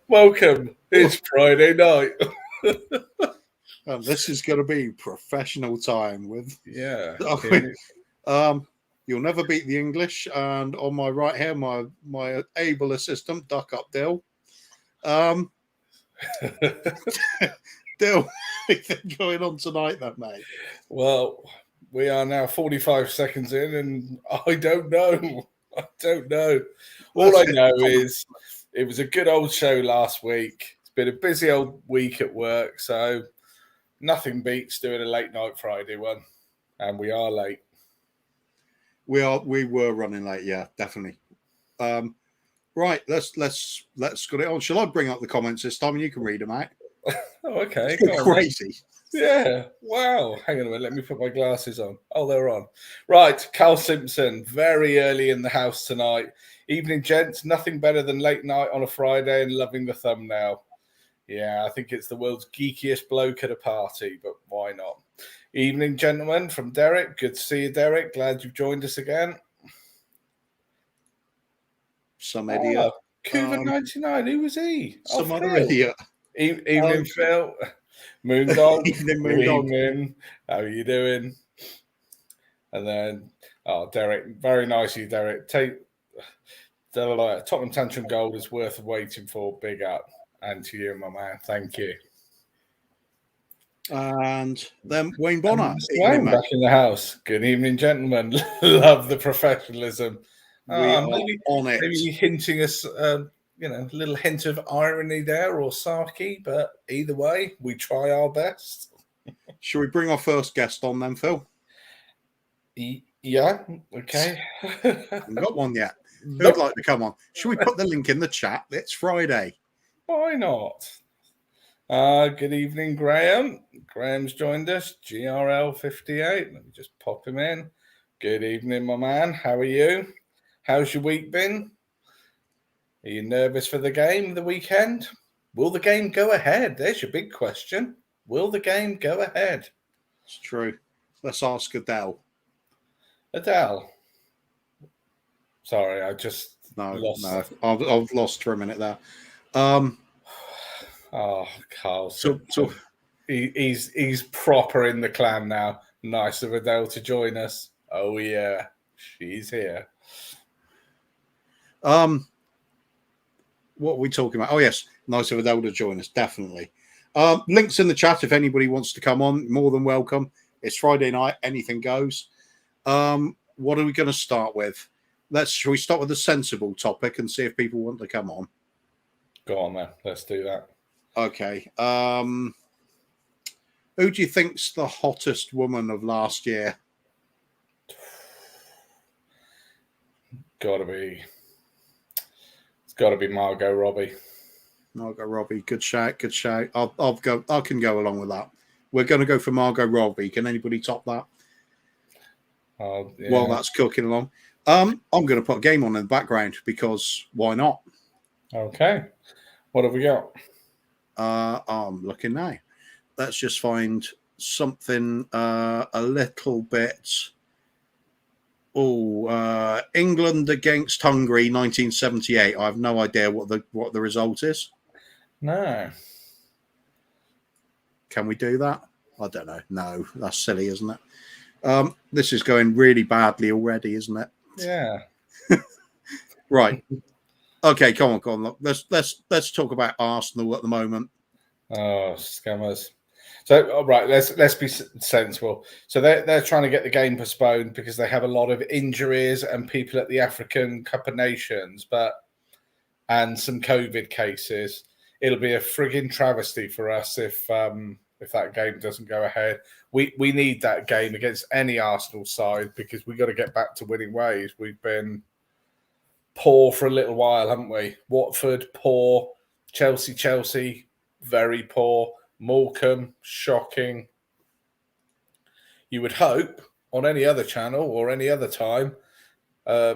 Welcome. It's Friday night. And this is going to be professional time with. Yeah. You'll never beat the English. And on my right here, my able assistant, Duck Up Dill. Dill, anything going on tonight, then, mate? Well, we are now 45 seconds in, and I don't know. All I know is it was a good old show last week. It's been a busy old week at work, so nothing beats doing a late night Friday one. And we are late. We were running late, yeah, definitely. Right, let's get it on. Shall I bring up the comments this time and you can read them out? Oh, okay. Crazy. Yeah. Wow. Hang on a minute. Let me put my glasses on. Oh, they're on. Right. Carl Simpson, very early in the house tonight. Evening, gents. Nothing better than late night on a Friday and loving the thumbnail. Yeah, I think it's the world's geekiest bloke at a party, but why not? Evening, gentlemen, from Derek. Good to see you, Derek. Glad you've joined us again. Some idiot. Cuba99. Who was he? Some other idiot. Evening, Phil. Moondog. Evening, Moondog. Evening. How are you doing? And then, Derek. Very nice of you, Derek. Tottenham Tantrum Gold is worth waiting for. Big up. And to you, my man. Thank you. And then Wayne Bonner. Wayne back in the house. Good evening, gentlemen. Love the professionalism. We are on it. Maybe hinting us, a little hint of irony there or sarky, but either way, we try our best. Shall we bring our first guest on then, Phil? Yeah, okay. Haven't got one yet. Who'd like to come on? Shall we put the link in the chat? It's Friday. Why not? Good evening, Graham. Graham's joined us. GRL58. Let me just pop him in. Good evening, my man. How are you? How's your week been? Are you nervous for the game the weekend? Will the game go ahead? There's your big question. Will the game go ahead? It's true. Let's ask Adele. Adele. Sorry, I just lost. No. I've lost for a minute there. Carl. So he's proper in the clan now. Nice of Adele to join us. Oh yeah, she's here. What are we talking about? Oh yes, nice of Adele to join us. Definitely. Links in the chat if anybody wants to come on. More than welcome. It's Friday night. Anything goes. What are we going to start with? Shall we start with a sensible topic and see if people want to come on? Go on then. Let's do that. Okay. Who do you think's the hottest woman of last year? It's got to be Margot Robbie. Margot Robbie, good shout. I can go along with that. We're going to go for Margot Robbie. Can anybody top that? Yeah. While that's cooking along, I'm going to put a game on in the background because why not? Okay. What have we got? I'm looking now. Let's just find something a little bit. England against Hungary, 1978. I have no idea what the result is. No. Can we do that? I don't know. No, that's silly, isn't it? This is going really badly already, isn't it? Yeah. Right. Okay, come on. Look, let's talk about Arsenal at the moment. Oh, scammers. So, right, let's be sensible. So they're trying to get the game postponed because they have a lot of injuries and people at the African Cup of Nations, and some COVID cases. It'll be a frigging travesty for us if that game doesn't go ahead. We need that game against any Arsenal side because we've got to get back to winning ways. We've been poor for a little while, haven't we? Watford, poor. Chelsea, very poor. Morecambe, shocking. You would hope on any other channel or any other time, a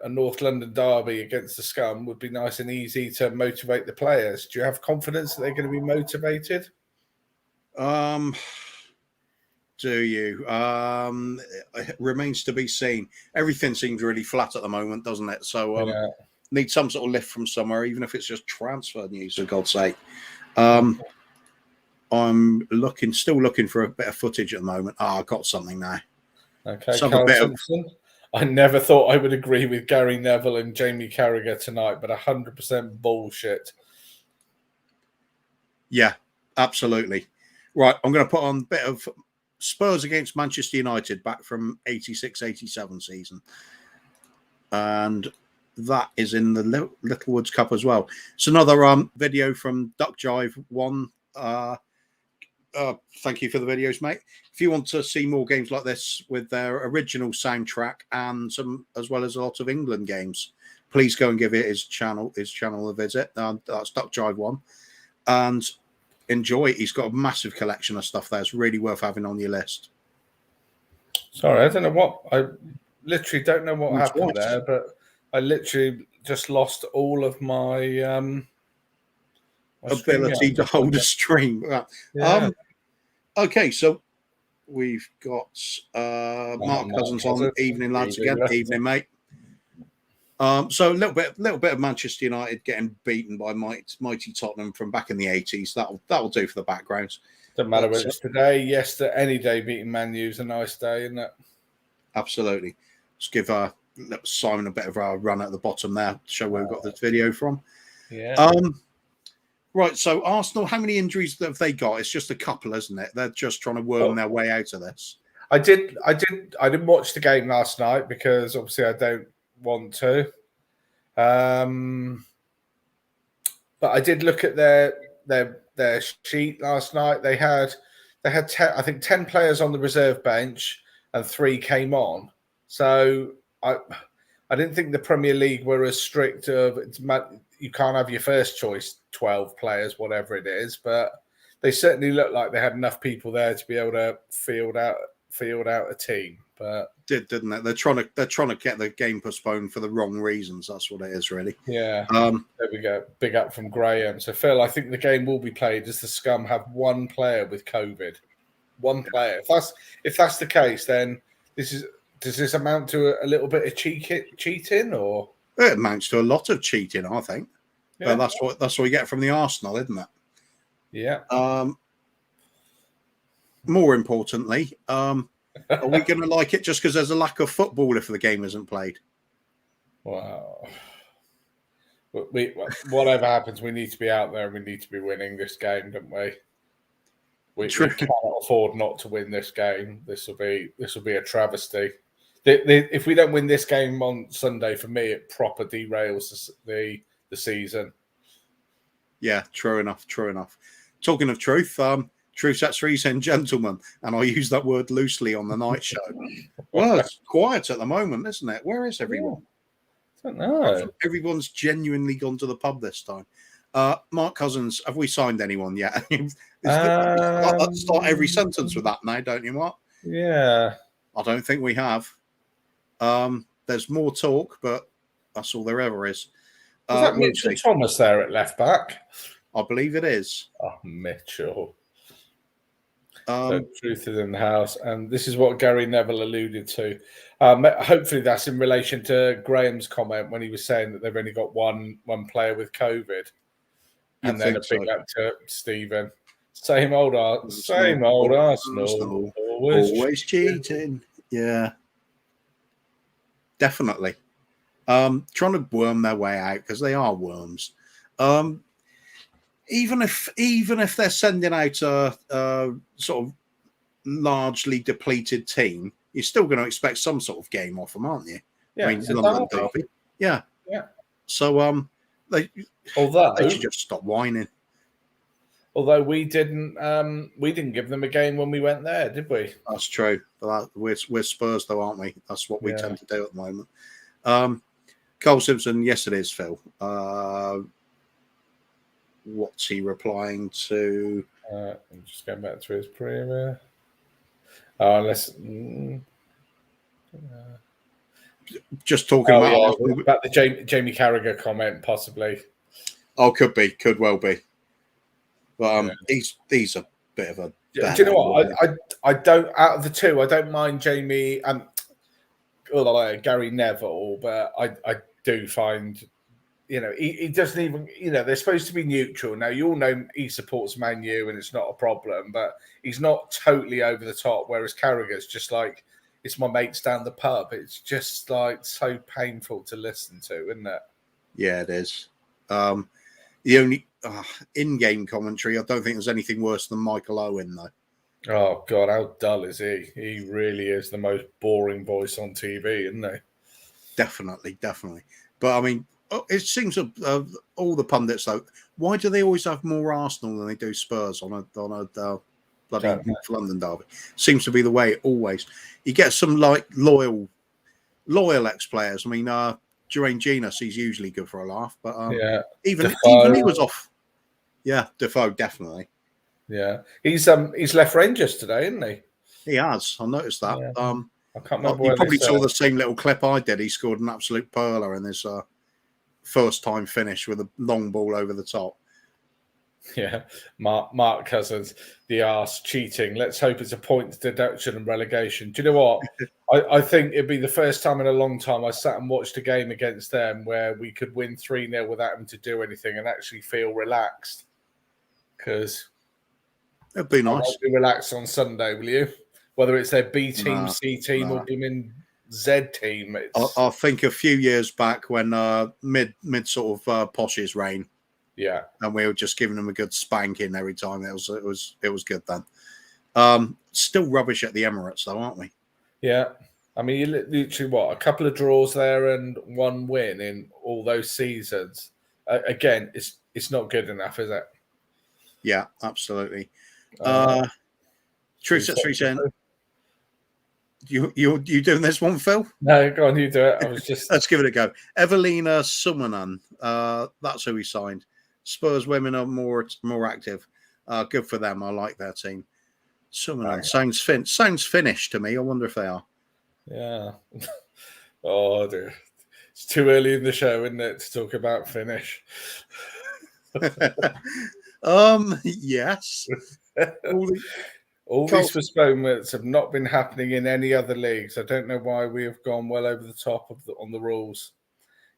North London derby against the scum would be nice and easy to motivate the players. Do you have confidence that they're going to be motivated? Do you? It remains to be seen. Everything seems really flat at the moment, doesn't it? So Need some sort of lift from somewhere, even if it's just transfer news, for God's sake. I'm still looking for a bit of footage at the moment. I got something now. Okay, Carl Simpson. I never thought I would agree with Gary Neville and Jamie Carragher tonight, but 100% bullshit. Yeah, absolutely. Right, I'm going to put on a bit of Spurs against Manchester United back from 86-87 season. And that is in the Littlewoods Cup as well. It's another video from Duck Jive 1. Thank you for the videos, mate. If you want to see more games like this with their original soundtrack and some, as well as a lot of England games, please go and give it his channel a visit. That's Duck Jive 1, and enjoy. He's got a massive collection of stuff there. It's really worth having on your list. Sorry, I don't know what I literally don't know what happened there, but I literally just lost all of my ability to hold a stream. Yeah. Okay, so we've got Mark Cousins on. Evening, lads. Again, evening, mate. So a little bit of Manchester United getting beaten by mighty Tottenham from back in the 80s. That'll do for the background. Doesn't matter whether it's today, yesterday, any day. Beating Man U's a nice day, isn't it? Absolutely. Let's give Simon a bit of a run at the bottom there to show where we've got this video from. Yeah. Right, so Arsenal, how many injuries have they got? It's just a couple, isn't it? They're just trying to worm their way out of this. I didn't watch the game last night because obviously I don't want to. But I did look at their sheet last night. They had 10 players on the reserve bench and 3 came on. So I didn't think the Premier League were as strict of you can't have your first choice 12 players, whatever it is, but they certainly looked like they had enough people there to be able to field out a team. But didn't they? They're trying to get the game postponed for the wrong reasons. That's what it is, really. Yeah. There we go. Big up from Graham. So Phil, I think the game will be played as the Scum have one player with COVID. One player. If that's the case, then does this amount to a little bit of cheating, or it amounts to a lot of cheating, I think. Yeah. But that's what we get from the Arsenal, isn't it? Yeah. More importantly, are we going to like it just because there's a lack of football if the game isn't played? Wow. Whatever happens, we need to be out there and we need to be winning this game, don't we? We cannot afford not to win this game. This will be a travesty. If we don't win this game on Sunday, for me, it proper derails the season. Yeah, true enough. Talking of truth, Truth Sets 3 saying gentlemen, and I use that word loosely on the night show. Well, it's quiet at the moment, isn't it? Where is everyone? I don't know. Everyone's genuinely gone to the pub this time. Mark Cousins, have we signed anyone yet? Start every sentence with that now, don't you, Mark? Yeah. I don't think we have. There's more talk, but that's all there ever is. Is that Mitchell Thomas there at left back? I believe it is. Oh, Mitchell. So truth is in the house, and this is what Gary Neville alluded to. Hopefully, that's in relation to Graham's comment when he was saying that they've only got one player with COVID, and then a big up to Stephen. Same old Arsenal. Always cheating. Yeah, definitely. Trying to worm their way out because they are worms. Even if they're sending out a sort of largely depleted team, you're still going to expect some sort of game off them, aren't you? Yeah, I mean, London derby. Yeah. So they should just stop whining. Although we didn't give them a game when we went there, did we? That's true. But we're Spurs, though, aren't we? That's what we tend to do at the moment. Cole Simpson, yes, it is, Phil. What's he replying to? I'm just going back to his premier. Just talking about the Jamie Carragher comment, possibly. Oh, could well be. But he's a bit of a. Do you know what? I don't. Out of the two, I don't mind Jamie Gary Neville, but I do find he doesn't even, they're supposed to be neutral. Now, you all know he supports Man U and it's not a problem, but he's not totally over the top, whereas Carragher's just like, it's my mates down the pub. It's just like so painful to listen to, isn't it? Yeah, it is. The only in-game commentary, I don't think there's anything worse than Michael Owen, though. Oh, God, how dull is he? He really is the most boring voice on TV, isn't he? Definitely. But, I mean, it seems all the pundits, though, why do they always have more Arsenal than they do Spurs on a bloody North London derby? Seems to be the way always. You get some like loyal ex-players. I mean, Jermaine Genius, he's usually good for a laugh, but even he was off. Yeah, Defoe, definitely. Yeah, he's left Rangers today, isn't he? He has. I noticed that. Yeah. I can't remember. You probably saw the same little clip I did. He scored an absolute perler in his first time finish with a long ball over the top. Yeah, Mark Cousins, the arse cheating. Let's hope it's a points deduction and relegation. Do you know what? I think it'd be the first time in a long time I sat and watched a game against them where we could win 3-0 without having to do anything and actually feel relaxed. Because it'd be nice. Be relaxed on Sunday, will you? Whether it's their B team, C team, or blooming Z team. I think a few years back when mid sort of Posh's reign. Yeah, and we were just giving them a good spanking every time. It was good then. Still rubbish at the Emirates, though, aren't we? Yeah, I mean, you literally a couple of draws there and one win in all those seasons. Again, it's not good enough, is it? Yeah, absolutely. True Set 3 saying, you doing this one, Phil? No, go on, you do it. I was just let's give it a go. Evelina Summanan, that's who we signed. Spurs women are more active. Good for them. I like their team. Summanan sounds Finnish to me. I wonder if they are. Yeah. Oh dear. It's too early in the show, isn't it, to talk about Finnish? Yes. All these postponements have not been happening in any other leagues. I don't know why we have gone well over the top on the rules.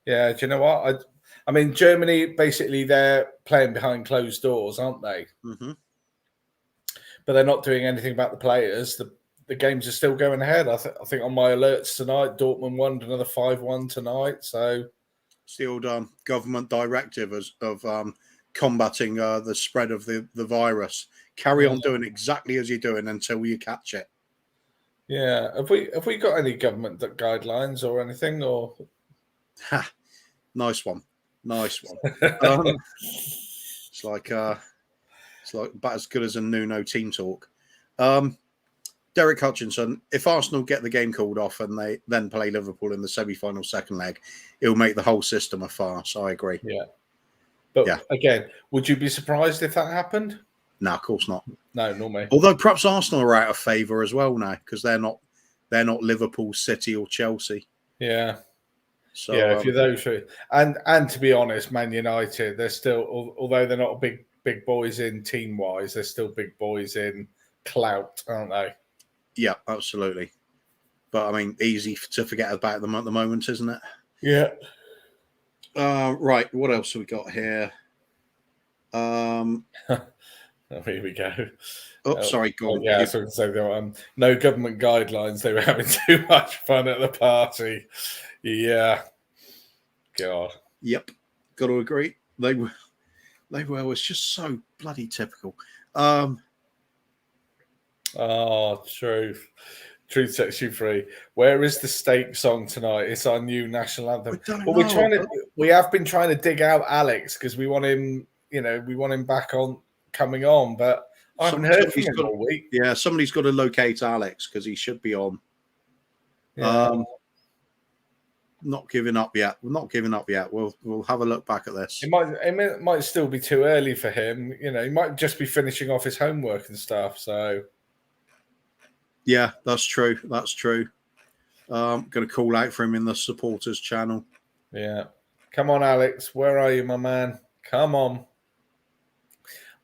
Yeah, do you know what? I mean, Germany, basically, they're playing behind closed doors, aren't they? Mm-hmm. But they're not doing anything about the players. The games are still going ahead. I think on my alerts tonight, Dortmund won another 5-1 tonight. So it's the old government directive of combating the spread of the virus. Carry on doing exactly as you're doing until you catch it. Yeah. Have we got any government guidelines or anything? Or Nice one. It's like about as good as a Nuno team talk. Derek Hutchinson, if Arsenal get the game called off and they then play Liverpool in the semi-final second leg, it'll make the whole system a farce. I agree. Yeah. But again, would you be surprised if that happened? No, of course not. No, not me. Although perhaps Arsenal are out of favour as well now because they're not Liverpool, City, or Chelsea. Yeah. So yeah, if you're those two, and to be honest, Man United, they're still, although they're not big boys in team wise, they're still big boys in clout, aren't they? Yeah, absolutely. But I mean, easy to forget about them at the moment, isn't it? Yeah. Right. What else have we got here? Here we go. Oh, sorry. Go on. Yeah, I was going to say no government guidelines. They were having too much fun at the party. Yeah. God. Yep. Got to agree. They were. Was just so bloody typical. Truth sets you free. Where is the Stake song tonight? It's our new national anthem. We have been trying to dig out Alex because we want him. We want him back on, coming on, but I haven't heard from him all week. Yeah, somebody's got to locate Alex because he should be on. Yeah. Not giving up yet. We're not giving up yet. We'll have a look back at this. It might still be too early for him. He might just be finishing off his homework and stuff. So, yeah, that's true. Going to call out for him in the supporters channel. Yeah, come on, Alex. Where are you, my man? Come on.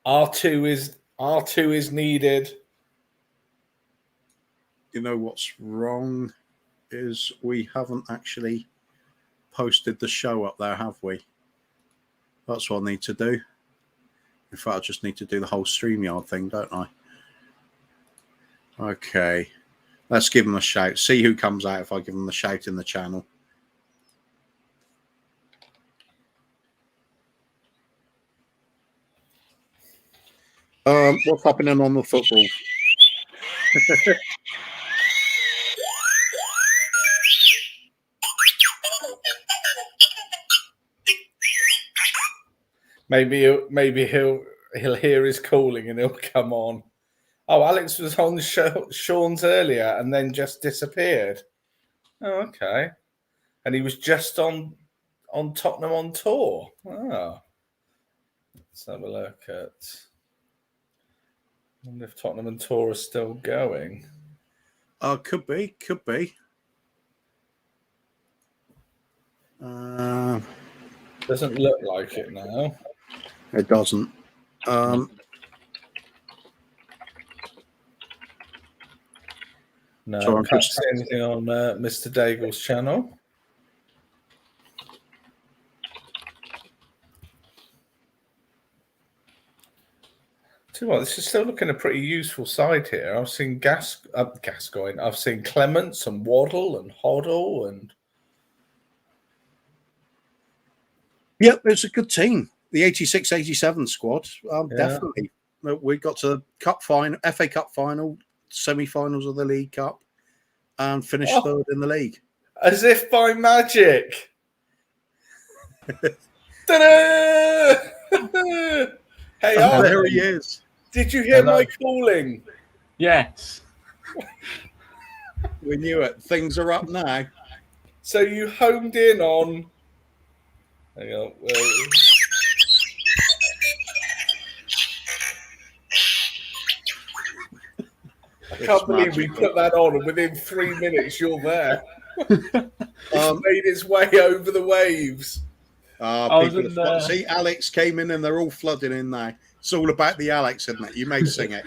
R2 is needed. You know what's wrong is we haven't actually posted the show up there, have we? That's what I need to do. In fact, I just need to do the whole StreamYard thing, don't I? Okay. Let's give them a shout. See who comes out if I give them the shout in the channel. What's happening on the football? Maybe he'll hear his calling and he'll come on. Oh, Alex was on Sean's earlier and then just disappeared. Oh, okay. And he was just on Tottenham on tour. Oh. Let's have a look at. I wonder if Tottenham and tour are still going. Could be. Doesn't look like it now. It doesn't. No, So I can't see anything on Mr. Daigle's channel. Tell you what, this is still looking a pretty useful side here. I've seen Gascoigne. I've seen Clements and Waddle and Hoddle and. Yep, it's a good team. The 86-87 squad, definitely. We got to the cup final, FA Cup final, semi-finals of the League Cup, and finished third in the league. As if by magic. Ta-da! Hey, there he is. Did you hear my calling? Yes. We knew it. Things are up now. So you homed in on. Hang on. I can't believe we put that on, and within 3 minutes you're there. It's made its way over the waves. See, Alex came in and they're all flooding in now. It's all about the Alex, isn't it? You may sing it.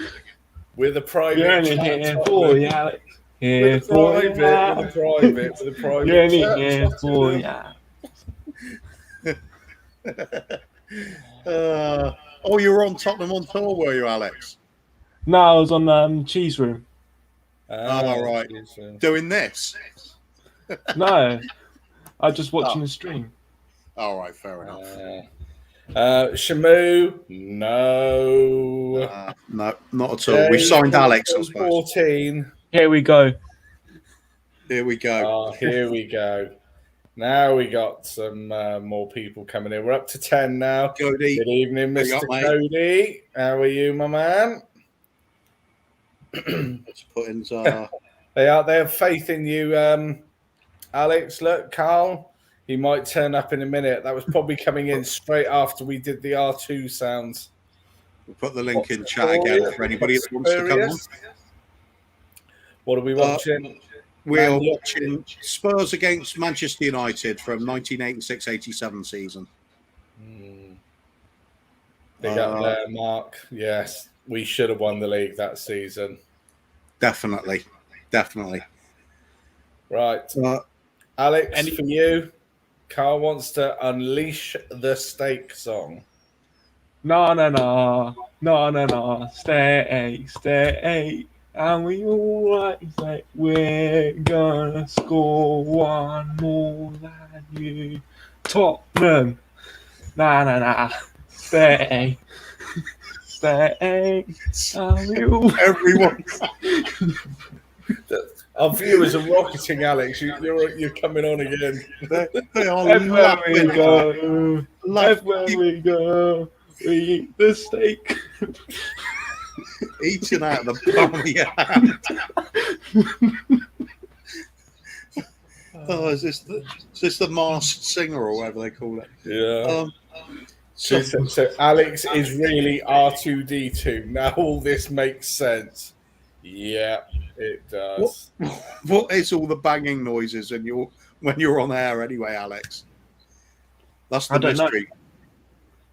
With a private. You're only here for the Alex. Here for with a private. You're only here for the Alex. You were on Tottenham on tour, were you, Alex? No, I was on Cheese Room. Right. Doing this? No, I was just watching the stream. All right, fair enough. Shamu, no. No, not at all. We signed Alex, I suppose. 14. Here we go. Here we go. Here we go. Now we got some more people coming in. We're up to 10 now. Cody. Good evening, Mr. Cody. How are you, my man? Let's put in. They have faith in you, Alex. Look, Carl, he might turn up in a minute. That was probably coming in straight after we did the R2 sounds. We'll put the link in chat again for anybody that wants to come on. What are we watching? We're watching Spurs against Manchester United from 1986-87 season. Big up there, Mark. Yes, we should have won the league that season. Definitely. Right. Alex, for you, Carl wants to unleash the steak song. No. Stay. And we all like say we're gonna score one more than you. Tottenham. Nah. Stay. And we all... Everyone. Our viewers are rocketing, Alex. You're coming on again. They are everywhere we go. Everywhere we go. We eat the steak. Eating out of the palm of your hand. Is this the Masked Singer or whatever they call it? Yeah. So Alex is really R2D2. Now all this makes sense. Yeah, it does. What is all the banging noises when you're on air anyway, Alex? That's the mystery.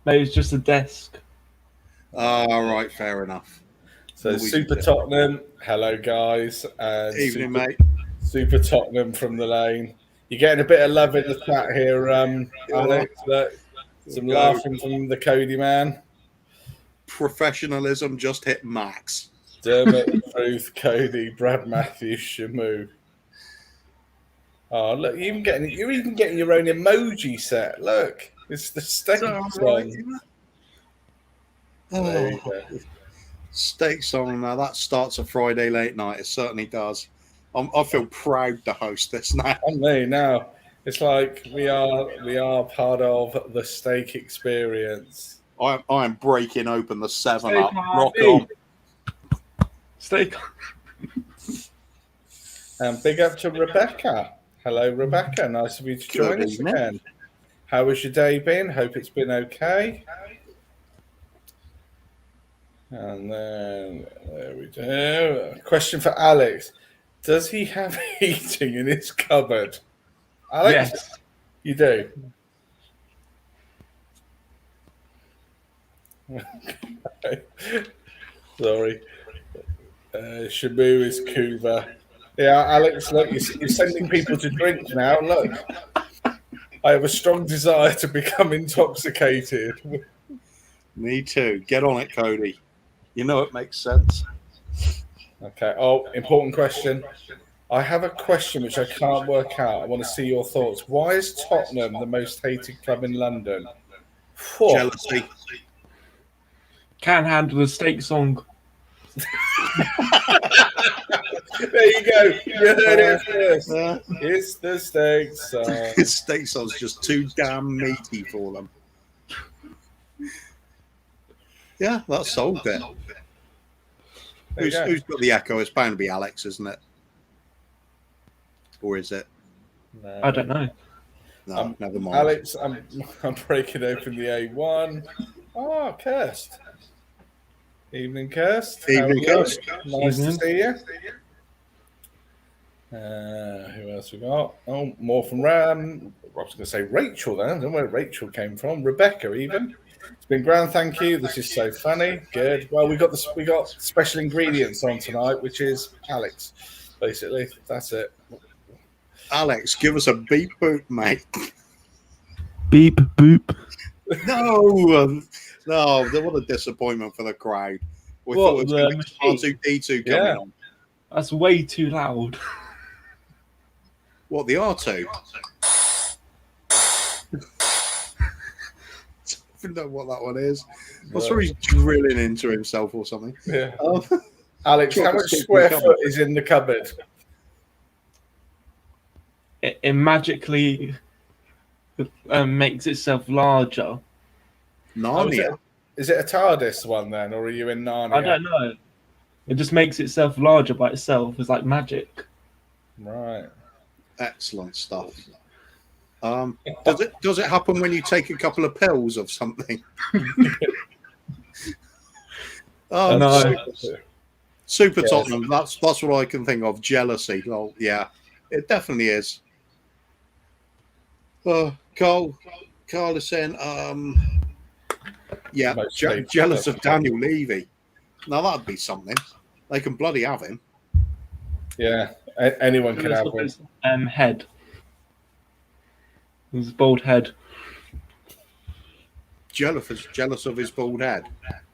Maybe it's just a desk. All right, fair enough. So Super Tottenham, hello guys, and evening, mate. Super Tottenham from the lane. You're getting a bit of love in the chat here, Alex. Look, Some Go. laughing from the Cody man. Professionalism just hit max. Dermot, Truth, Cody, Brad Matthews, Shamu. Oh, look, you're even getting your own emoji set. Look, it's the steak song. There you go. Steak song now. That starts a Friday late night. It certainly does. I feel proud to host this now. On me now. It's like we are part of the steak experience. I am breaking open the 7 Steak Up. on Rock me. on. Steak. And big up to Rebecca. Hello, Rebecca. Nice of you to join Good us evening. again. How has your day been? Hope it's been okay. And then there we go. Question for Alex: does he have heating in his cupboard? Alex, Yes. you do. Sorry. Shabu is Cuba. Yeah, Alex, look, you're sending people to drink now. Look, I have a strong desire to become intoxicated. Me too. Get on it, Cody. You know it makes sense. Okay. Oh, important question. I have a question which I can't work out. I want to see your thoughts. Why is Tottenham the most hated club in London? Phew. Jealousy. Can't handle the steak song. There you go. You heard it first. Uh, It's the steak song. steak sauce just too damn meaty for them. Yeah, that solved it. There you go. Who's got the echo? It's bound to be Alex, isn't it? Or is it? No. I don't know. No, never mind. Alex, I'm breaking open the A1. Oh, Kirst. Evening, Kirst. How are Evening, you? Kirst. Nice Evening. to see you. Who else we got? Oh, more from Ram. I was going to say Rachel then. I don't know where Rachel came from. Rebecca, even. It's been grand, thank you. This is so funny. Good. Well, we got special ingredients on tonight, which is Alex. Basically, that's it. Alex, give us a beep boop, mate. Beep boop. No, what a disappointment for the crowd. We What, thought it was going to the be machine? R2D2 coming Yeah. on. That's way too loud. What, the R2? I don't know what that one is. I'm sure he's drilling into himself or something. Yeah. Um, Alex, how much square foot is in the cupboard? It magically makes itself larger. Oh, Narnia. is it a TARDIS one then, or are you in Narnia? I don't know. It just makes itself larger by itself. It's like magic. Right. Excellent stuff. Does it happen when you take a couple of pills of something? Oh, No. Super Yes. Tottenham. That's what I can think of. Jealousy. Oh, yeah, it definitely is. Carl is saying, yeah, Most hated jealous club. of Daniel Levy. Now that'd be something. They can bloody have him. Yeah. Anyone can have one. His head. His bald head. Jealous of his bald head.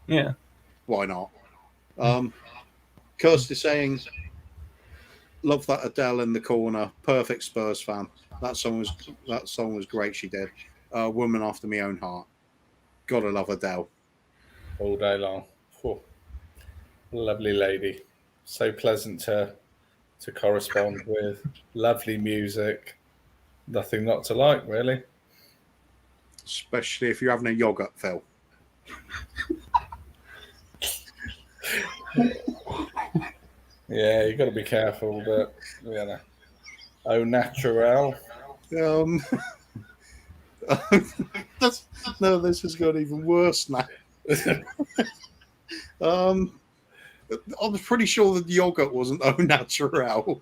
Yeah. Why not? Kirsty saying, love that Adele in the corner. Perfect Spurs fan. That song was great. She did. Woman after my own heart. Gotta love Adele. All day long. Whew. Lovely lady. So pleasant to correspond with. Lovely music. Nothing not to like, really. Especially if you're having a yogurt, Phil. Yeah, you got to be careful, but yeah. Au naturel. This has got even worse now. I was pretty sure that yogurt wasn't au naturel.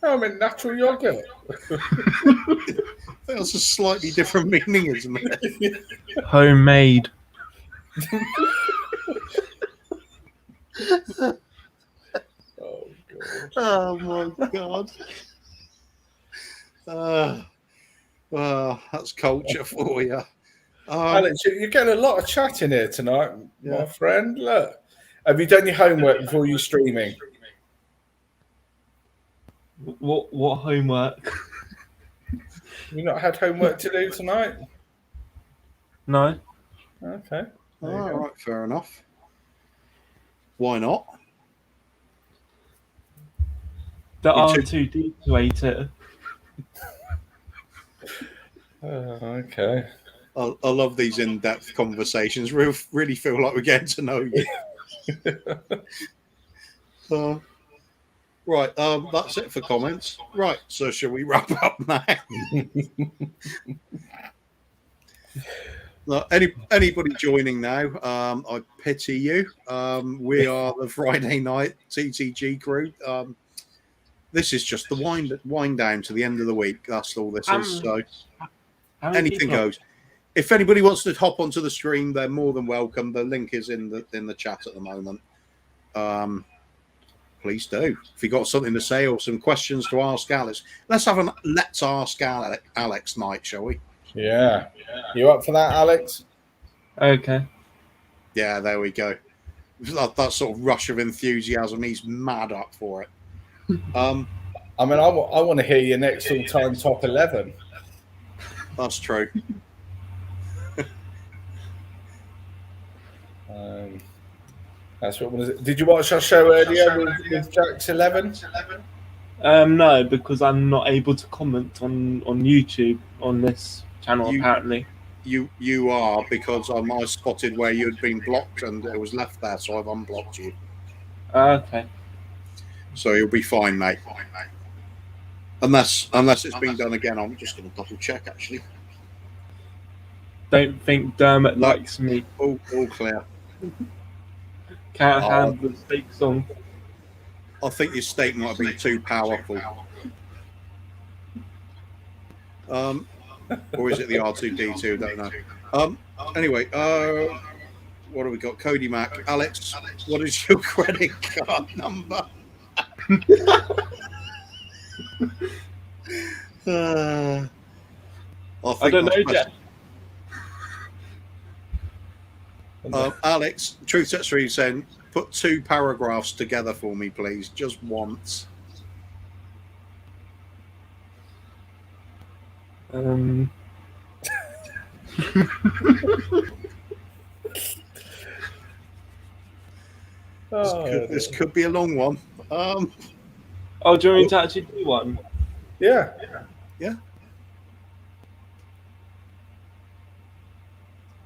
I mean, natural yogurt. That's a slightly different meaning, isn't it? Homemade. Oh, God. Oh my god. Well, that's culture for you. Alex, you're getting a lot of chat in here tonight, my Yeah. friend. Look, have you done your homework before you streaming? What homework? You not had homework to do tonight? No. Okay. There you All go. right, fair enough. Why not? The You too- R2D2 ate it. Okay. I love these in-depth conversations. Really feel like we're getting to know you. Right, that's it for comments. Right, so shall we wrap up now? Anybody joining now, I pity you. We are the Friday night TTG crew. This is just the wind down to the end of the week. That's all this is. So How many anything people? goes. If anybody wants to hop onto the stream, they're more than welcome. The link is in the chat at the moment. Please do. If you got something to say or some questions to ask Alex, let's have a let's ask Alex night, shall we? Yeah. You up for that, Alex? Okay. Yeah, there we go. That sort of rush of enthusiasm. He's mad up for it. I mean, I want to hear your next all-time top 11. That's true. That's what was it? Did you watch our show earlier with Jack's 11? No, because I'm not able to comment on YouTube on this channel. Apparently, You are, because I spotted where you'd been blocked and it was left there, so I've unblocked you. Okay. So you'll be fine, mate. Unless it's been done again, I'm just going to double check. Actually, Don't think Dermot likes me. all clear. Can't handle the steak song. I think your steak might have been too powerful. Or is it the R2D2? Don't know. Anyway, what have we got? Cody Mack. Alex, what is your credit card number? I don't know, Jeff. Alex, Truth Set Street saying, put 2 paragraphs together for me, please, just once. This could be a long one. Oh, do you want me to actually do one? Yeah.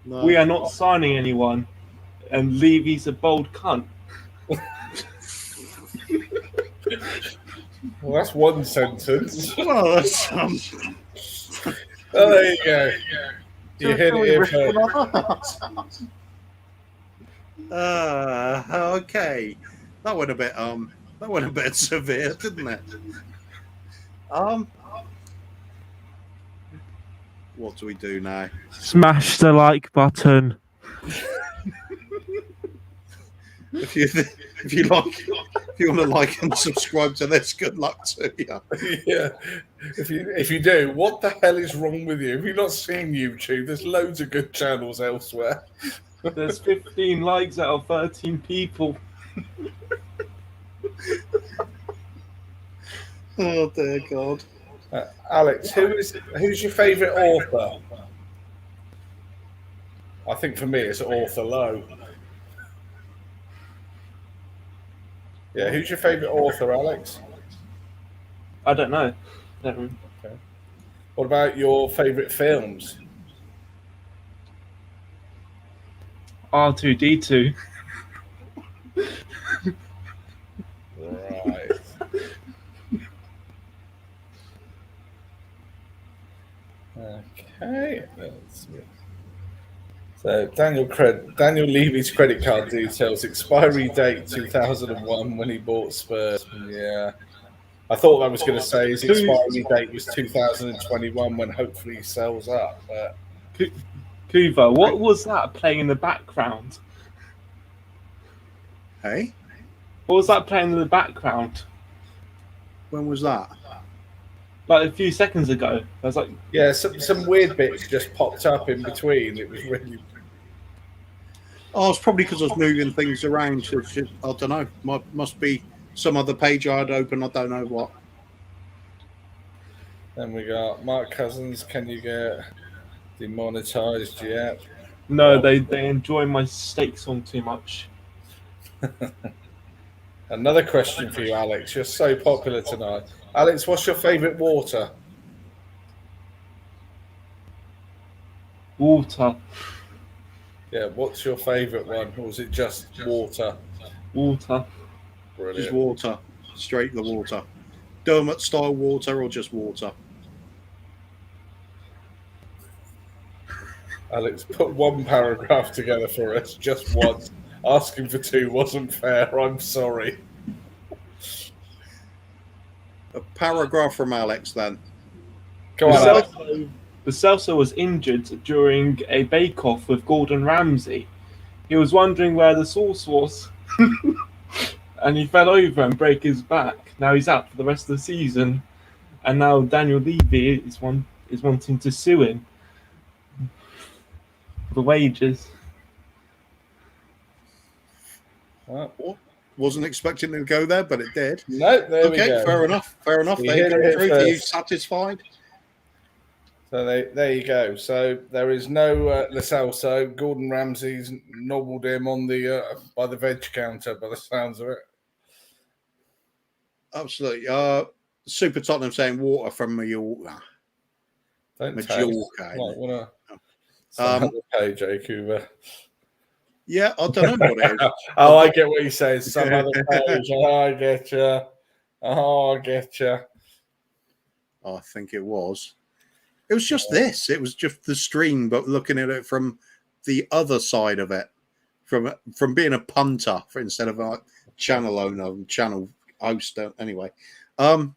No. We are not signing anyone, and Levy's a bold cunt. Well, that's one sentence. Well, that's Oh, there you go. You hit it here first. Okay. That went a bit severe, didn't it? What do we do now? Smash the like button. If you want to like and subscribe to this, good luck to you. Yeah. If you do, what the hell is wrong with you? Have you not seen YouTube? There's loads of good channels elsewhere. There's 15 likes out of 13 people. Oh dear God. Alex, who's your favourite author? I think for me it's Arthur Lowe. Yeah, who's your favourite author, Alex? I don't know. Okay. What about your favourite films? R2D2. Right. Okay. So Daniel Levy's credit card details: expiry date 2001 when he bought Spurs. Yeah. I thought that was going to say his expiry date was 2021 when hopefully he sells up. But Kuva, what was that playing in the background? Hey, What was that playing in the background? when was that? like a few seconds ago. I was like, Yeah, some weird bits just popped up in between. It was really. Oh, it's probably because I was moving things around. So it's just, I don't know. Must be some other page I had open. I don't know what. Then we got Mark Cousins. Can you get demonetized yet? no, Oh. they enjoy my steak song too much. Another question for you, Alex. You're so popular tonight. Alex, what's your favourite water? Water. Yeah, what's your favourite one? Or was it just water? Water. Brilliant. Just water. Straight the water. Dermot style water or just water? Alex, put one paragraph together for us, just once. Asking for two wasn't fair. I'm sorry. A paragraph from Alex then. Go on, Alex. The Celso was injured during a bake-off with Gordon Ramsay. He was wondering where the sauce was, and he fell over and broke his back. Now he's out for the rest of the season, and now Daniel Levy is wanting to sue him for the wages. Well, Wasn't expecting it to go there, but it did. no, there we Okay, go. fair enough. Fair enough. You There you heard go. it Truth. Are you first. satisfied? So there you go. So there is no Lo Celso. Gordon Ramsay's nobbled him on the by the veg counter, by the sounds of it. Absolutely. Super Tottenham saying water from Mallorca. Don't Majorca. Like, what a Um, other page, Cooper. Yeah, I don't know what it is. Oh, I get what he says. Some other page. Oh, I get you. Oh, I get you. I think it was. It was just this. It was just the stream, but looking at it from the other side of it, from being a punter instead of a channel owner, channel host. Anyway, Wayne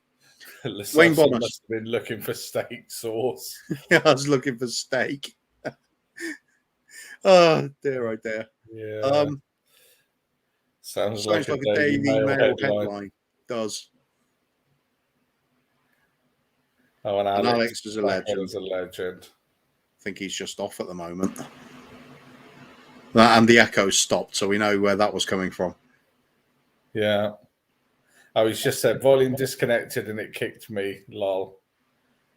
Bonner must have been looking for steak sauce. I was looking for steak. Oh dear, oh dear. Yeah. Sounds like a Daily Mail headline. Does. Oh, and Alex is a legend. Is a legend. I think he's just off at the moment. And the echo stopped, so we know where that was coming from. Yeah. Oh, he's just said volume disconnected and it kicked me. Lol.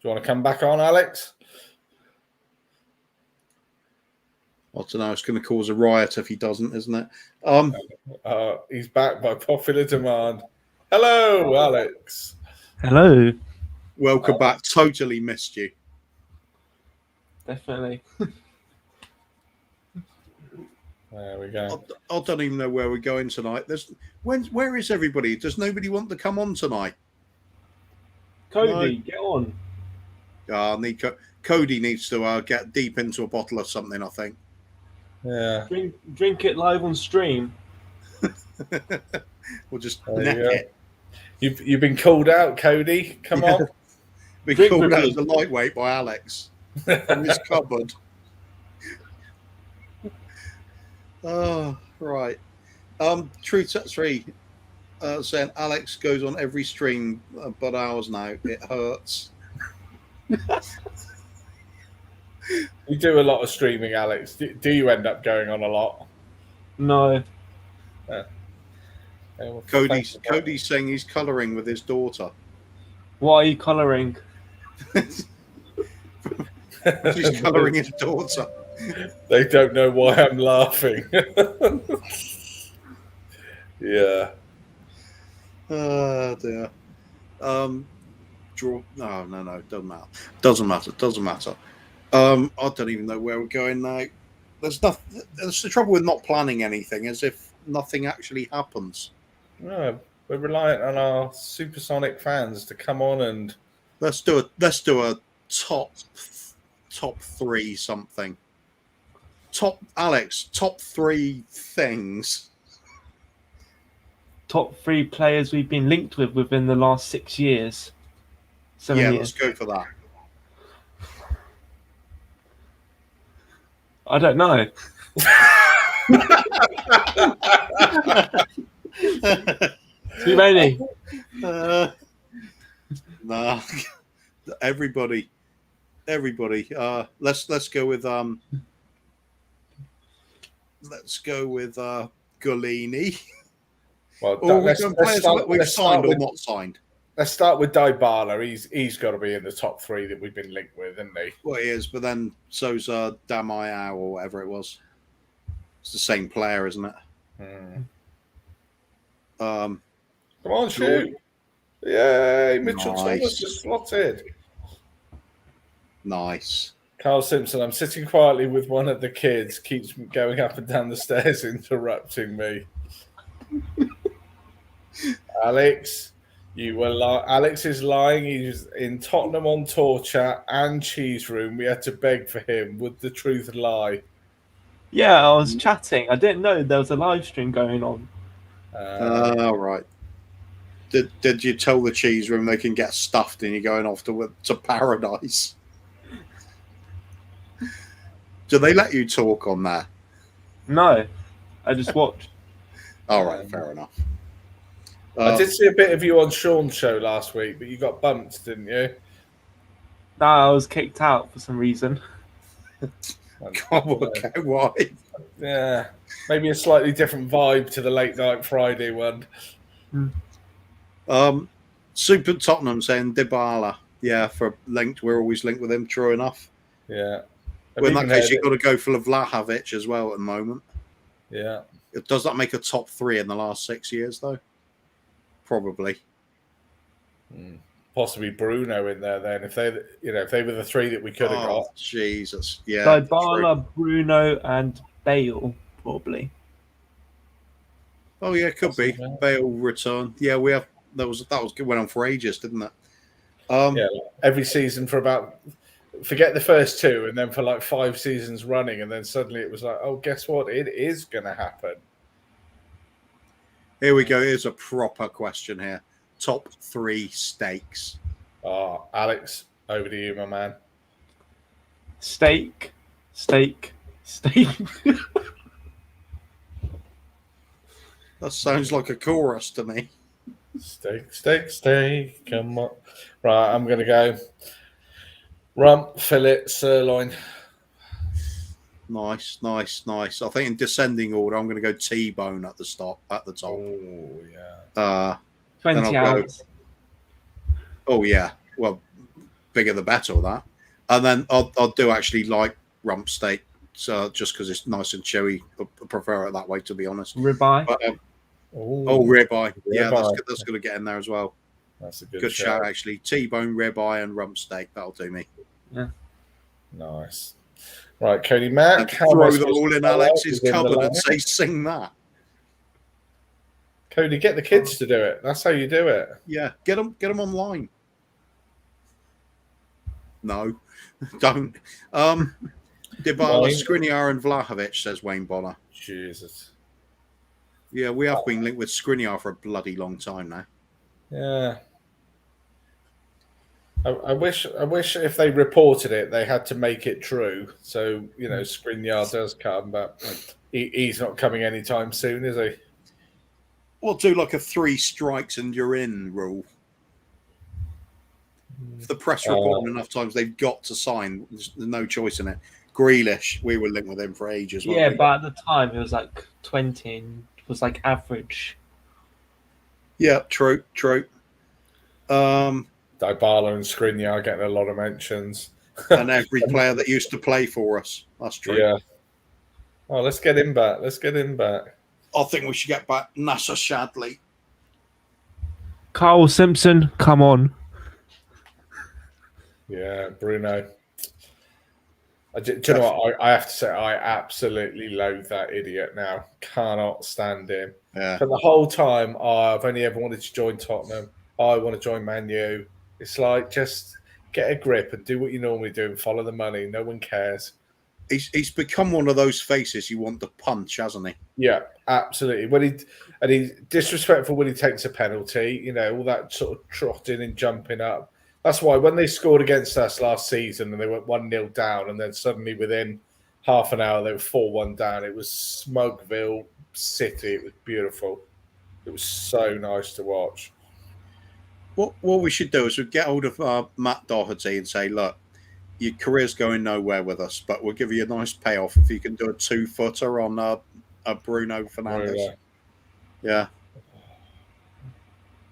Do you want to come back on, Alex? I don't know. It's going to cause a riot if he doesn't, isn't it? He's back by popular demand. Hello, Alex. Hello. Welcome back. Totally missed you. Definitely. There we go. I don't even know where we're going tonight. Where is everybody? Does nobody want to come on tonight? Cody, get on. Cody needs to get deep into a bottle of something, I think. Yeah. Drink it live on stream. We'll just There neck you go. it. You've been called out, Cody. Come on. We Drink called with out me. as a lightweight by Alex from his cupboard. Oh, right. Truth Set 3 saying Alex goes on every stream but ours now. It hurts. You do a lot of streaming, Alex. Do you end up going on a lot? No. Yeah, well, thanks for that. Cody's saying he's colouring with his daughter. What are you colouring? He's colouring his daughter. They don't know why I'm laughing. Yeah. Oh dear. Draw. No. Doesn't matter. I don't even know where we're going now. There's nothing. That's the trouble with not planning anything, as if nothing actually happens. No, we're reliant on our supersonic fans to come on and Let's do a top three something. Top three things. Top 3 players we've been linked with within the last 6 years. 7 Yeah, years. let's go for that. I don't know. Too many. Nah. everybody. Let's go with Golini. Well, Or we've signed or not signed. Let's start with Dybala. He's got to be in the top 3 that we've been linked with, isn't he? Well, he is, but then so's Damayao or whatever it was. It's the same player, isn't it? Come on, shoot! Yay! Mitchell Nice. Thomas just slotted. Nice. Carl Simpson. I'm sitting quietly with one of the kids. Keeps going up and down the stairs, interrupting me. Alex, Alex is lying. He's in Tottenham on tour chat and cheese room. We had to beg for him. Would the truth lie? Yeah, I was chatting. I didn't know there was a live stream going on. All right. Did you tell the cheese room they can get stuffed and you're going off to paradise? Do they let you talk on there? No, I just watched. All right, fair enough. I did see a bit of you on Sean's show last week, but you got bumped, didn't you? No, I was kicked out for some reason. Okay, why? Yeah, maybe a slightly different vibe to the late night Friday one. Super Tottenham saying Dybala. Yeah, for linked. We're always linked with him. True enough. Yeah. Well, in that case, you've got to go for Vlahovic as well at the moment. Yeah. Does that make a top 3 in the last 6 years, though? Probably. Possibly Bruno in there then. If they were the 3 that we could have got. Jesus. Yeah. Dybala, Bruno, and Bale, probably. Oh yeah, could be. Bale return. Yeah, we have. That was went on for ages, didn't it? Yeah, every season for about. Forget the first 2, and then for like 5 seasons running, and then suddenly it was like, oh, guess what? It is going to happen. Here we go. Here's a proper question here. Top 3 steaks. Oh, Alex, over to you, my man. Steak. That sounds like a chorus to me. Steak. Come on. Right, I'm going to go rump, fillet, sirloin. Nice. I think in descending order, I'm going to go T-bone at the top. Oh, yeah. 20 hours. Oh, yeah. Well, bigger the better, that. And then I'll do actually like rump steak, so just because it's nice and chewy. I prefer it that way, to be honest. Ribeye. But, ribeye. Yeah, that's going to get in there as well. That's a good shout, actually. T-bone, ribeye, and rump steak. That'll do me. Yeah. Nice. Right, Cody Mack. Throw them all in Alex's cupboard and say, sing that. Cody, get the kids to do it. That's how you do it. Yeah, get them online. No, don't. Dybala, Skriniar, and Vlahovic, says Wayne Bonner. Jesus. Yeah, we have been linked with Skriniar for a bloody long time now. Yeah. I wish if they reported it, they had to make it true. So, Skriniar does come, but he's not coming anytime soon, is he? We'll do like a 3 strikes and you're in rule. If the press report enough times, they've got to sign. There's no choice in it. Grealish, we were linked with him for ages. Yeah, but at the time, it was like 20 and it was like average. Yeah, true. Dybala and Skriniar getting a lot of mentions. And every player that used to play for us. That's true. Yeah. Oh, let's get him back. I think we should get back Nasser Shadley. Carl Simpson, come on. Yeah, Bruno. Do you know what? I have to say, I absolutely loathe that idiot now. Cannot stand him. Yeah. For the whole time, I've only ever wanted to join Tottenham. I want to join Man U. It's like, just get a grip and do what you normally do and follow the money. No one cares. He's become one of those faces you want to punch, hasn't he? Yeah, absolutely. He's disrespectful when he takes a penalty, all that sort of trotting and jumping up. That's why when they scored against us last season and they went 1-0 down and then suddenly within half an hour they were 4-1 down, it was Smugville City. It was beautiful. It was so nice to watch. What we should do is we get hold of Matt Doherty and say, look, your career's going nowhere with us, but we'll give you a nice payoff if you can do a 2-footer on Bruno Fernandes. Really. Yeah.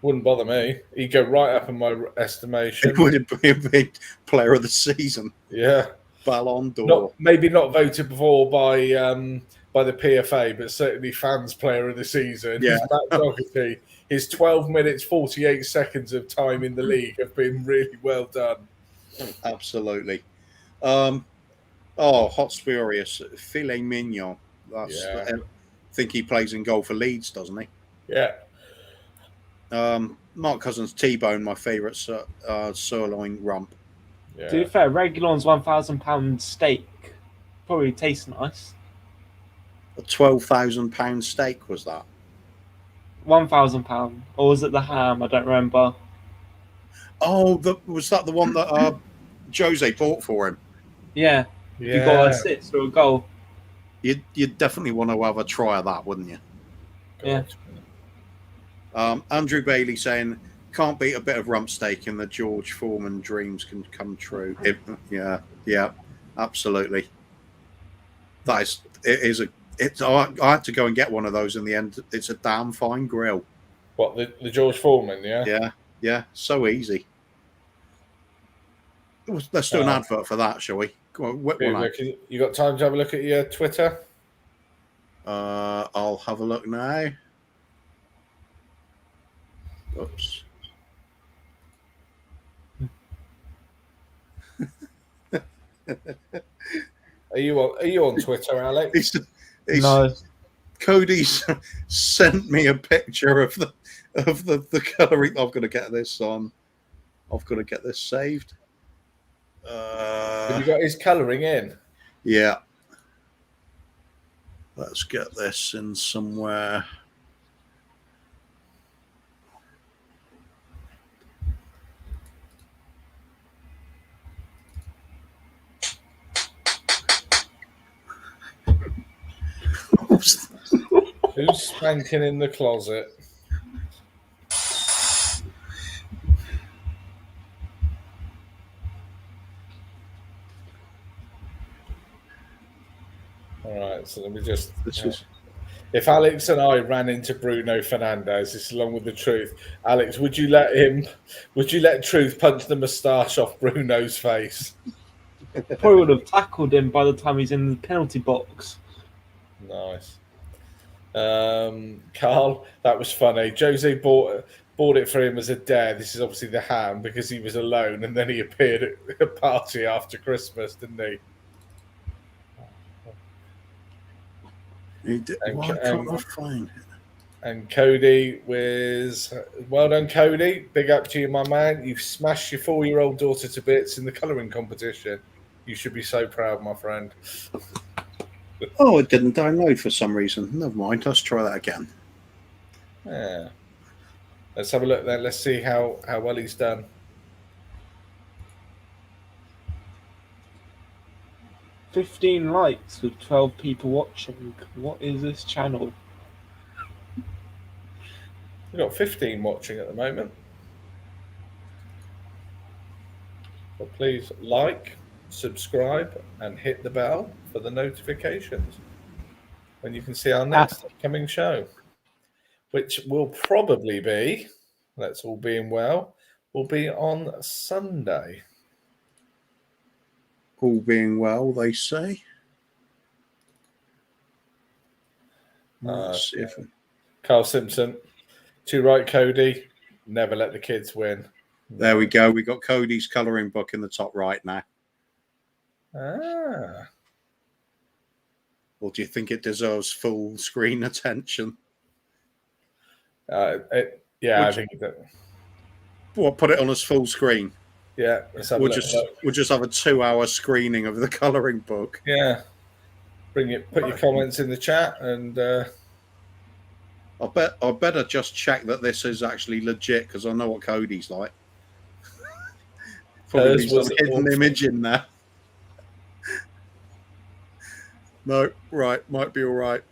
Wouldn't bother me. He'd go right up in my estimation. It would be player of the season. Yeah. Ballon d'Or. Maybe not voted for by the PFA, but certainly fans player of the season. Yeah. Matt Doherty. His 12 minutes, 48 seconds of time in the league have been really well done. Absolutely. Hot Spurious. Filet mignon. I think he plays in goal for Leeds, doesn't he? Yeah. Mark Cousins T-bone, my favourite sirloin rump. Yeah. To be fair, Reguilon's £1,000 steak probably tastes nice. A £12,000 steak was that? £1,000, or was it the ham? I don't remember. Oh, was that the one that Jose bought for him? Yeah. Yeah. You got an assist or a goal. You'd definitely want to have a try of that, wouldn't you? Yeah. Andrew Bailey saying, can't beat a bit of rump steak and the George Foreman dreams can come true. Yeah, absolutely. I had to go and get one of those in the end. It's a damn fine grill. What, the George Foreman, yeah? Yeah, so easy. Let's do an advert for that, shall we? Go on, whip one out. You got time to have a look at your Twitter? I'll have a look now. Oops. Are you on Twitter, Alex? No. Cody's sent me a picture of the colouring. I've got to get this on. I've got to get this saved. Have you got his colouring in? Yeah. Let's get this in somewhere. Who's spanking in the closet? All right, so let me just. If Alex and I ran into Bruno Fernandes, this is along with the truth. Alex, would you let Truth punch the moustache off Bruno's face? Probably would have tackled him by the time he's in the penalty box. Nice. Carl, that was funny. Jose bought it for him as a dare. This is obviously the ham because he was alone and then he appeared at a party after Christmas, didn't he? He did. Why can't I find it? And Cody was well done, Cody. Big up to you, my man. You've smashed your 4-year-old daughter to bits in the colouring competition. You should be so proud, my friend. Oh, it didn't download for some reason. Never mind. Let's try that again. Yeah. Let's have a look then. Let's see how well he's done. $15 likes with 12 people watching. What is this channel? We've got 15 watching at the moment. So please like, subscribe, and hit the bell for the notifications when you can see our next upcoming show, which will probably be, that's all being well, will be on Sunday. All being well, they say. Let's see if Carl Simpson, too right, Cody. Never let the kids win. There we go. We got Cody's colouring book in the top right now. Ah. Or do you think it deserves full screen attention? I think it does. What, put it on as full screen? Yeah, we'll just have a 2-hour screening of the colouring book. Yeah, put your comments in the chat, and I better just check that this is actually legit because I know what Cody's like. Probably some hidden image in there. No, right, might be all right.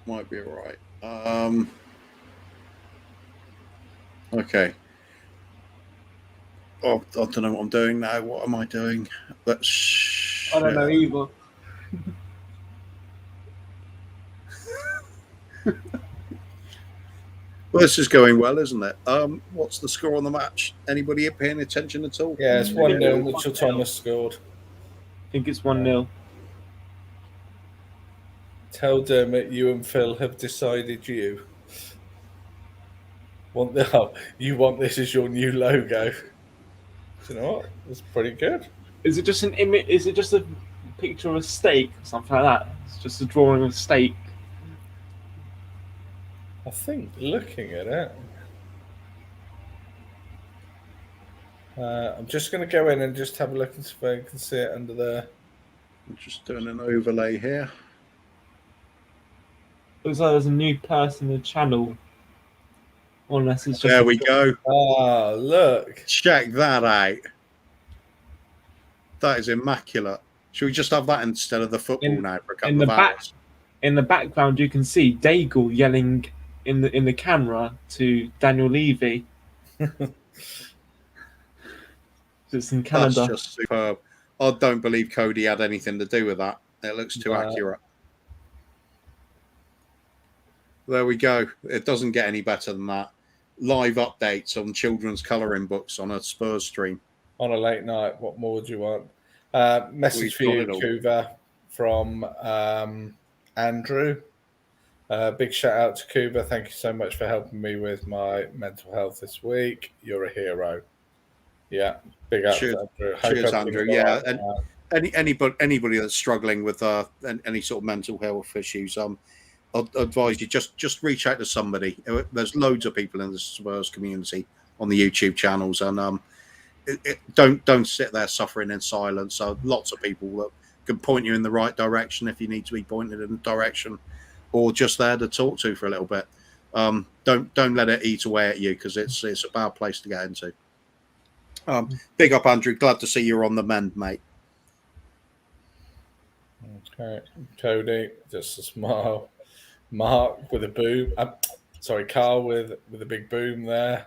Might be all right. Okay. Oh, I don't know what I'm doing now. What am I doing? Let's. I don't know either. Well, this is going well, isn't it? What's the score on the match? Anybody paying attention at all? Yeah, it's 1-0. Yeah, Mitchell 1-0. Thomas scored. I think it's 1-0. Tell Dermot you and Phil have decided you want you want this as your new logo. Do you know what? It's pretty good. Is it just an image? Is it just a picture of a steak or something like that? It's just a drawing of a steak. I think looking at it. I'm just going to go in and just have a look and see if I can see it under there. I'm just doing an overlay here. Looks like there's a new person in the channel. Unless it's just There we go. Ah, look. Check that out. That is immaculate. Should we just have that instead of the football now for a couple of hours? In the background, you can see Daigle yelling in the camera to Daniel Levy. It's in Canada. That's just superb. I don't believe Cody had anything to do with that. It looks too accurate. There we go. It doesn't get any better than that. Live updates on children's colouring books on a Spurs stream. On a late night, what more would you want? Message for you, Kuva, from Andrew. Big shout out to Kuva. Thank you so much for helping me with my mental health this week. You're a hero. Yeah, big up Cheers, to Andrew. Cheers, Andrew. Yeah, and anybody that's struggling with any sort of mental health issues, I'd advise you just reach out to somebody. There's loads of people in the Spurs community on the YouTube channels, and don't sit there suffering in silence. So lots of people that can point you in the right direction if you need to be pointed in a direction, or just there to talk to for a little bit. Don't let it eat away at you, because it's a bad place to get into. Big up, Andrew. Glad to see you're on the mend, mate. Okay, Cody, just a smile. Mark with a boom. Sorry, Carl with a big boom there.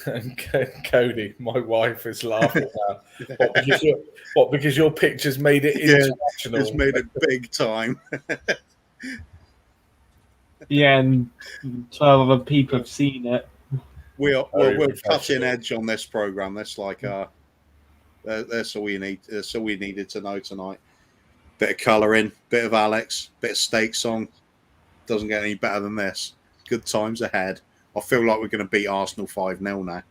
And Cody, my wife is laughing now. Because your pictures made it international. It's made it big time. Yeah, and 12 other people have seen it. We're cutting edge on this program. That's like that's all you need. That's all we needed to know tonight. Bit of colouring, bit of Alex, bit of steak song. Doesn't get any better than this. Good times ahead. I feel like we're going to beat Arsenal 5-0 now.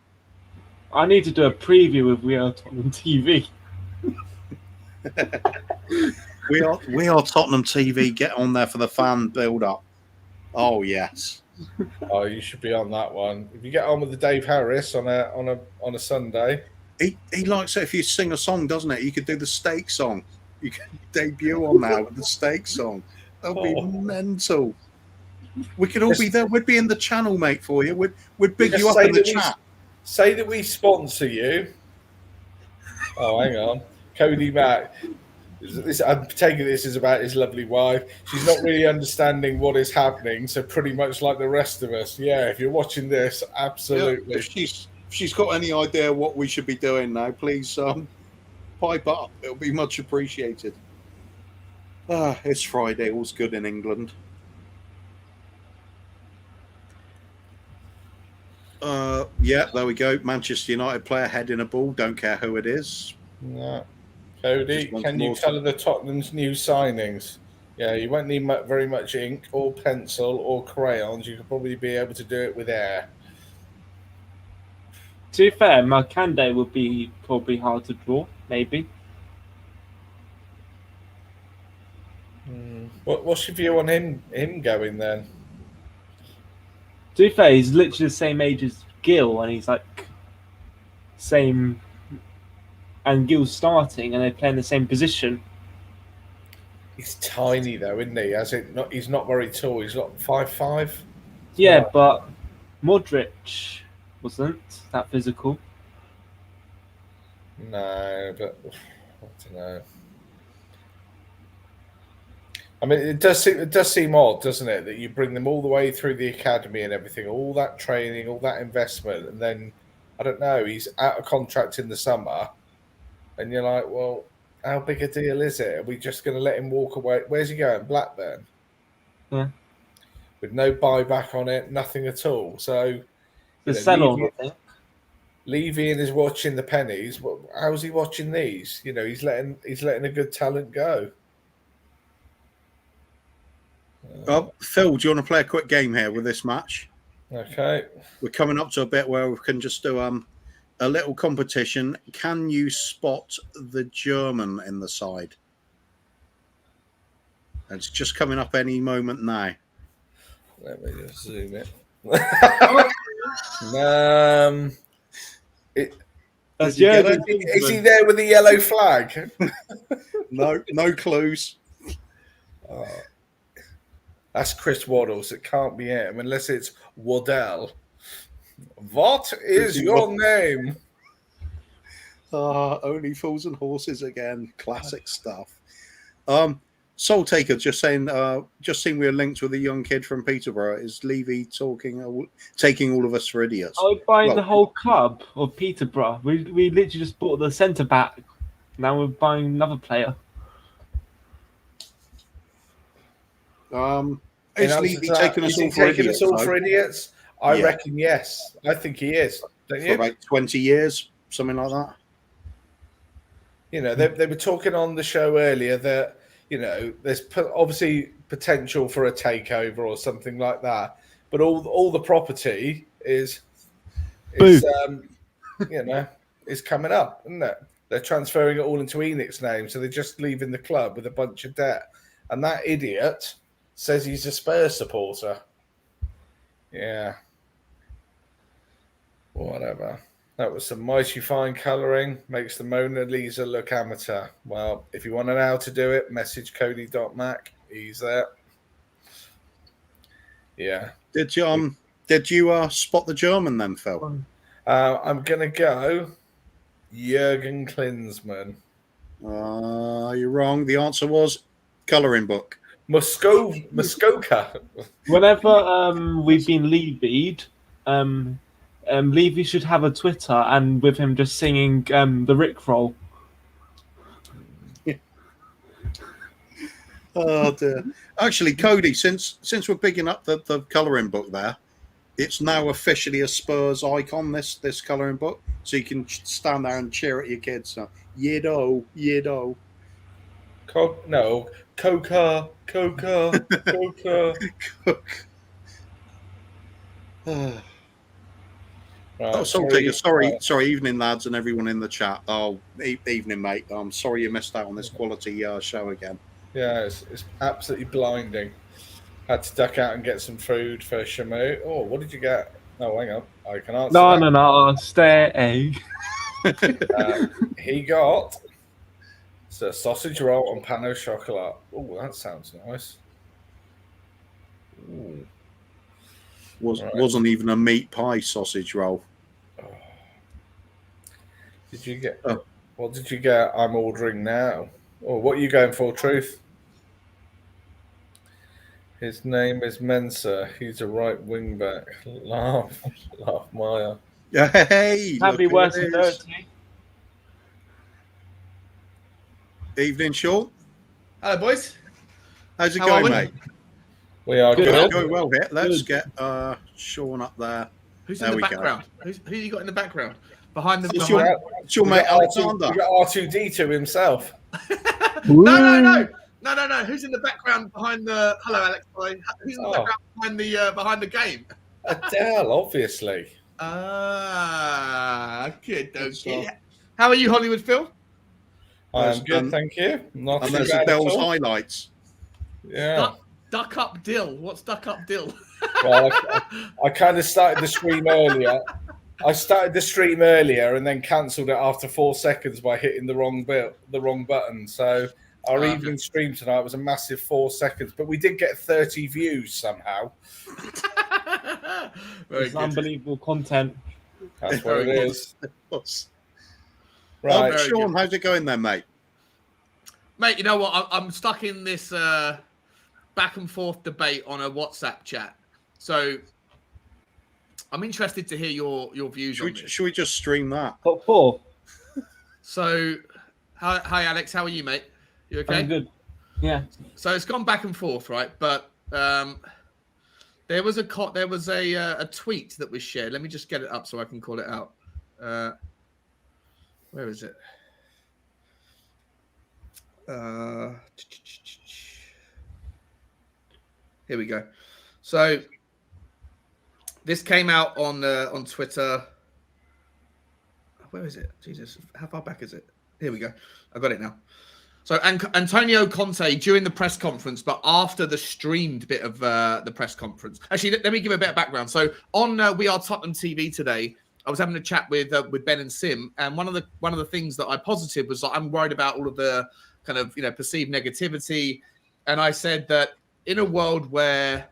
I need to do a preview of We Are Tottenham TV. We are Tottenham TV. Get on there for the fan build up. Oh yes. Oh, you should be on that one. If you get on with the Dave Harris on a Sunday. He likes it if you sing a song, doesn't it? You could do the steak song. You could debut on now with the steak song. That'll be mental. We could all be there. We'd be in the channel, mate, for you. We'd big you up in the chat. Say that we sponsor you. Oh, hang on. Cody Mack. I'm taking this as about his lovely wife. She's not really understanding what is happening, so pretty much like the rest of us. Yeah, if you're watching this, absolutely. Yeah, if she's got any idea what we should be doing now, please pipe up. It'll be much appreciated. It's Friday. All's good in England. Yeah, there we go. Manchester United player heading a ball. Don't care who it is. No. Cody, can you colour the Tottenham's new signings? Yeah, you won't need very much ink or pencil or crayons. You could probably be able to do it with air. To be fair, Markande would be probably hard to draw, maybe. What's your view on him going then? To be fair, he's literally the same age as Gil, and he's like same. And Gil's starting, and they play in the same position. He's tiny though, isn't he? He's not very tall. He's not 5'5". Yeah, but Modric wasn't that physical. No, but I don't know. I mean, it does seem odd, doesn't it, that you bring them all the way through the academy and everything, all that training, all that investment, and then I don't know, he's out of contract in the summer, and you're like, well, how big a deal is it? Are we just going to let him walk away? Where's he going? Blackburn. Yeah. With no buyback on it, nothing at all. So The sell-on, I think. Levy is watching the pennies. How's he watching these? You know, he's letting a good talent go. Phil, do you want to play a quick game here with this match? Okay. We're coming up to a bit where we can just do a little competition. Can you spot the German in the side? It's just coming up any moment now. Let me just zoom it. That's is he there with the yellow flag? No clues. That's Chris Waddles. It can't be him unless it's Waddell. What is your name? Only Fools and Horses again. Classic stuff. Soul Taker just saying, just seeing we're linked with a young kid from Peterborough. Is Levy taking all of us for idiots? I would buy the whole club of Peterborough. We literally just bought the centre back. Now we're buying another player. Is Levy taking us all for idiots? I reckon yes. I think he is. Don't you? For about 20 years, something like that. You know, they were talking on the show earlier that, you know, there's obviously potential for a takeover or something like that, but all the property is you know, is coming up, isn't it? They're transferring it all into Enoch's name, so they're just leaving the club with a bunch of debt. And that idiot says he's a Spurs supporter. Yeah. Whatever. That was some mighty fine colouring. Makes the Mona Lisa look amateur. Well, if you want to know how to do it, message Cody.Mac. He's there. Yeah. Did you spot the German then, Phil? I'm going to go Jurgen Klinsmann. You're wrong. The answer was colouring book. Muskoka. Whenever we've been Levied, Levy should have a Twitter and with him just singing the Rickroll. Oh dear. Actually, Cody, since we're picking up the colouring book there, it's now officially a Spurs icon, this colouring book. So you can stand there and cheer at your kids. So, Yedo. Coca. Right, sorry, evening lads and everyone in the chat. Oh, evening, mate. I'm sorry you missed out on this quality show again. Yeah, it's absolutely blinding. Had to duck out and get some food for Shamu. Oh, what did you get? Oh, hang on, I can answer. No, stay. He got a sausage roll and pan au chocolat. Oh, that sounds nice. Ooh. Wasn't even a meat pie sausage roll. Did you get? What did you get? I'm ordering now. Oh, what are you going for, Truth? His name is Mensah. He's a right wing back. Laugh, Maya. Hey, that'd be worse than 30. Evening, Sean. Hello, boys. How's it going, mate? We are good. Going well here. Let's get Sean up there. Who's in the background? Who you got in the background? Behind the It's your mate Alexander. We got R2D2 himself. No. Who's in the background behind the? Hello, Alex. Who's in the background behind the game? Adele, obviously. Good. How are you, Hollywood Phil? I'm good, thank you. And there's Adele's highlights. Yeah. Duck up Dill. What's Duck up Dill? Well, I kind of started the stream earlier. And then cancelled it after 4 seconds by hitting the wrong button. So our evening stream tonight was a massive 4 seconds, but we did get 30 views somehow. It's unbelievable content. That's what it is. Right, Sean, how's it going then, mate? Mate, you know what? I'm stuck in this back and forth debate on a WhatsApp chat. So I'm interested to hear your views on this. Should we just stream that? Top 4. So, hi Alex, how are you, mate? You okay? I'm good. Yeah. So it's gone back and forth, right? But there was a tweet that was shared. Let me just get it up so I can call it out. Where is it? Here we go. So this came out on Twitter. Where is it? Jesus, how far back is it? Here we go. I got it now. So Antonio Conte during the press conference, but after the streamed bit of the press conference. Actually, let me give a bit of background. So on We Are Tottenham TV today, I was having a chat with Ben and Sim, and one of the things that I posited was that I'm worried about all of the kind of perceived negativity, and I said that in a world where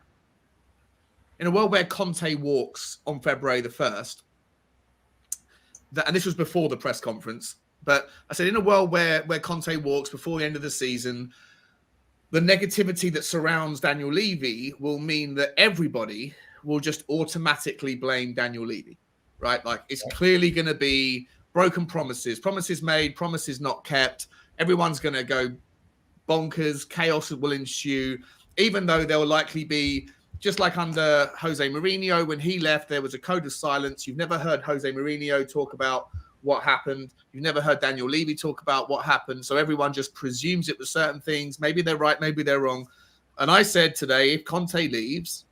Conte walks on February the 1st, and this was before the press conference. But I said, in a world where Conte walks before the end of the season, the negativity that surrounds Daniel Levy will mean that everybody will just automatically blame Daniel Levy, right? Like, it's clearly going to be broken promises made, promises not kept. Everyone's going to go bonkers. Chaos will ensue, even though there will likely be, just like under Jose Mourinho, when he left, there was a code of silence. You've never heard Jose Mourinho talk about what happened. You've never heard Daniel Levy talk about what happened. So everyone just presumes it was certain things. Maybe they're right, maybe they're wrong. And I said today, if Conte leaves,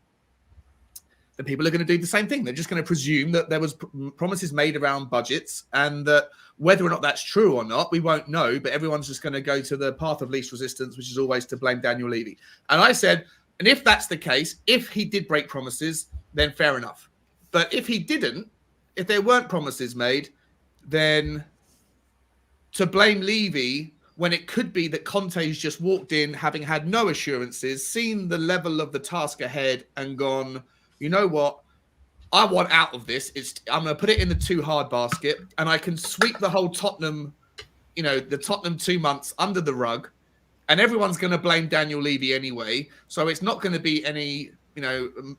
then people are going to do the same thing. They're just going to presume that there was promises made around budgets, and that whether or not that's true or not, we won't know. But everyone's just going to go to the path of least resistance, which is always to blame Daniel Levy. And I said, and if that's the case, if he did break promises, then fair enough. But if he didn't, if there weren't promises made, then to blame Levy when it could be that Conte's just walked in, having had no assurances, seen the level of the task ahead and gone, you know what? I want out of this. I'm going to put it in the too hard basket, and I can sweep the whole Tottenham, the Tottenham 2 months under the rug, and everyone's going to blame Daniel Levy anyway. So it's not going to be any,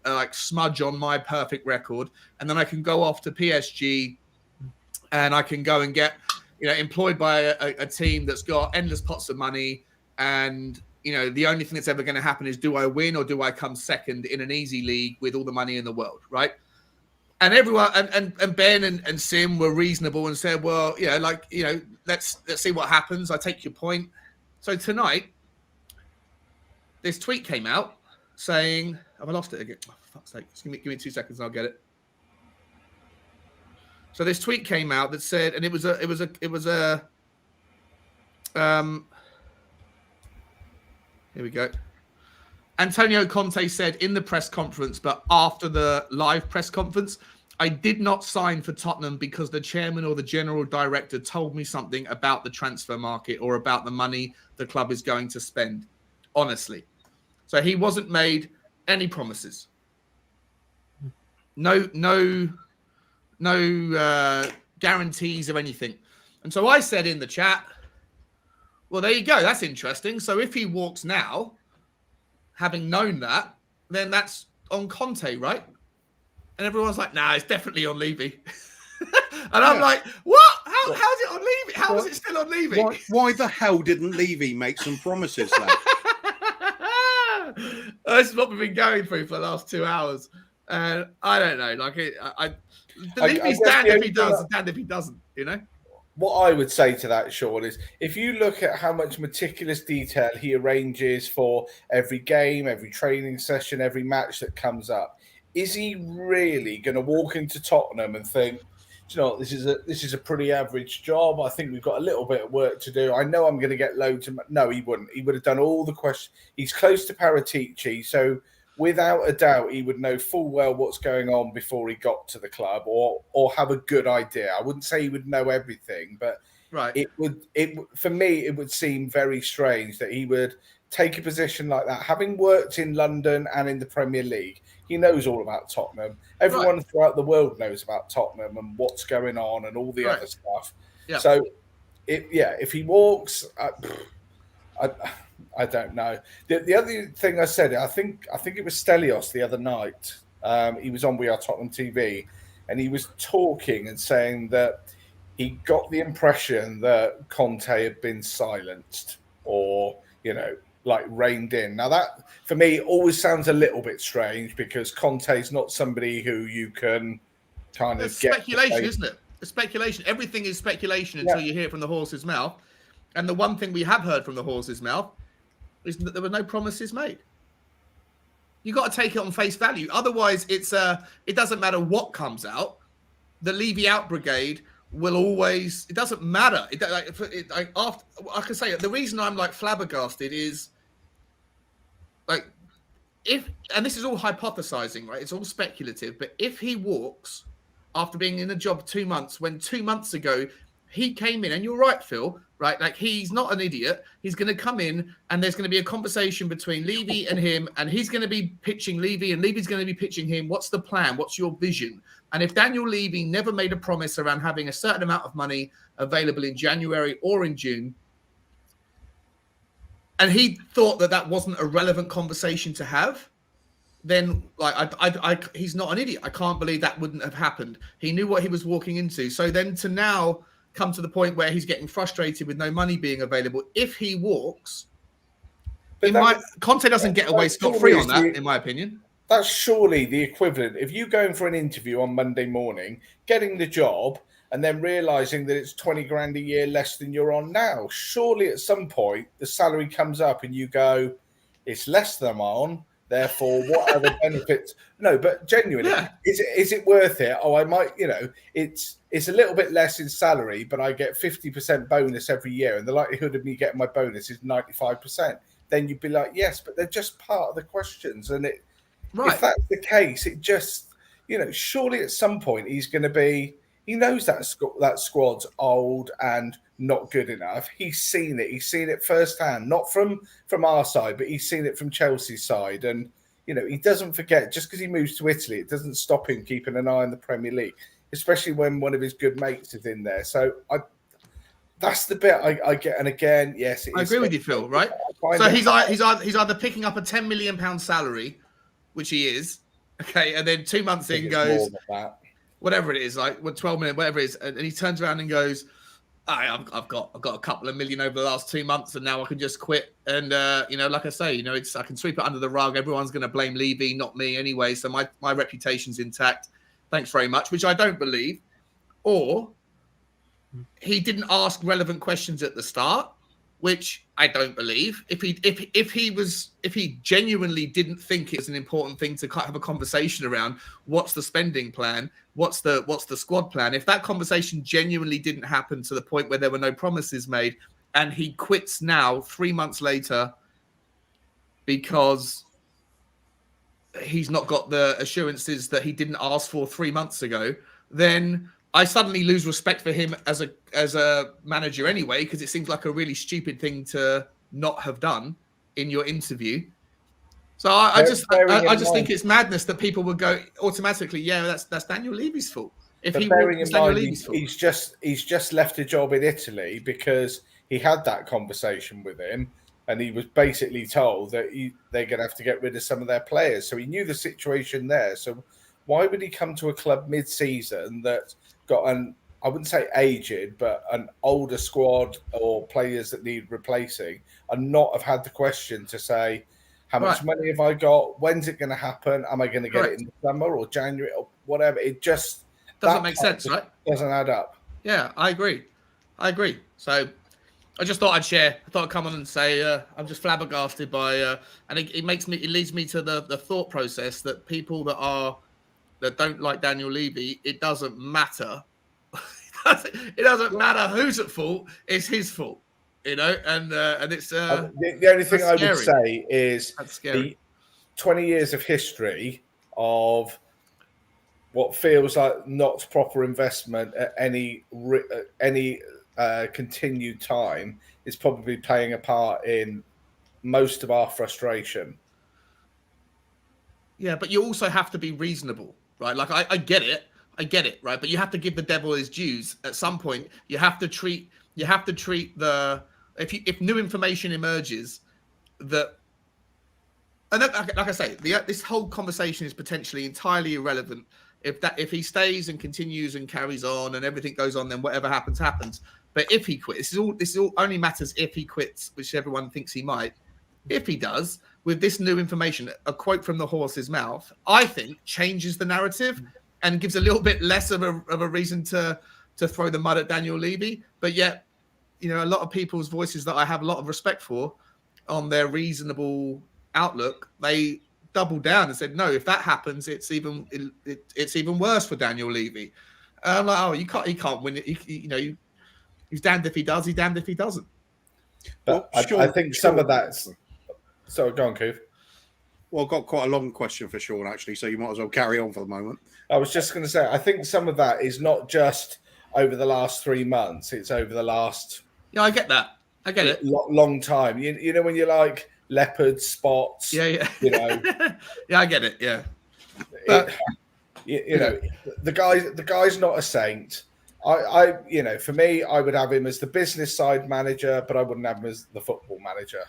like smudge on my perfect record. And then I can go off to PSG, and I can go and get, employed by a team that's got endless pots of money. And, the only thing that's ever going to happen is, do I win or do I come second in an easy league with all the money in the world, right? And everyone, and Ben and Sim were reasonable and said, well, let's see what happens. I take your point. So tonight, this tweet came out saying, have I lost it again? Oh, for fuck's sake. Just give me 2 seconds and I'll get it. So this tweet came out that said, and it was a here we go. Antonio Conte said in the press conference, but after the live press conference, I did not sign for Tottenham because the chairman or the general director told me something about the transfer market or about the money the club is going to spend, honestly. So he wasn't made any promises. No guarantees or anything. And so I said in the chat, well, there you go. That's interesting. So if he walks now, having known that, then that's on Conte, right? And everyone's like, nah, it's definitely on Levy. And I'm like, what? How's it on Levy? How is it still on Levy? Why the hell didn't Levy make some promises then? This is what we've been going through for the last 2 hours. And I don't know. Like, Levy's damned if he does, damned if he doesn't, What I would say to that, Sean, is if you look at how much meticulous detail he arranges for every game, every training session, every match that comes up, is he really going to walk into Tottenham and think, this is a pretty average job. I think we've got a little bit of work to do. I know I'm going to get loads of... No, he wouldn't. He would have done all the questions. He's close to Paratici, so without a doubt, he would know full well what's going on before he got to the club, or have a good idea. I wouldn't say he would know everything, but right. For me, it would seem very strange that he would take a position like that. Having worked in London and in the Premier League, he knows all about Tottenham. Everyone throughout the world knows about Tottenham and what's going on and all the other stuff. Yeah. So, if he walks, I don't know. The other thing I said, I think it was Stelios the other night. He was on We Are Tottenham TV, and he was talking and saying that he got the impression that Conte had been silenced or, like reined in. Now that, for me, always sounds a little bit strange because Conte's not somebody who you can kind of get. Speculation, isn't it? It's speculation. Everything is speculation until you hear it from the horse's mouth. And the one thing we have heard from the horse's mouth is that there were no promises made. You got to take it on face value. Otherwise, it doesn't matter what comes out. The Levy out brigade will always. It doesn't matter. I can say it. The reason I'm like flabbergasted is like and this is all hypothesizing, right? It's all speculative. But if he walks after being in the job 2 months, when 2 months ago he came in, and you're right, Phil, right? Like, he's not an idiot. He's going to come in, and there's going to be a conversation between Levy and him, and he's going to be pitching Levy, and Levy's going to be pitching him. What's the plan? What's your vision? And if Daniel Levy never made a promise around having a certain amount of money available in January or in June, and he thought that wasn't a relevant conversation to have, then he's not an idiot. I can't believe that wouldn't have happened. He knew what he was walking into. So then to now come to the point where he's getting frustrated with no money being available, if he walks, Conte doesn't get away scot-free on that, in my opinion. That's surely the equivalent. If you go in for an interview on Monday morning, getting the job, and then realizing that it's 20 grand a year less than you're on now, surely at some point the salary comes up and you go, it's less than I'm on. Therefore, what are the benefits? No, but genuinely, is it worth it? Oh, I might, it's a little bit less in salary, but I get 50% bonus every year, and the likelihood of me getting my bonus is 95%. Then you'd be like, yes, but they're just part of the questions. And if that's the case, it just, surely at some point he's going to be. He knows that squad's old and not good enough. He's seen it. He's seen it firsthand, not from our side, but he's seen it from Chelsea's side. And, he doesn't forget, just because he moves to Italy, it doesn't stop him keeping an eye on the Premier League, especially when one of his good mates is in there. So that's the bit I get. And again, yes, I agree with you, Phil, right? So he's either picking up a £10 million salary, which he is, okay, and then 2 months in goes, whatever it is, like 12 million, whatever it is, and he turns around and goes, I've got a couple of million over the last 2 months, and now I can just quit. And like I say, I can sweep it under the rug. Everyone's going to blame Levy, not me, anyway. So my reputation's intact. Thanks very much, which I don't believe. Or he didn't ask relevant questions at the start, which I don't believe. If he genuinely didn't think it's an important thing to have a conversation around, what's the spending plan, what's the squad plan, if that conversation genuinely didn't happen to the point where there were no promises made, and he quits now 3 months later because he's not got the assurances that he didn't ask for 3 months ago, then I suddenly lose respect for him as a manager anyway, because it seems like a really stupid thing to not have done in your interview. So I just think it's madness that people would go automatically, that's Daniel Levy's fault. If he bearing in mind, he's just left a job in Italy because he had that conversation with him, and he was basically told that they're going to have to get rid of some of their players. So he knew the situation there. So why would he come to a club mid-season that got I wouldn't say aged, but an older squad or players that need replacing, and not have had the question to say, how much money have I got? When's it going to happen? Am I going to get it in the summer or January or whatever? It just doesn't make sense, right? Doesn't add up. Yeah, I agree. So I just thought I'd share. I thought I'd come on and say I'm just flabbergasted by, and it leads me to the thought process that people that don't like Daniel Levy, it doesn't matter. It doesn't matter who's at fault. It's his fault, and it's the only thing I would say is the 20 years of history of what feels like not proper investment at any continued time is probably playing a part in most of our frustration. Yeah, but you also have to be reasonable, right? Like I get it, right? But you have to give the devil his dues. At some point, you have to treat if new information emerges that, and like I say, this whole conversation is potentially entirely irrelevant if he stays and continues and carries on and everything goes on, then whatever happens happens. But if he quits, this all only matters if he quits, which everyone thinks he might. If he does, with this new information, a quote from the horse's mouth, I think changes the narrative and gives a little bit less of a reason to throw the mud at Daniel Levy. But yet, a lot of people's voices that I have a lot of respect for, on their reasonable outlook, they doubled down and said, no, if that happens, it's even worse for Daniel Levy. And I'm like, oh, he can't win it. He's damned if he does, he's damned if he doesn't. But I think some of that's. So go on, Coof. Well, I've got quite a long question for Sean, actually, so you might as well carry on for the moment. I was just going to say, I think some of that is not just over the last 3 months; it's over the last. Yeah, I get that. I get it. Long time. You know when you're like leopards, spots. Yeah. Yeah, I get it. Yeah. But the guy's not a saint. For me, I would have him as the business side manager, but I wouldn't have him as the football manager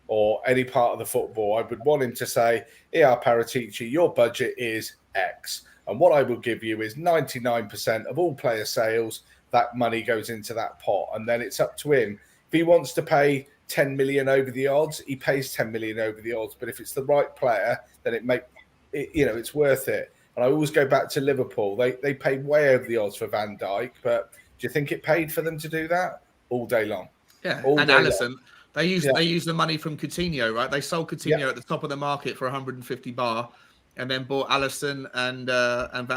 or any part of the football. I would want him to say, "Here, Paratici, your budget is X, and what I will give you is 99% of all player sales. That money goes into that pot, and then it's up to him. If he wants to pay 10 million over the odds, he pays 10 million over the odds. But if it's the right player, then it's worth it." And I always go back to Liverpool. They paid way over the odds for Van Dijk, but do you think it paid for them to do that? All day long. Yeah, and Alisson. They used the money from Coutinho, right? They sold Coutinho at the top of the market for 150 bar, and then bought Alisson and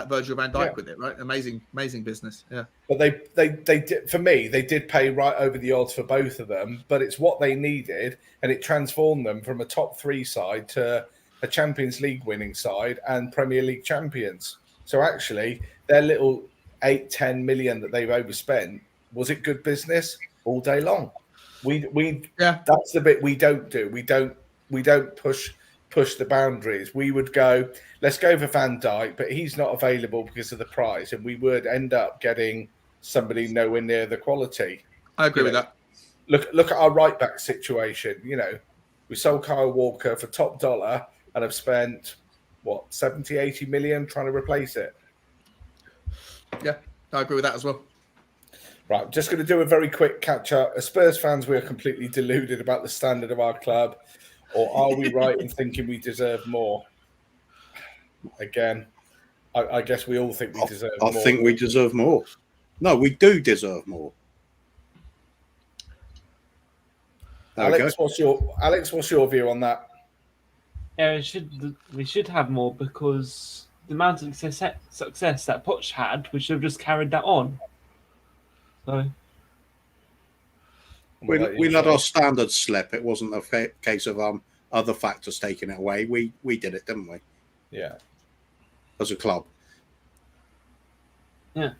Virgil van Dijk with it, right? Amazing business. Yeah. But they did, for me, they did pay right over the odds for both of them, but it's what they needed, and it transformed them from a top 3 side to a Champions League winning side and Premier League champions. So actually, their little 8-10 million that they've overspent, was it good business? All day long. That's the bit we don't do. We don't push the boundaries. We would go, let's go for Van Dijk, but he's not available because of the price, and we would end up getting somebody nowhere near the quality. I agree with that. Look at our right back situation. We sold Kyle Walker for top dollar and have spent 70-80 million trying to replace it. Yeah, I agree with that as well. Right, just going to do a very quick catch up. As Spurs fans, we are completely deluded about the standard of our club, or are we right in thinking we deserve more? Again, I guess we all think we deserve more. I think we deserve more. No, we do deserve more. Alex, what's your view on that? Yeah, we should have more, because the amount of success that Poch had, we should have just carried that on. So we let our standards slip. It wasn't a case of other factors taking it away. We did it, didn't we? Yeah. As a club. Yeah.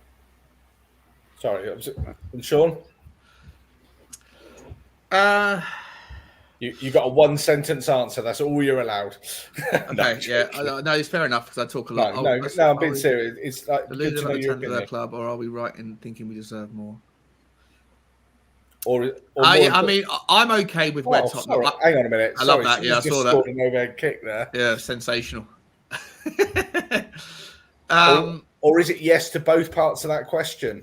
Sorry, and Sean? You got a 1-sentence answer. That's all you're allowed. Okay, no, it's fair enough, because I talk a lot. No, I'm being serious. It's like good to know your opinion of the club, or are we right in thinking we deserve more? I mean, I'm okay with where Tottenham. Hang on a minute. I love that. Yeah, I saw that. Scored an overhead kick there. Yeah, sensational. Or is it yes to both parts of that question?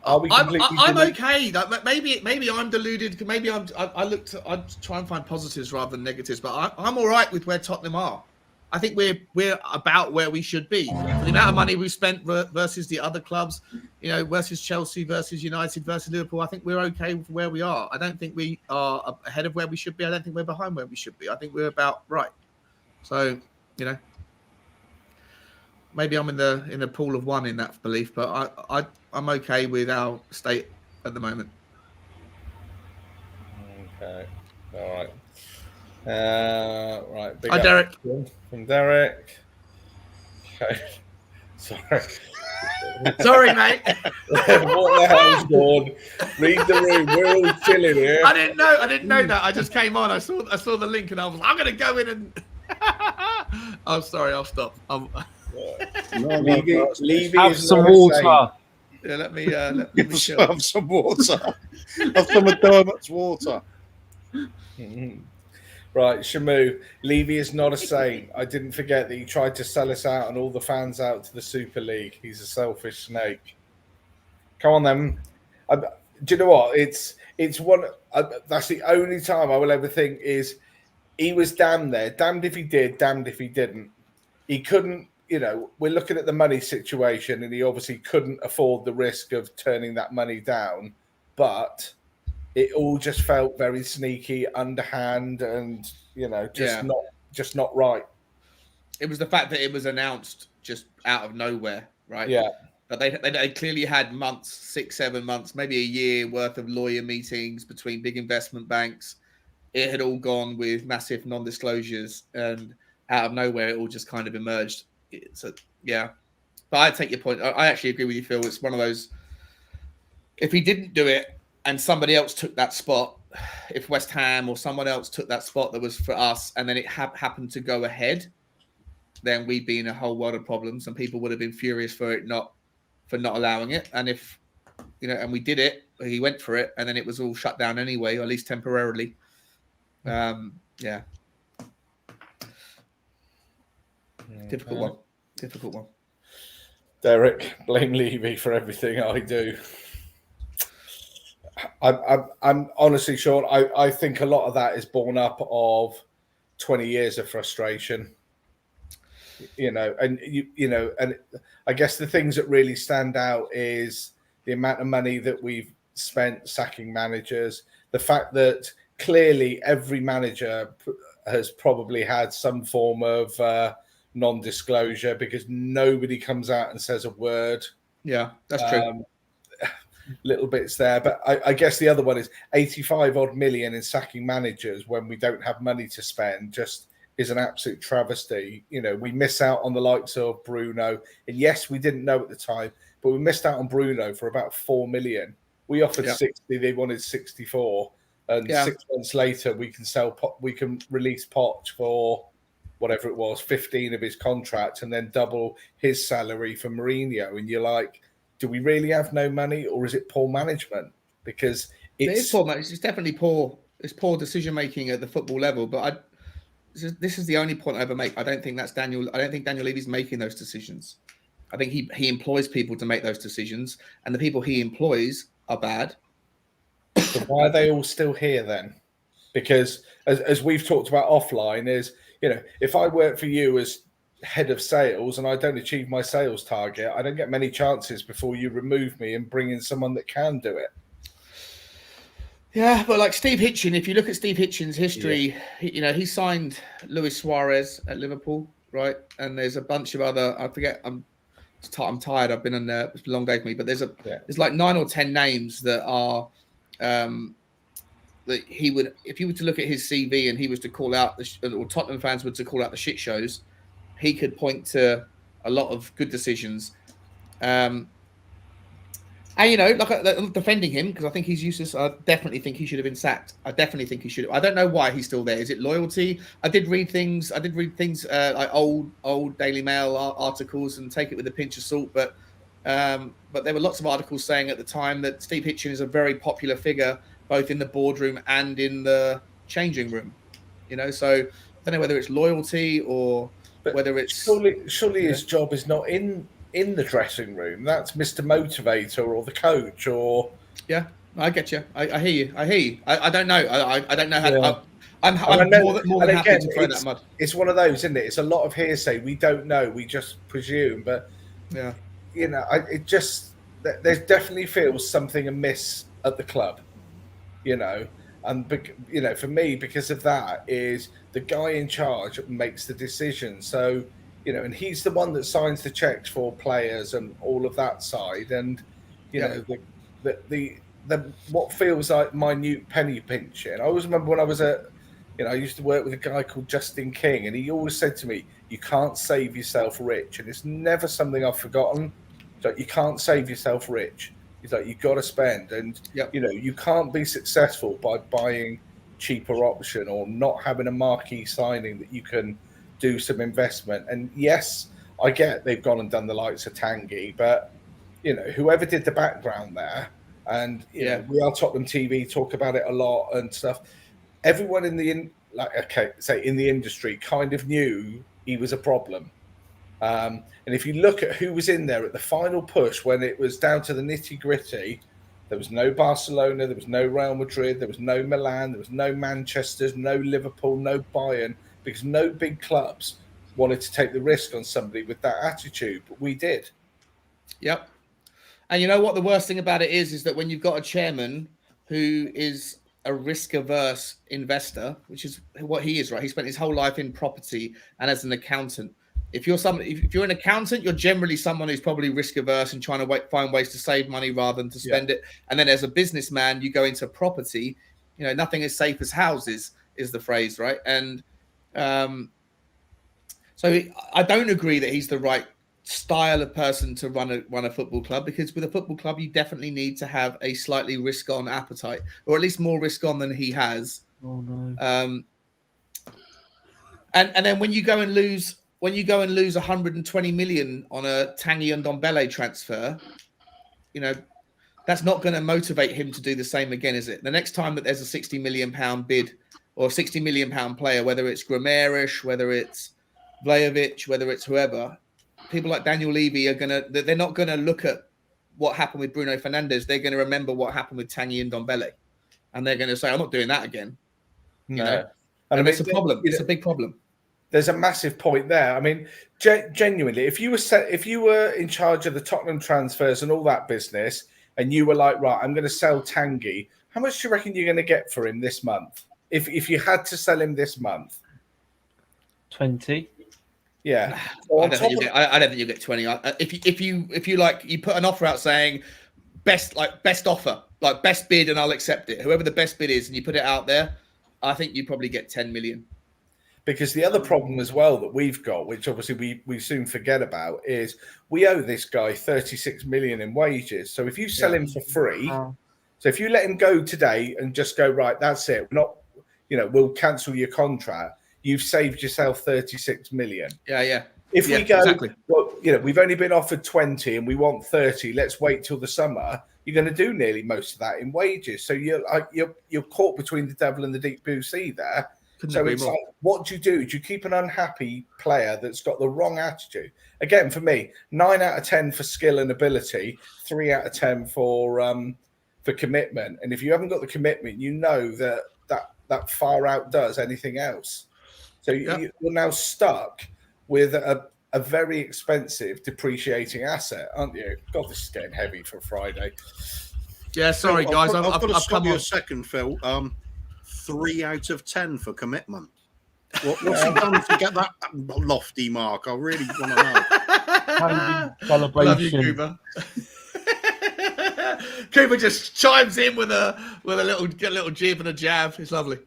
Are we completely I'm okay. Maybe I'm deluded. Maybe I try and find positives rather than negatives. But I'm all right with where Tottenham are. I think we're about where we should be. For the amount of money we've spent versus the other clubs, versus Chelsea, versus United, versus Liverpool, I think we're okay with where we are. I don't think we are ahead of where we should be. I don't think we're behind where we should be. I think we're about right. So, maybe I'm in the pool of one in that belief, but I'm okay with our state at the moment. Okay, all right. Right. Hi, Derek. From Derek. Okay. Sorry. Sorry, mate. What the hell's going? Read the room. We're all chilling here. I didn't know that. I just came on. I saw the link, and I was like, I'm going to go in and. I'm sorry. I'll stop. Levy have some water. Yeah, let me chill. Have some water. Have some of Dermot's water. Mhm. Right, Shamu, Levy is not a saint. I didn't forget that he tried to sell us out and all the fans out to the Super League. He's a selfish snake. Come on, then. Do you know what? It's one. That's the only time I will ever think is he was damned there. Damned if he did. Damned if he didn't. He couldn't. You know, we're looking at the money situation, and he obviously couldn't afford the risk of turning that money down. But it all just felt very sneaky, underhand, and just not right. It was the fact that it was announced just out of nowhere, right? Yeah. But they clearly had months, 6, 7 months, maybe a year worth of lawyer meetings between big investment banks. It had all gone with massive non-disclosures, and out of nowhere, it all just kind of emerged. So, yeah. But I take your point. I actually agree with you, Phil. It's one of those, if he didn't do it and somebody else took that spot, if West Ham or someone else took that spot that was for us, and then it happened to go ahead, then we'd be in a whole world of problems, and people would have been furious for not allowing it. And if, and we did it, he went for it, and then it was all shut down anyway, or at least temporarily. Yeah. Difficult one. Derek, blame Levy for everything I do. I'm honestly, Sean, I think a lot of that is born up of 20 years of frustration. And I guess the things that really stand out is the amount of money that we've spent sacking managers, the fact that clearly every manager has probably had some form of non-disclosure because nobody comes out and says a word. Yeah, that's true. Little bits there, but I guess the other one is 85 odd million in sacking managers when we don't have money to spend just is an absolute travesty. We miss out on the likes of Bruno, and yes, we didn't know at the time, but we missed out on Bruno for about 4 million. We offered 60, they wanted 64, and 6 months later we can release Poch for whatever it was, 15 of his contract, and then double his salary for Mourinho. And you're like, do we really have no money, or is it poor management? Because it's poor management. It's definitely poor. It's poor decision making at the football level. But this is the only point I ever make. I don't think Daniel Levy's making those decisions. I think he employs people to make those decisions, and the people he employs are bad. So why are they all still here then? Because as we've talked about offline, is if I work for you as head of sales and I don't achieve my sales target, I don't get many chances before you remove me and bring in someone that can do it. Yeah, but like Steve Hitchen, if you look at Steve Hitchen's history, he signed Luis Suarez at Liverpool, right? And there's a bunch of other, I forget, I'm tired. I've been on there. It's a long day for me, but there's like 9 or 10 names that are that he would, if you were to look at his CV and he was to call out or Tottenham fans were to call out the shit shows, he could point to a lot of good decisions. And like defending him because I think he's useless. I definitely think he should have been sacked. I definitely think he should have. I don't know why he's still there. Is it loyalty? I did read things like old Daily Mail articles and take it with a pinch of salt. But there were lots of articles saying at the time that Steve Hitchen is a very popular figure both in the boardroom and in the changing room. So I don't know whether it's loyalty or whether it's surely his job is not in the dressing room. That's Mr. Motivator or the coach or I get you. I hear you. I don't know. I don't know how. I'm more than happy to throw that mud. It's one of those, isn't it? It's a lot of hearsay. We don't know. We just presume. But it just there definitely feels something amiss at the club. And for me, because of that, is the guy in charge makes the decision. So, and he's the one that signs the checks for players and all of that side. And, the what feels like minute penny pinching. I always remember when I was I used to work with a guy called Justin King, and he always said to me, you can't save yourself rich. And it's never something I've forgotten. So you can't save yourself rich. It's like you've got to spend, and you can't be successful by buying cheaper option or not having a marquee signing that you can do some investment. And yes, I get they've gone and done the likes of Tanguy, but whoever did the background there, and we are Tottenham TV talk about it a lot and stuff. everyone in the in the industry kind of knew he was a problem. And if you look at who was in there at the final push when it was down to the nitty gritty, there was no Barcelona, there was no Real Madrid, there was no Milan, there was no Manchester, no Liverpool, no Bayern, because no big clubs wanted to take the risk on somebody with that attitude, but we did. Yep. And you know what the worst thing about it is that when you've got a chairman who is a risk-averse investor, which is what he is, right? He spent his whole life in property and as an accountant. If you're an accountant, you're generally someone who's probably risk-averse and trying to find ways to save money rather than to spend it. And then as a businessman, you go into property. You know, nothing is safe as houses is the phrase, right? And so I don't agree that he's the right style of person to run a football club, because with a football club you definitely need to have a slightly risk-on appetite, or at least more risk-on than he has. Oh no. And then when you go and lose 120 million on a Tanguy and Ndombele transfer, you know, that's not going to motivate him to do the same again, is it? The next time that there's a 60 million pound bid or 60 million pound player, whether it's Grammarish, whether it's Vlahovic, whether it's whoever, people like Daniel Levy they're not going to look at what happened with Bruno Fernandes. They're going to remember what happened with Tanguy and Ndombele, and they're going to say, I'm not doing that again. You know? And it's a problem. It's a big problem. There's a massive point there. I mean, genuinely, if you were in charge of the Tottenham transfers and all that business, and you were like, right, I'm going to sell Tanguy, how much do you reckon you're going to get for him this month? If you had to sell him this month, 20. Yeah, I don't think you'll get 20. If you like, you put an offer out saying best offer, like best bid, and I'll accept it. Whoever the best bid is, and you put it out there, I think you probably get 10 million. Because the other problem as well that we've got, which obviously we soon forget about, is we owe this guy 36 million in wages. So if you sell him for free, so if you let him go today and just go, right, that's it, we're not, we'll cancel your contract, you've saved yourself 36 million. Yeah. If we go, well, we've only been offered 20 and we want 30, let's wait till the summer, you're going to do nearly most of that in wages. So you're caught between the devil and the deep blue sea there. So it's like, what do? Do you keep an unhappy player that's got the wrong attitude? Again, for me, 9 out of 10 for skill and ability, 3 out of 10 for commitment. And if you haven't got the commitment, you know that far outdoes anything else. So you're now stuck with a very expensive depreciating asset, aren't you? God, this is getting heavy for Friday. Yeah, sorry guys, I've got to I've stop you a second, Phil. 3 out of 10 for commitment. What's he done to get that lofty mark? I really want to know. Celebration. Love you, Cooper. Cooper just chimes in with a little jib and a jab. It's lovely.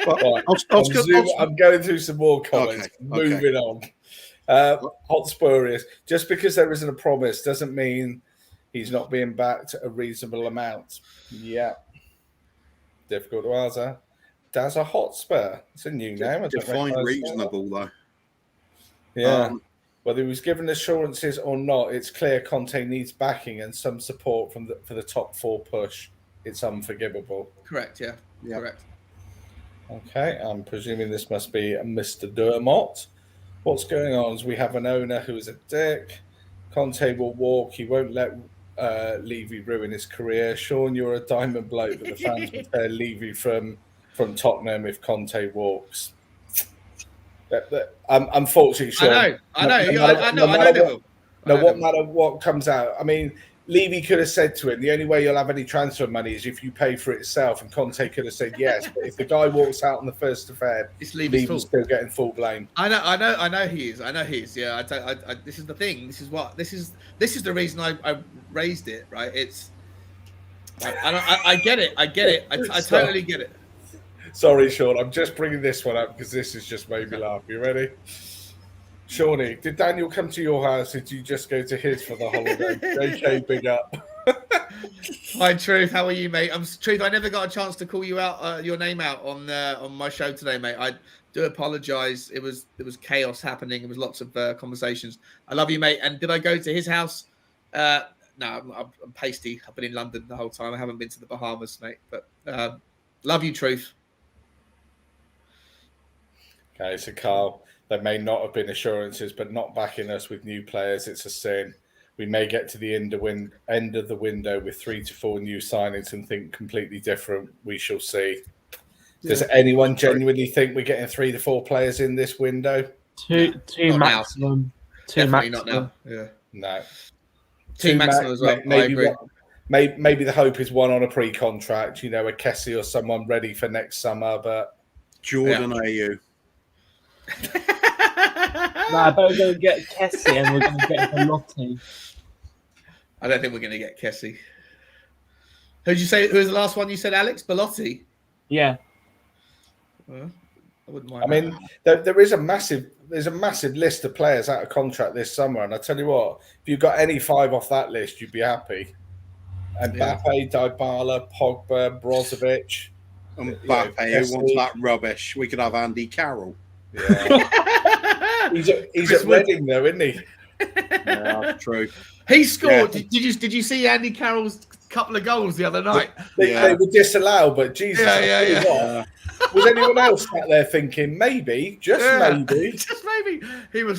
Well, I'm going through some more comments. Okay. Moving on. Hot Spurious. Just because there isn't a promise doesn't mean he's not being backed a reasonable amount. Yeah. Difficult to answer. That's a Hotspur. It's a new name. Define reasonable, though. Yeah. Whether he was given assurances or not, it's clear Conte needs backing and some support for the top 4 push. It's unforgivable. Correct, yeah. Correct. Okay, I'm presuming this must be Mr. Dermot. What's going on is we have an owner who is a dick. Conte will walk. He won't let Levy ruin his career. Sean, you're a diamond bloke, but the fans would tear Levy from Tottenham if Conte walks. Unfortunately, Sean. I know. No matter what comes out, I mean, Levy could have said to him, the only way you'll have any transfer money is if you pay for it yourself, and Conte could have said yes. But if the guy walks out on the 1st of Feb, it's Levy's still getting full blame. I know he is. Yeah, this is the thing. This is the reason I raised it. Right? I get it. I totally get it. Sorry, Sean. I'm just bringing this one up because this has just made me laugh. You ready? Shawnee, did Daniel come to your house? Did you just go to his for the holiday? JK, big up. Hi, Truth. How are you, mate? Truth. I never got a chance to call you out, your name out on my show today, mate. I do apologise. It was chaos happening. It was lots of conversations. I love you, mate. And did I go to his house? No, I'm pasty. I've been in London the whole time. I haven't been to the Bahamas, mate. But love you, Truth. Okay, so Carl, there may not have been assurances, but not backing us with new players, it's a sin. We may get to the end of the window with 3 to 4 new signings and think completely different. We shall see. Does anyone genuinely think we're getting 3 to 4 players in this window? Two Not now. maximum. Two Definitely maximum. not now. Yeah. No. Two maximum as well. I agree. Maybe the hope is one on a pre-contract, a Kessie or someone ready for next summer, but Jordan AU. Nah, but we're going to get Kessie and we're going to get Belotti. I don't think we're going to get Kessie. Who'd you say? Who was the last one you said, Alex? Belotti? Yeah. Well, I wouldn't mind. I mean, there's a massive list of players out of contract this summer, and I tell you what, if you got any 5 off that list, you'd be happy. And Mbappe, Dybala, Pogba, Brozovic. Mbappe, who wants that rubbish? We could have Andy Carroll. Yeah. he's at Reading though, isn't he? Yeah, that's true. He scored. Yeah. Did you see Andy Carroll's couple of goals the other night? They were disallowed, but Jesus, was anyone else sat there thinking maybe, just maybe? He was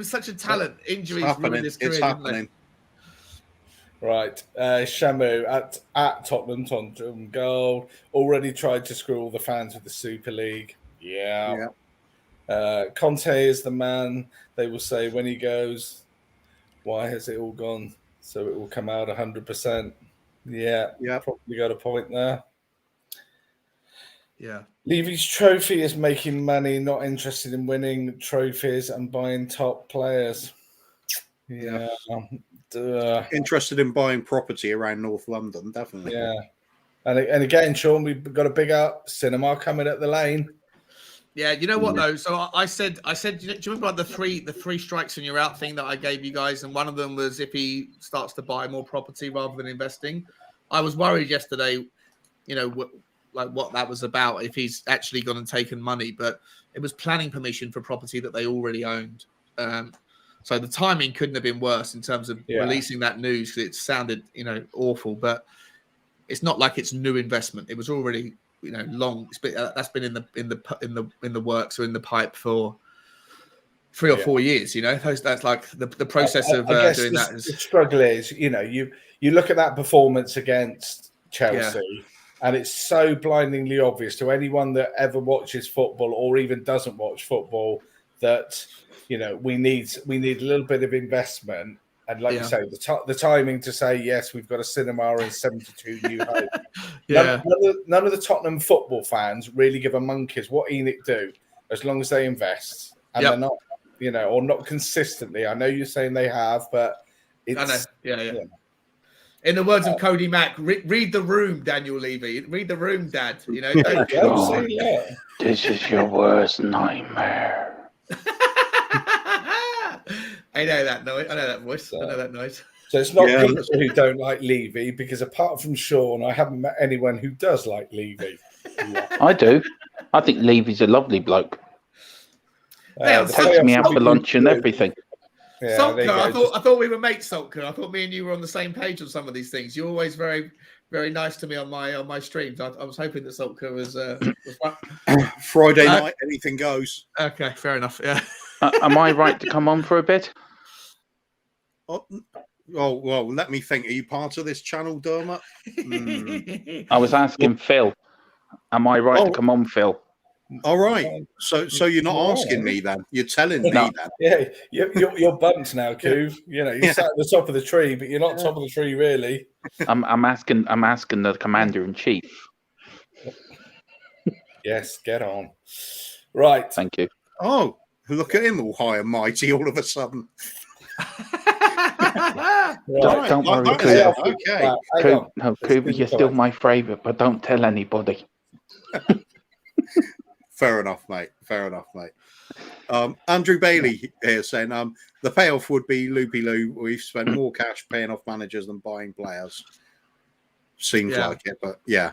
such a talent. Injuries ruined his career. It's happening. Right, Shamu at Tottenham goal. Already tried to screw all the fans with the Super League. Yeah. Conte is the man. They will say when he goes, why has it all gone? So it will come out 100%. Yeah, probably got a point there. Yeah. Levy's trophy is making money, not interested in winning trophies and buying top players. Yeah. Interested in buying property around North London, definitely. Yeah. And again, Sean, we've got a big cinema coming at the lane. Yeah, you know what though? So I said, do you remember like the three strikes and you're out thing that I gave you guys? And one of them was if he starts to buy more property rather than investing. I was worried yesterday, what that was about, if he's actually gone and taken money, but it was planning permission for property that they already owned. So the timing couldn't have been worse in terms of releasing that news because it sounded, awful, but it's not like it's new investment. It was already, long. That's been in the works or in the pipe for 3 or 4 years. That's like the process of doing that. The struggle is, you look at that performance against Chelsea, and it's so blindingly obvious to anyone that ever watches football or even doesn't watch football that we need a little bit of investment. And like you say, the timing to say, yes, we've got a cinema and 72 new homes. None of the Tottenham football fans really give a monkey's what Enoch do as long as they invest. And they're not, or not consistently. I know you're saying they have, but it's... I know. In the words of Cody Mack, read the room, Daniel Levy. Read the room, Dad. This is your worst nightmare. I know that noise. I know that voice. I know that noise. So it's not people who don't like Levy, because apart from Sean, I haven't met anyone who does like Levy. I do. I think Levy's a lovely bloke. Takes me out for lunch and everything. Yeah, Saltker, I thought we were mates, Saltker. I thought me and you were on the same page on some of these things. You're always very, very nice to me on my streams. I was hoping that Saltker was Friday night, anything goes. Okay, fair enough. Yeah. Am I right to come on for a bit? Oh, well, let me think. Are you part of this channel, Dermot? I was asking Phil. Am I right to come on, Phil? All right. So you're not asking me then. You're telling me then. Yeah, you're bumped now, Coov. You sat at the top of the tree, but you're not top of the tree really. I'm asking the commander in chief. Yes, get on. Right. Thank you. Oh, look at him all high and mighty all of a sudden. Don't worry, okay. Kuba, you're still my favourite, but don't tell anybody. Fair enough, mate. Andrew Bailey here saying the payoff would be loopy loo. We've spent more cash paying off managers than buying players. Seems like it, but yeah.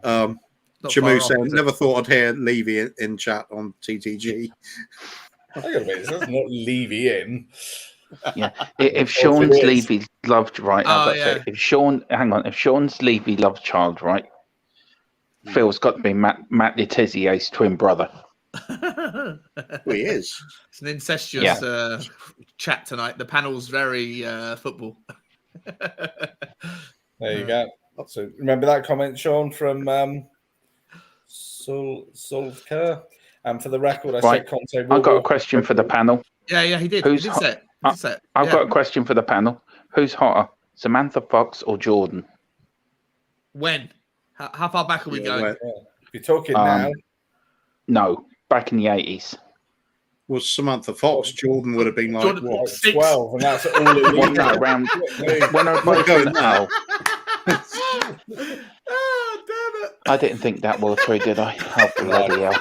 Chamu saying, never thought I'd hear Levy in chat on TTG. That's not Levy in. Yeah, if Sean's Levy loved right, if Sean's Levy loved child right, Phil's got to be Matt Letizier's twin brother. Well, he is. It's an incestuous chat tonight. The panel's very football. There you go. So remember that comment, Sean, from Sulker? And for the record, I said Conte. I've got a question for the panel. Yeah, he did. Who's he did say it. I've got a question for the panel. Who's hotter, Samantha Fox or Jordan? When? How far back are we going? If you're talking now. No, back in the 80s. Was Samantha Fox? Jordan would have been like Jordan, what? 12, and that's all it was. Around when I was going now. Oh, damn it. I didn't think that well through, did I? Oh, bloody hell.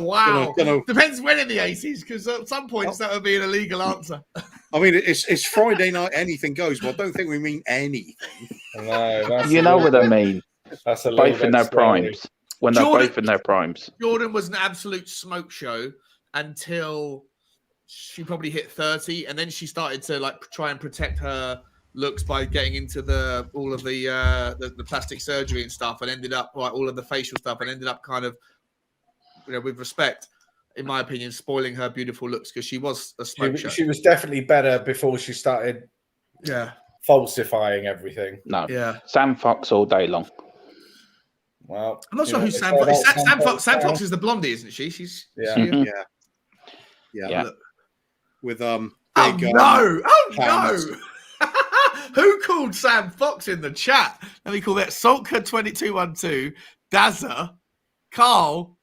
Wow. Depends when in the 80s, because at some points that would be an illegal answer. I mean, it's Friday night, anything goes, but I don't think we mean anything. No, you know what I mean. That's a both in their primes. When they're both in their primes. Jordan was an absolute smoke show until she probably hit 30, and then she started to like try and protect her looks by getting into all of the plastic surgery and stuff, and ended up like all of the facial stuff, and ended up kind of, with respect, in my opinion, spoiling her beautiful looks because she was a smoke show. She was definitely better before she started falsifying everything. No. Yeah. Sam Fox all day long. Well, I'm not sure who Sam Fox is. Sam Fox is the blondie, isn't she? She's yeah. Look. With no! Who called Sam Fox in the chat? Let me call that Salker2212, Dazza, Carl.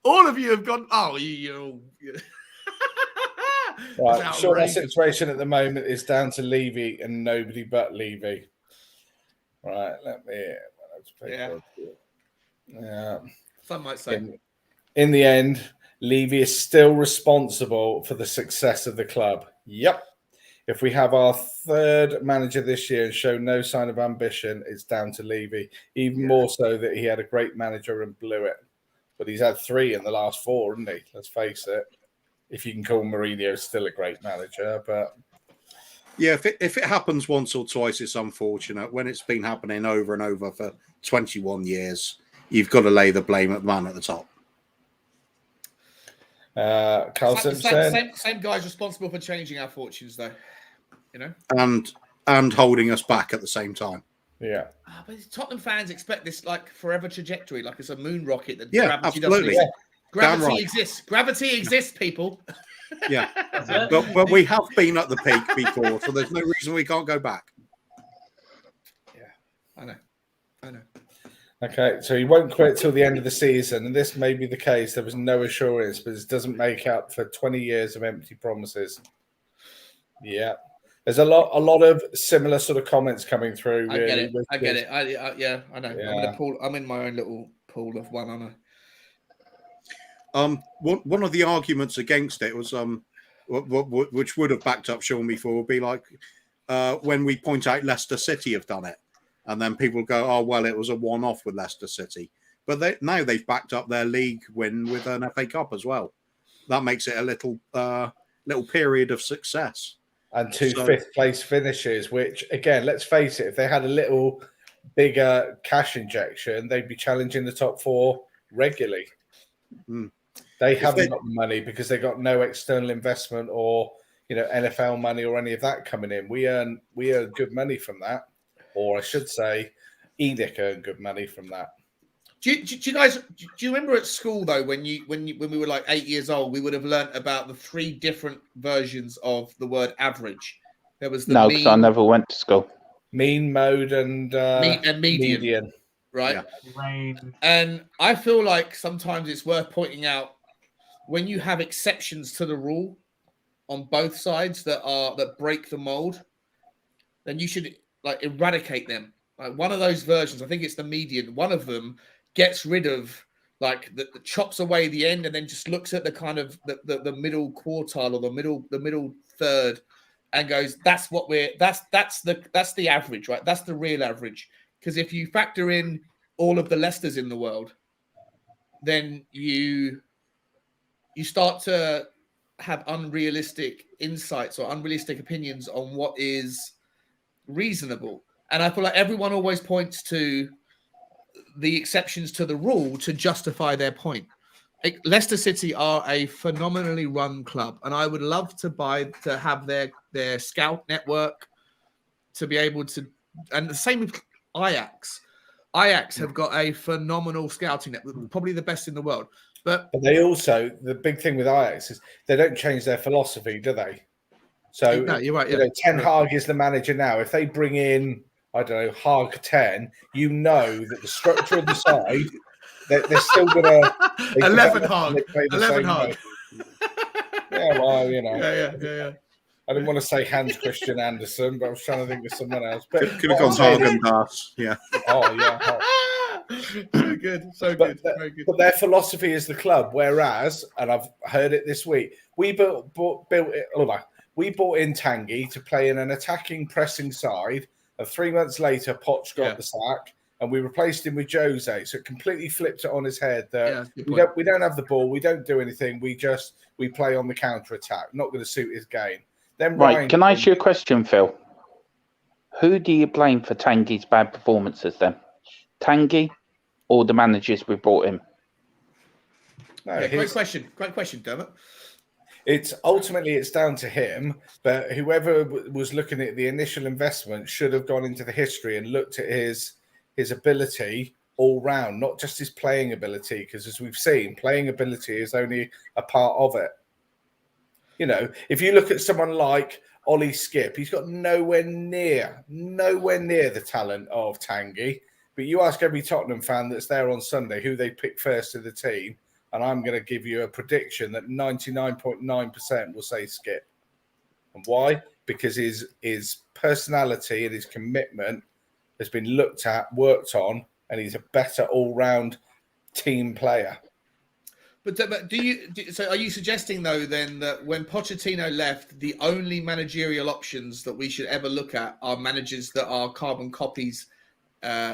All of you have gone. Oh, you. Right. Sure, that situation at the moment is down to Levy and nobody but Levy. Right. Yeah. Some might say. In the end, Levy is still responsible for the success of the club. Yep. If we have our third manager this year and show no sign of ambition, it's down to Levy. Even more so that he had a great manager and blew it. But he's had 3 in the last 4, hasn't he? Let's face it. If you can call Mourinho still a great manager, but yeah, if it happens once or twice, it's unfortunate. When it's been happening over and over for 21 years, you've got to lay the blame at the man at the top. Carl Simpson. Same guy's responsible for changing our fortunes, though. And holding us back at the same time. Yeah. But Tottenham fans expect this like forever trajectory, like it's a moon rocket that gravity absolutely. Doesn't. Gravity exists. Gravity exists, people. Yeah. but we have been at the peak before, so there's no reason we can't go back. Yeah. I know. Okay, so he won't quit till the end of the season, and this may be the case. There was no assurance, but this doesn't make up for 20 years of empty promises. Yeah. There's a lot of similar sort of comments coming through. I get it. I know. Yeah. I'm in my own little pool of one, aren't I? One of the arguments against it was which would have backed up Sean before would be like when we point out Leicester City have done it, and then people go, "Oh well, it was a one-off with Leicester City," but now they've backed up their league win with an FA Cup as well. That makes it a little period of success. And 2 fifth-place finishes, which, again, let's face it, if they had a little bigger cash injection, they'd be challenging the top 4 regularly. They haven't got the money because they got no external investment or NFL money or any of that coming in. We earn good money from that, or I should say, ENIC earned good money from that. Do you guys remember at school though when we were like 8 years old, we would have learnt about the 3 different versions of the word average? There was the because I never went to school. Mean, mode, and median. Right. Yeah. And I feel like sometimes it's worth pointing out when you have exceptions to the rule on both sides that break the mold, then you should like eradicate them. Like one of those versions, I think it's the median. One of them gets rid of like the chops away the end and then just looks at the kind of the middle quartile or the middle third and goes, that's the average, right? That's the real average. Because if you factor in all of the Leicesters in the world, then you start to have unrealistic insights or unrealistic opinions on what is reasonable. And I feel like everyone always points to the exceptions to the rule to justify their point. Leicester City are a phenomenally run club, and I would love to have their scout network to be able to, and the same with Ajax. Ajax have got a phenomenal scouting network, probably the best in the world. But they also, the big thing with Ajax is they don't change their philosophy, do they? So no, you're right. Ten Hag is the manager now. If they bring in, I don't know, Hag 10, you know that the structure of the side, they're still going to 11 Hag. 11 Hag. Yeah, well, Yeah. I didn't want to say Hans Christian Andersen, but I was trying to think of someone else. But could have gone Haagen-Dazs. Yeah. Oh yeah. So good. Very good. But their philosophy is the club. Whereas, and I've heard it this week, we bought in Tanguy to play in an attacking, pressing side, and 3 months later, Poch got the sack, and we replaced him with Jose. So it completely flipped it on his head that we don't have the ball, we don't do anything, we play on the counter attack. Not going to suit his game. Then right, can I ask you a question, Phil? Who do you blame for Tanguy's bad performances then? Tanguy or the managers we brought in? No, great question, Dermot. It's down to him, but whoever was looking at the initial investment should have gone into the history and looked at his ability all round, not just his playing ability, because as we've seen, playing ability is only a part of it. If you look at someone like Ollie Skip, he's got nowhere near the talent of Tanguy. But you ask every Tottenham fan that's there on Sunday who they pick first to the team, and I'm going to give you a prediction that 99.9% will say Skip. And why? Because his personality and his commitment has been looked at, worked on, and he's a better all-round team player. But are you suggesting, though, then, that when Pochettino left, the only managerial options that we should ever look at are managers that are carbon copies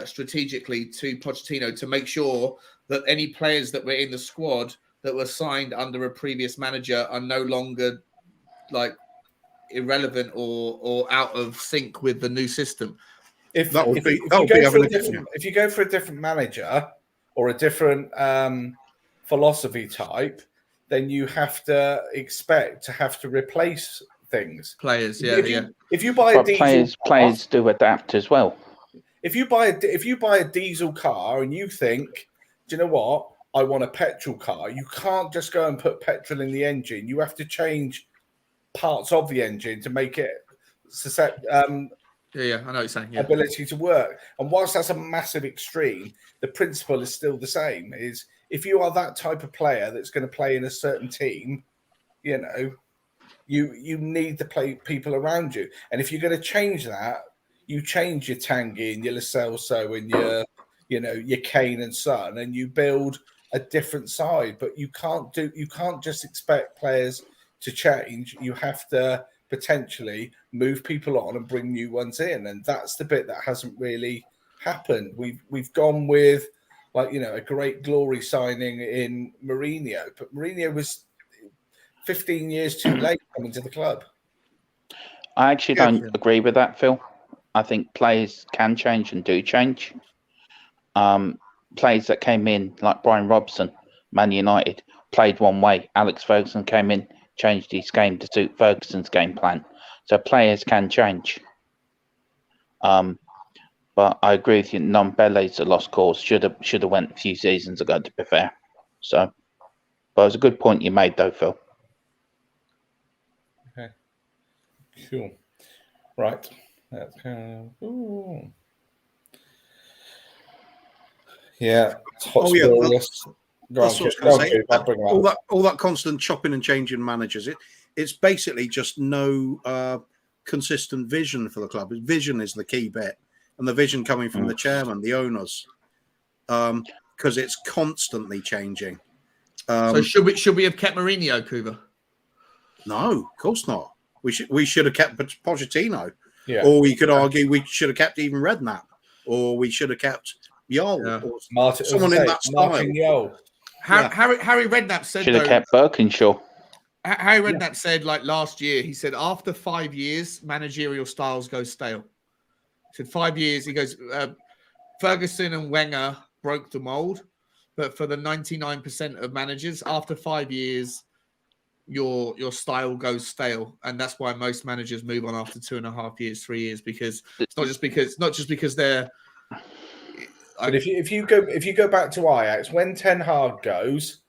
strategically to Pochettino, to make sure that any players that were in the squad that were signed under a previous manager are no longer irrelevant or out of sync with the new system? If you go for a different manager or a different philosophy type, then you have to expect to have to replace things. Players, If you buy a diesel players do adapt as well. If you buy a diesel car and you think, do you know what? I want a petrol car. You can't just go and put petrol in the engine. You have to change parts of the engine to make it I know what you're saying. Ability to work. And whilst that's a massive extreme, the principle is still the same. Is if you are that type of player that's going to play in a certain team, you need to play people around you. And if you're going to change that, you change your Tanguy and your Lo Celso and your Kane and Son, and you build a different side. But you can't just expect players to change. You have to potentially move people on and bring new ones in, and that's the bit that hasn't really happened. We've gone with a great glory signing in Mourinho, but Mourinho was 15 years too late coming to the club. I actually don't agree with that, Phil. I think players can change and do change. Players that came in, like Brian Robson, Man United, played one way. Alex Ferguson came in, changed his game to suit Ferguson's game plan. So players can change. But I agree with you. Nombele's a lost cause. Should have went a few seasons ago, to be fair. So, but it was a good point you made, though, Phil. Okay. Cool. Right. Yeah. All that constant chopping and changing managers. It's basically just no consistent vision for the club. Vision is the key bit, and the vision coming from the chairman, the owners, because it's constantly changing. So should we have kept Mourinho, Kuva? No, of course not. We should have kept Pochettino. Yeah. Or we could argue we should have kept even Redknapp, or we should have kept Yol, or someone in that style. Harry Redknapp said should have kept Birkinshaw. Harry Redknapp said, last year, he said after 5 years, managerial styles go stale. He said 5 years. He goes, Ferguson and Wenger broke the mold. But for the 99% of managers, after 5 years, your style goes stale, and that's why most managers move on after 2.5 years, 3 years, because it's not just because they're. But if you go back to Ajax, when Ten Hag goes,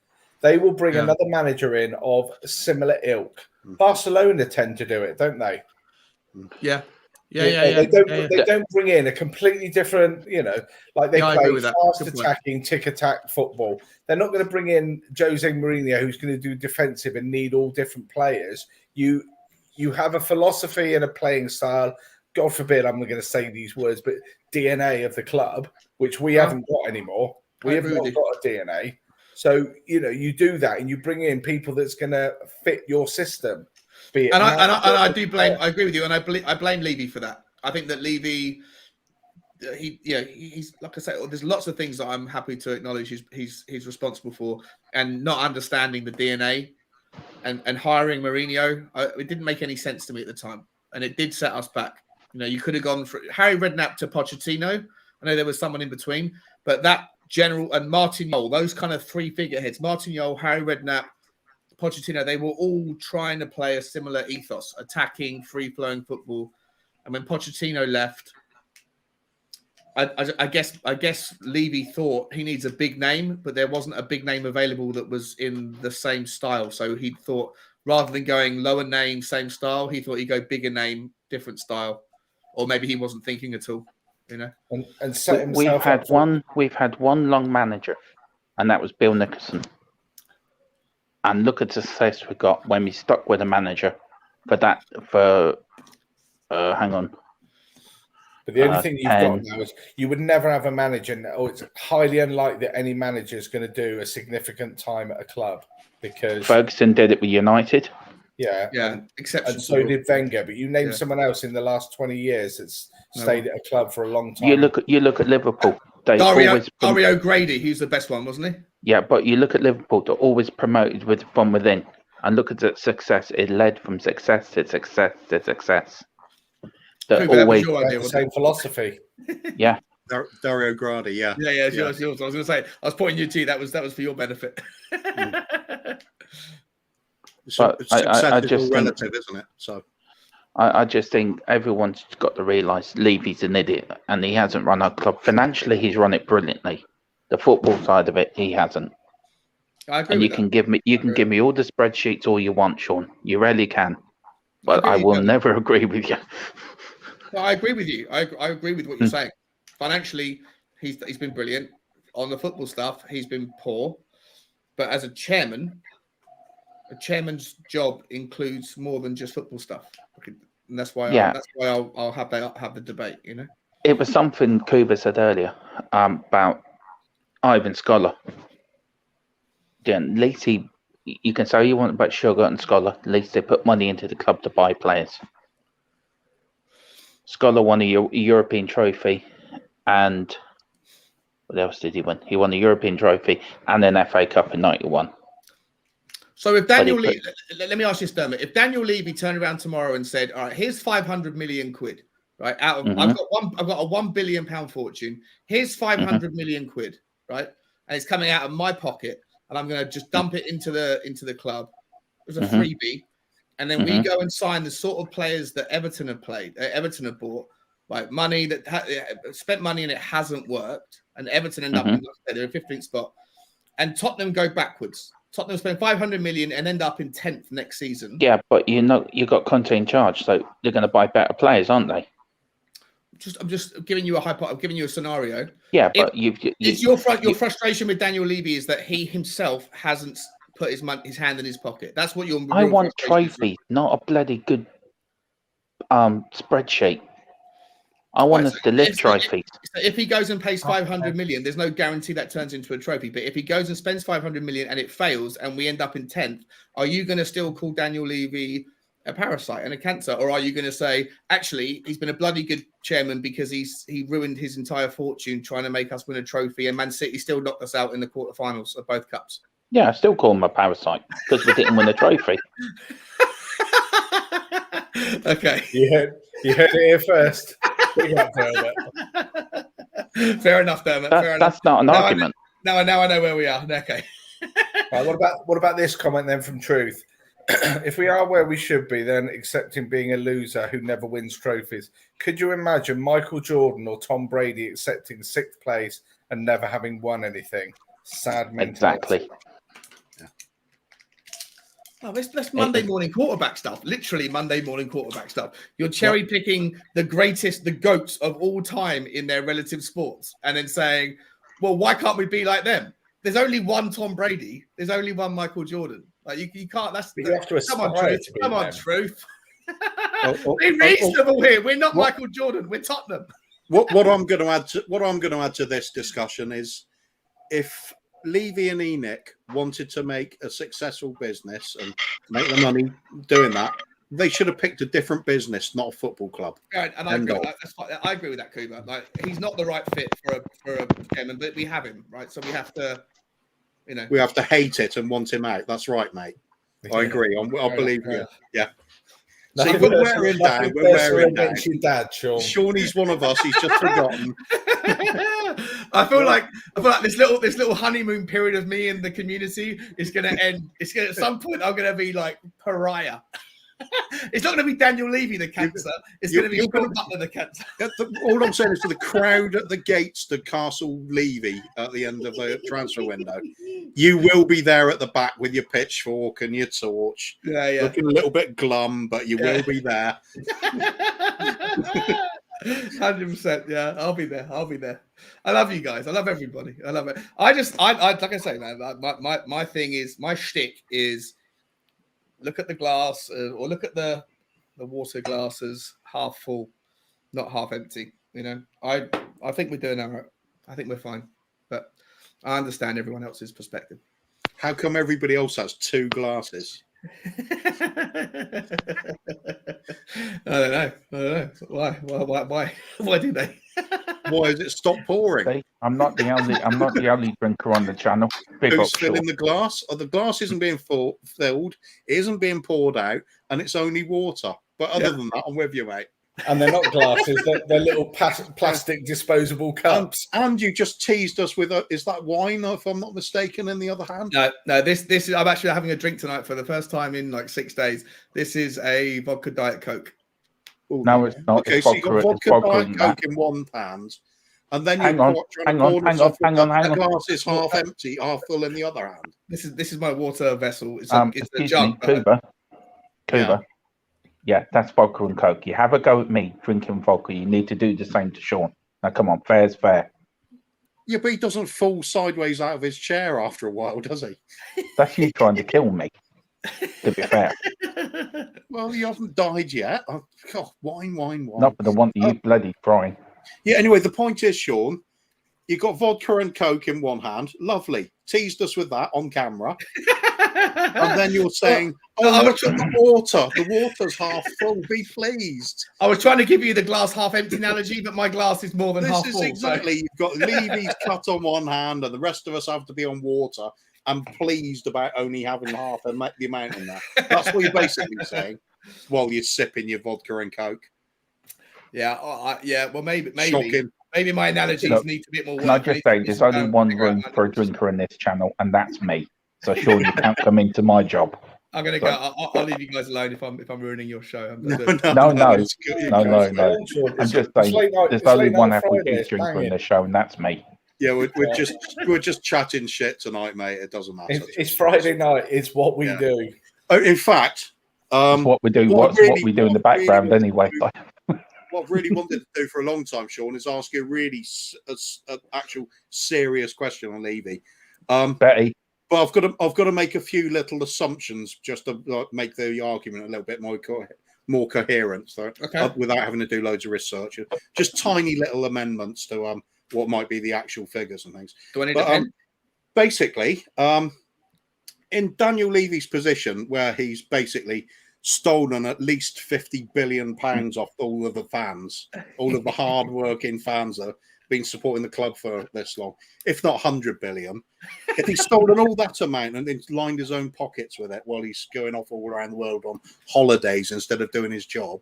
they will bring another manager in of similar ilk. Barcelona tend to do it, don't they? Yeah. They don't bring in a completely different, like they play fast attacking, tick-attack football. They're not going to bring in Jose Mourinho, who's going to do defensive and need all different players. You have a philosophy and a playing style. God forbid I'm going to say these words, but DNA of the club, which we haven't got anymore. We have not got a DNA. So, you do that and you bring in people that's going to fit your system. I agree with you, and I blame Levy for that. I think that Levy, he's like I say, there's lots of things that I'm happy to acknowledge he's responsible for, and not understanding the DNA and hiring Mourinho. It didn't make any sense to me at the time, and it did set us back. You could have gone for Harry Redknapp to Pochettino. I know there was someone in between, but that general and Martin Jol, those kind of three figureheads, Martin Jol, Harry Redknapp, Pochettino, they were all trying to play a similar ethos, attacking, free-flowing football. And when Pochettino left, I guess Levy thought he needs a big name, but there wasn't a big name available that was in the same style. So he thought, rather than going lower name, same style, he thought he'd go bigger name, different style. Or maybe he wasn't thinking at all, And set himself we've had one long manager, and that was Bill Nicholson. And look at the success we got when we stuck with a manager hang on. But the only thing you've got now is you would never have a manager. It's highly unlikely that any manager is going to do a significant time at a club, because Ferguson did it with United. Exception. And so did Wenger. But you name someone else in the last 20 years that's stayed at a club for a long time. You look at Liverpool. Dario Grady, he's the best one, wasn't he? Yeah, but you look at Liverpool, they're always promoted from within. And look at the success. It led from success to success to success. Always the same philosophy. Yeah. Dario Grady, yeah. Yeah, yours. I was going to say, I was pointing you to that was for your benefit. But I just relative, isn't it? So I just think everyone's got to realise Levy's an idiot, and he hasn't run our club. Financially, he's run it brilliantly. The football side of it, he hasn't. I agree. And you can give me all the spreadsheets all you want, Sean. You really can. But I will never agree with you. No, I agree with you. I agree with what you're saying. Financially, he's been brilliant. On the football stuff, he's been poor. But as a chairman's job includes more than just football stuff. And that's why I'll have the debate, It was something Kuba said earlier about Ivan Scholar. Yeah, at least you can say you want about Sugar and Scholar. At least they put money into the club to buy players. Scholar won a European trophy, and what else did he win? He won a European trophy and an FA Cup in '91. So if Daniel Levy, let me ask you, Dermot, if Daniel Levy turned around tomorrow and said, "All right, here's 500 million quid, right? Out of I've got a £1 billion fortune. Here's 500 million quid, right? And it's coming out of my pocket, and I'm going to just dump it into the club. It was a freebie, and then we go and sign the sort of players that Everton have bought, like money that spent money and it hasn't worked, and Everton end up in they're 15th spot, and Tottenham go backwards. Tottenham spend 500 million and end up in 10th next season. Yeah, but you got Conte in charge, so they're going to buy better players, aren't they? I'm just giving you I'm giving you a scenario. Yeah, but your frustration with Daniel Levy is that he himself hasn't put his hand in his pocket. That's what I want trophies, not a bloody good spreadsheet. I want us to lift trophies. If he goes and pays 500 million, there's no guarantee that turns into a trophy. But if he goes and spends 500 million and it fails and we end up in 10th, are you going to still call Daniel Levy a parasite and a cancer? Or are you going to say, actually, he's been a bloody good chairman because he ruined his entire fortune trying to make us win a trophy, and Man City still knocked us out in the quarterfinals of both cups? Yeah, I still call him a parasite because we didn't win a trophy. Okay. You heard it here first. Fair enough, Dermot. Fair enough. That's not an argument. Now I know where we are. Okay. What about this comment then from Truth? If we are where we should be, then accepting being a loser who never wins trophies, could you imagine Michael Jordan or Tom Brady accepting 6th place and never having won anything? Sad mentality. Exactly. Oh, that's Monday morning quarterback stuff. Literally Monday morning quarterback stuff. You're cherry picking the GOATs of all time in their relative sports, and then saying, "Well, why can't we be like them?" There's only one Tom Brady. There's only one Michael Jordan. Like you can't. You have to come on, aspire Truth. to be Come on, them. Truth. Be reasonable here. We're not Michael Jordan. We're Tottenham. What I'm going to add to this discussion is, if Levy and Enoch wanted to make a successful business and make the money doing that, they should have picked a different business, not a football club. Right, and I agree with that, Kuba. Like, he's not the right fit for a chairman, but we have him, right? So we have to, we have to hate it and want him out. That's right, mate. I agree. I believe you. Yeah. See, we're wearing down. We're wearing down. Your dad, Sean. Shawnee's one of us. He's just forgotten. I feel like this little honeymoon period of me in the community is going to end. At some point I'm going to be like pariah. It's not going to be Daniel Levy the cancer. It's going to be Will Butler the cancer. All I'm saying is to the crowd at the gates to Castle Levy at the end of the transfer window, you will be there at the back with your pitchfork and your torch. Yeah. Looking a little bit glum, but you will be there. 100%. Yeah, I'll be there. I love you guys. I love everybody. I love it. I like I say, man. My thing is, my shtick is, look at the glass or look at the water glasses half full, not half empty. I think we're doing all right. I think we're fine, but I understand everyone else's perspective. How come everybody else has 2 glasses? I don't know. Why do they? Why has it stopped pouring? See, I'm not the only drinker on the channel. Who's filling the glass? Oh, the glass isn't being filled, it isn't being poured out, and it's only water. But other than that, I'm with you, mate. And they're not glasses; they're little plastic disposable cups. And you just teased us with is that wine, if I'm not mistaken, in the other hand? No. This is. I'm actually having a drink tonight for the first time in like 6 days. This is a vodka Diet Coke. Ooh, no, it's not. Okay, it's so you got vodka Diet Coke in one hand, and then hang on. The glass is half empty, half full in the other hand. This is my water vessel. It's a jug. Kuba. Yeah, that's vodka and Coke. You have a go at me drinking vodka. You need to do the same to Sean. Now, come on, fair's fair. Yeah, but he doesn't fall sideways out of his chair after a while, does he? That's you trying to kill me, to be fair. Well, you haven't died yet. Oh, God, wine. Not for the one that you bloody frying. Yeah, anyway, the point is, Sean, you got vodka and Coke in one hand. Lovely. Teased us with that on camera. And then you're saying, look at the water. The water's half full. Be pleased. I was trying to give you the glass half empty analogy, but my glass is more than half full. Exactly. You've got Levy's cut on one hand, and the rest of us have to be on water. I'm pleased about only having half and the amount in there. That's what you're basically saying while you're sipping your vodka and Coke. Yeah. Well, maybe. Shocking. Maybe my analogies need a bit more work. Can I just say, there's only one room for a drinker in this channel, and that's me. So Sean, you can't come into my job. I'm gonna go. I'll leave you guys alone if I'm ruining your show. No. I'm just saying, there's only one average drinker in the show, and that's me. Yeah, we're just chatting shit tonight, mate. It doesn't matter. It's Friday night. It's what we do. In fact, it's what we do. What we do in the background, anyway. What I've really wanted to do for a long time, Sean, is ask you a really actual serious question on Levy. Betty. But I've got to make a few little assumptions just to make the argument a little bit more coherent, without having to do loads of research. Just tiny little amendments to what might be the actual figures and things. Do I need a pen? Basically, in Daniel Levy's position, where he's basically stolen at least £50 billion off all of the fans, all of the hard-working fans that have been supporting the club for this long, if not 100 billion. If he's stolen all that amount and then lined his own pockets with it while he's going off all around the world on holidays instead of doing his job,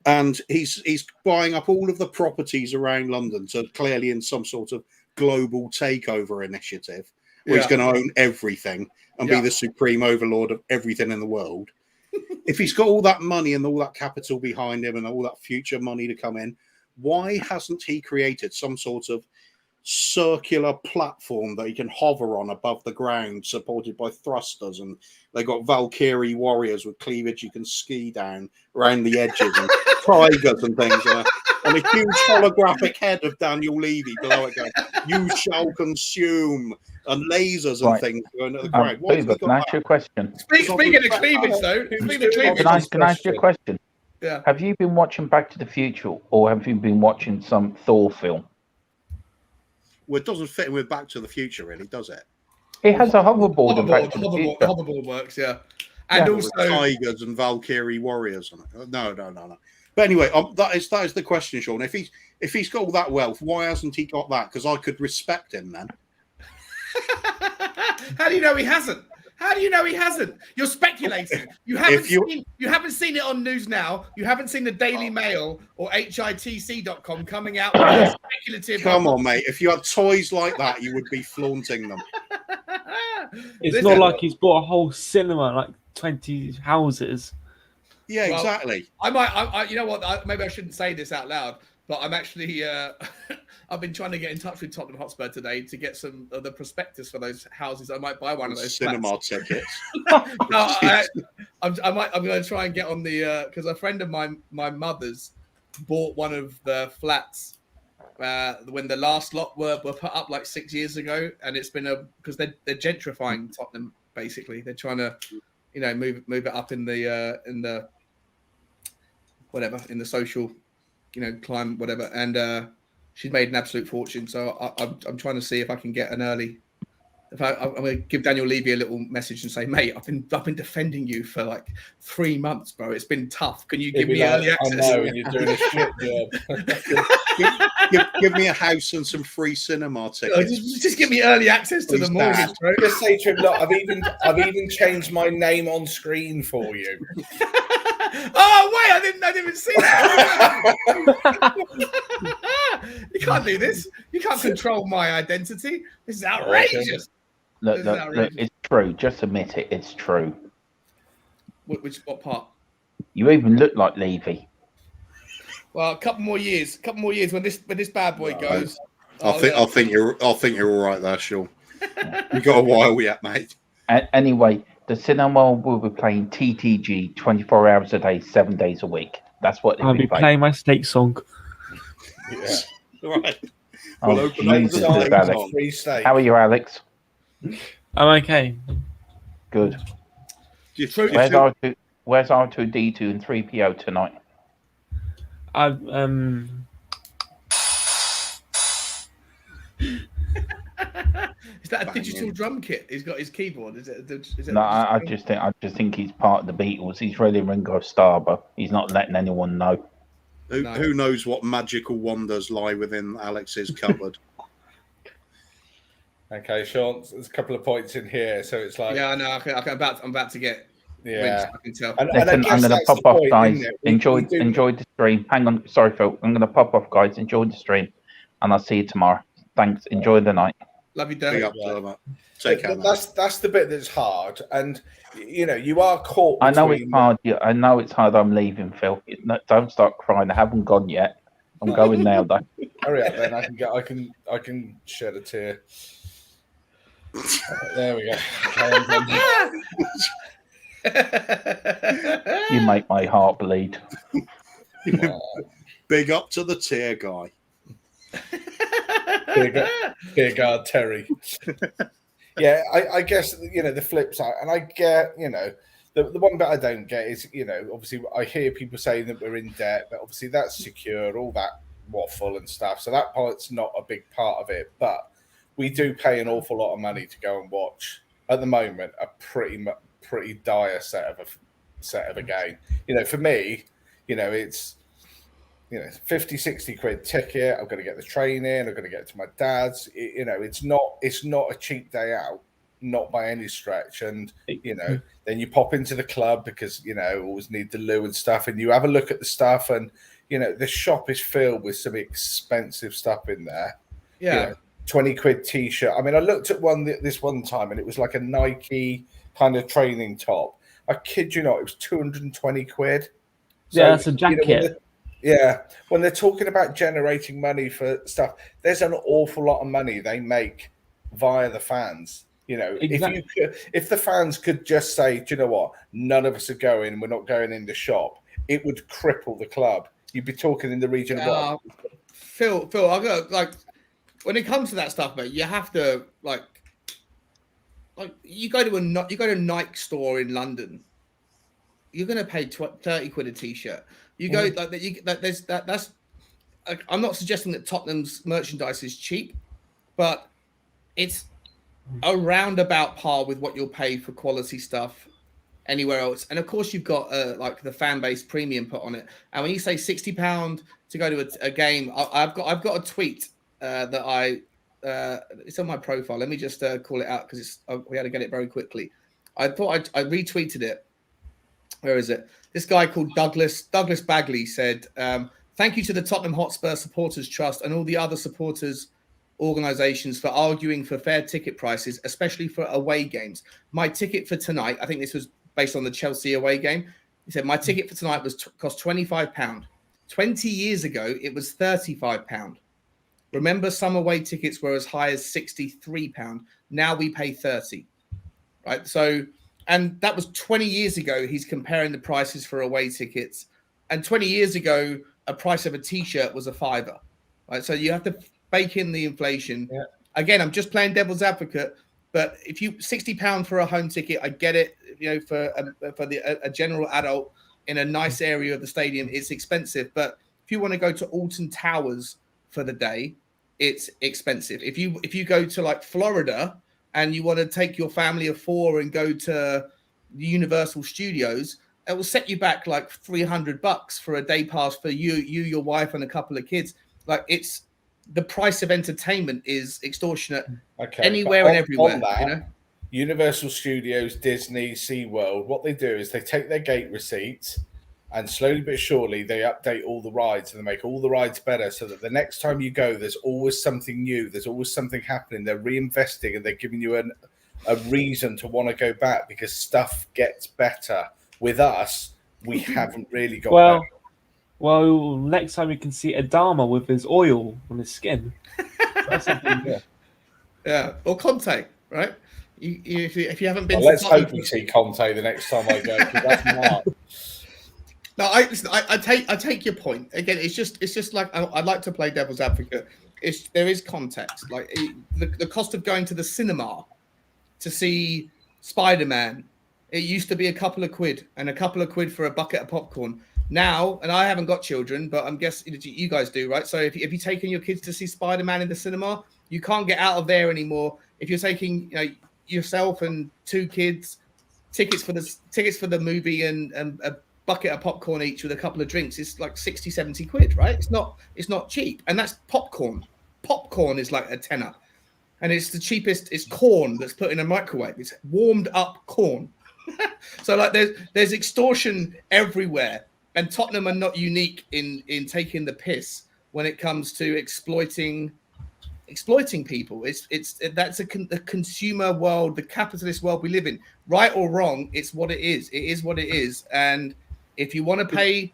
and he's buying up all of the properties around London. So clearly in some sort of global takeover initiative, where he's Yeah. going to own everything and be Yeah. the supreme overlord of everything in the world. If he's got all that money and all that capital behind him and all that future money to come in, why hasn't he created some sort of circular platform that he can hover on above the ground, supported by thrusters? And they got Valkyrie warriors with cleavage you can ski down around the edges, and tigers and things, and a huge holographic head of Daniel Levy below it going, "You shall consume," and lasers and Right. things going at the ground. Why has he Boober, can I got ask you that? a question? Speaking of cleavage, though, Who's speaking of doing cleavage, Can I ask you a question? yeah. Have you been watching Back to the Future, or have you been watching some Thor film? Well, it doesn't fit in with Back to the Future, really, does it? It has a hoverboard in Back to the The Future. hoverboard works, yeah. And Yeah. With also, tigers and Valkyrie warriors on it. No. But anyway, that is the question, Sean. If he's got all that wealth, why hasn't he got that? Because I could respect him then. how do you know he hasn't? How do you know he hasn't? You're speculating. You haven't seen it on News Now. You haven't seen the Daily Mail or hitc.com coming out with speculative. Come on, mate. If you had toys like that, you would be flaunting them. It's Listen, not like he's bought a whole cinema, like 20 houses. Yeah, Well, exactly. you know what? Maybe I shouldn't say this out loud, but I'm actually, I've been trying to get in touch with Tottenham Hotspur today to get some of the prospectus for those houses. I might buy one of those Cinema flats. tickets. No, I'm going to try and get on the because a friend of my mother's bought one of the flats when the last lot were put up like 6 years ago, and it's been because they're gentrifying Tottenham. Basically, they're trying to move it up in the whatever, in the social climb, whatever, and she's made an absolute fortune. So I'm trying to see if I can get an early. I'm going to give Daniel Levy a little message and say, mate, I've been defending you for like 3 months, bro. It's been tough. Can you give me early access? I know, and you're doing a shit job. give me a house and some free cinema tickets. Just give me early access to the mortgage, bro. Just say to him, look, I've even changed my name on screen for you. Oh wait, I didn't even see that. You can't do this. You can't control my identity. This is outrageous. Look, it's true. Just admit it. It's true. What part? You even look like Levy. Well, a couple more years when this bad boy goes. I think you're all right there, Sean. You got a while yet, mate. Anyway, the cinema will be playing TTG 24 hours a day, 7 days a week. That's what I'll be playing my snake song. Yeah. Right. Oh, We'll open up Jesus, the with lines Alex. on. Free steak. How are you, Alex? I'm okay. Good. Do you- True. do you Where's R2D2 and 3PO tonight? I've Is that a digital drum kit? He's got his keyboard. Is it? No, I just think he's part of the Beatles. He's really Ringo Starr, but he's not letting anyone know. Who knows what magical wonders lie within Alex's cupboard? Okay, Sean, there's a couple of points in here, so it's like, Yeah, I know. I'm about to get. yeah. I can tell. And I Listen, guess I'm going to that's pop the off, point, guys. isn't it? Enjoy the stream. Hang on, sorry, Phil. I'm going to pop off, guys. Enjoy the stream, and I'll see you tomorrow. Thanks. Enjoy the night. Love you, Big Derek. up to them, mate. Take care, mate. That's the bit that's hard, and you are caught. I know it's between- hard. Yeah, I know it's hard. I'm leaving, Phil. Don't start crying. I haven't gone yet. I'm going now, though. Hurry up, then. I can shed a tear. There we go. You make my heart bleed. Big up to the tear guy. Dear God, Terry. Yeah, I guess the flip side, and I get the one bit I don't get is obviously I hear people saying that we're in debt, but obviously that's secure, all that waffle and stuff. So that part's not a big part of it, but we do pay an awful lot of money to go and watch at the moment a pretty dire set of a game. For me, it's 50, 60 quid ticket. I'm going to get the train in. I'm going to get to my dad's. It's not a cheap day out. not by any stretch. And then you pop into the club because always need the loo and stuff, and you have a look at the stuff, and the shop is filled with some expensive stuff in there. Yeah. 20 quid t-shirt. I mean, I looked at this one time, and it was like a Nike kind of training top. I kid you not, it was 220 quid. So, yeah, that's a jacket. When they're talking about generating money for stuff, there's an awful lot of money they make via the fans. Exactly. If the fans could just say, do you know what, none of us are going, we're not going in the shop, it would cripple the club. You'd be talking in the region of what? Phil, I got when it comes to that stuff, mate, you have to like you go to a Nike store in London, you're going to pay 30 quid a t-shirt. You go that's. I'm not suggesting that Tottenham's merchandise is cheap, but it's around about par with what you'll pay for quality stuff anywhere else. And of course, you've got the fan base premium put on it. And when you say £60 to go to a game, I've got a tweet that it's on my profile. Let me just call it out because we had to get it very quickly. I thought I retweeted it. Where is it? This guy called Douglas Bagley said, "Thank you to the Tottenham Hotspur Supporters Trust and all the other supporters organisations for arguing for fair ticket prices, especially for away games. My ticket for tonight," I think this was based on the Chelsea away game. He said, "My ticket for tonight cost £25. 20 years ago, it was £35. Remember, some away tickets were as high as £63. Now we pay £30." Right? So, and that was 20 years ago. He's comparing the prices for away tickets. And 20 years ago, a price of a T-shirt was £5. Right? So you have to bake in the inflation. Yeah. Again, I'm just playing devil's advocate. But if you £60 for a home ticket, I get it. For a general adult in a nice area of the stadium, it's expensive. But if you want to go to Alton Towers for the day, it's expensive. If you go to like Florida and you want to take your family of 4 and go to the Universal Studios, it will set you back like $300 for a day pass for you, your wife, and a couple of kids. Like, it's the price of entertainment is extortionate anywhere and everywhere. Universal Studios, Disney, SeaWorld, what they do is they take their gate receipts and slowly but surely they update all the rides and they make all the rides better so that the next time you go, there's always something new. There's always something happening. They're reinvesting and they're giving you a reason to want to go back because stuff gets better. With us, we haven't really got better. Well, next time you can see Adama with his oil on his skin. That's something. Yeah, or Conte, right? If you haven't been, let's hope we see Conte the next time I go. That's Mark. No, I take your point. Again, it's just like I'd like to play devil's advocate. There is context. Like the cost of going to the cinema to see Spider-Man, it used to be a couple of quid for a bucket of popcorn. Now, and I haven't got children, but I'm guessing you guys do, right? So if you're taking your kids to see Spider-Man in the cinema, you can't get out of there anymore. If you're taking yourself and 2 kids, tickets for the movie and a bucket of popcorn each with a couple of drinks, it's like 60, 70 quid, right? It's not cheap. And that's popcorn. Popcorn is like a tenner. And it's the cheapest. It's corn that's put in a microwave. It's warmed up corn. So like there's extortion everywhere. And Tottenham are not unique in taking the piss when it comes to exploiting people. That's a consumer world, the capitalist world we live in. Right or wrong, it's what it is. It is what it is. And if you want to pay,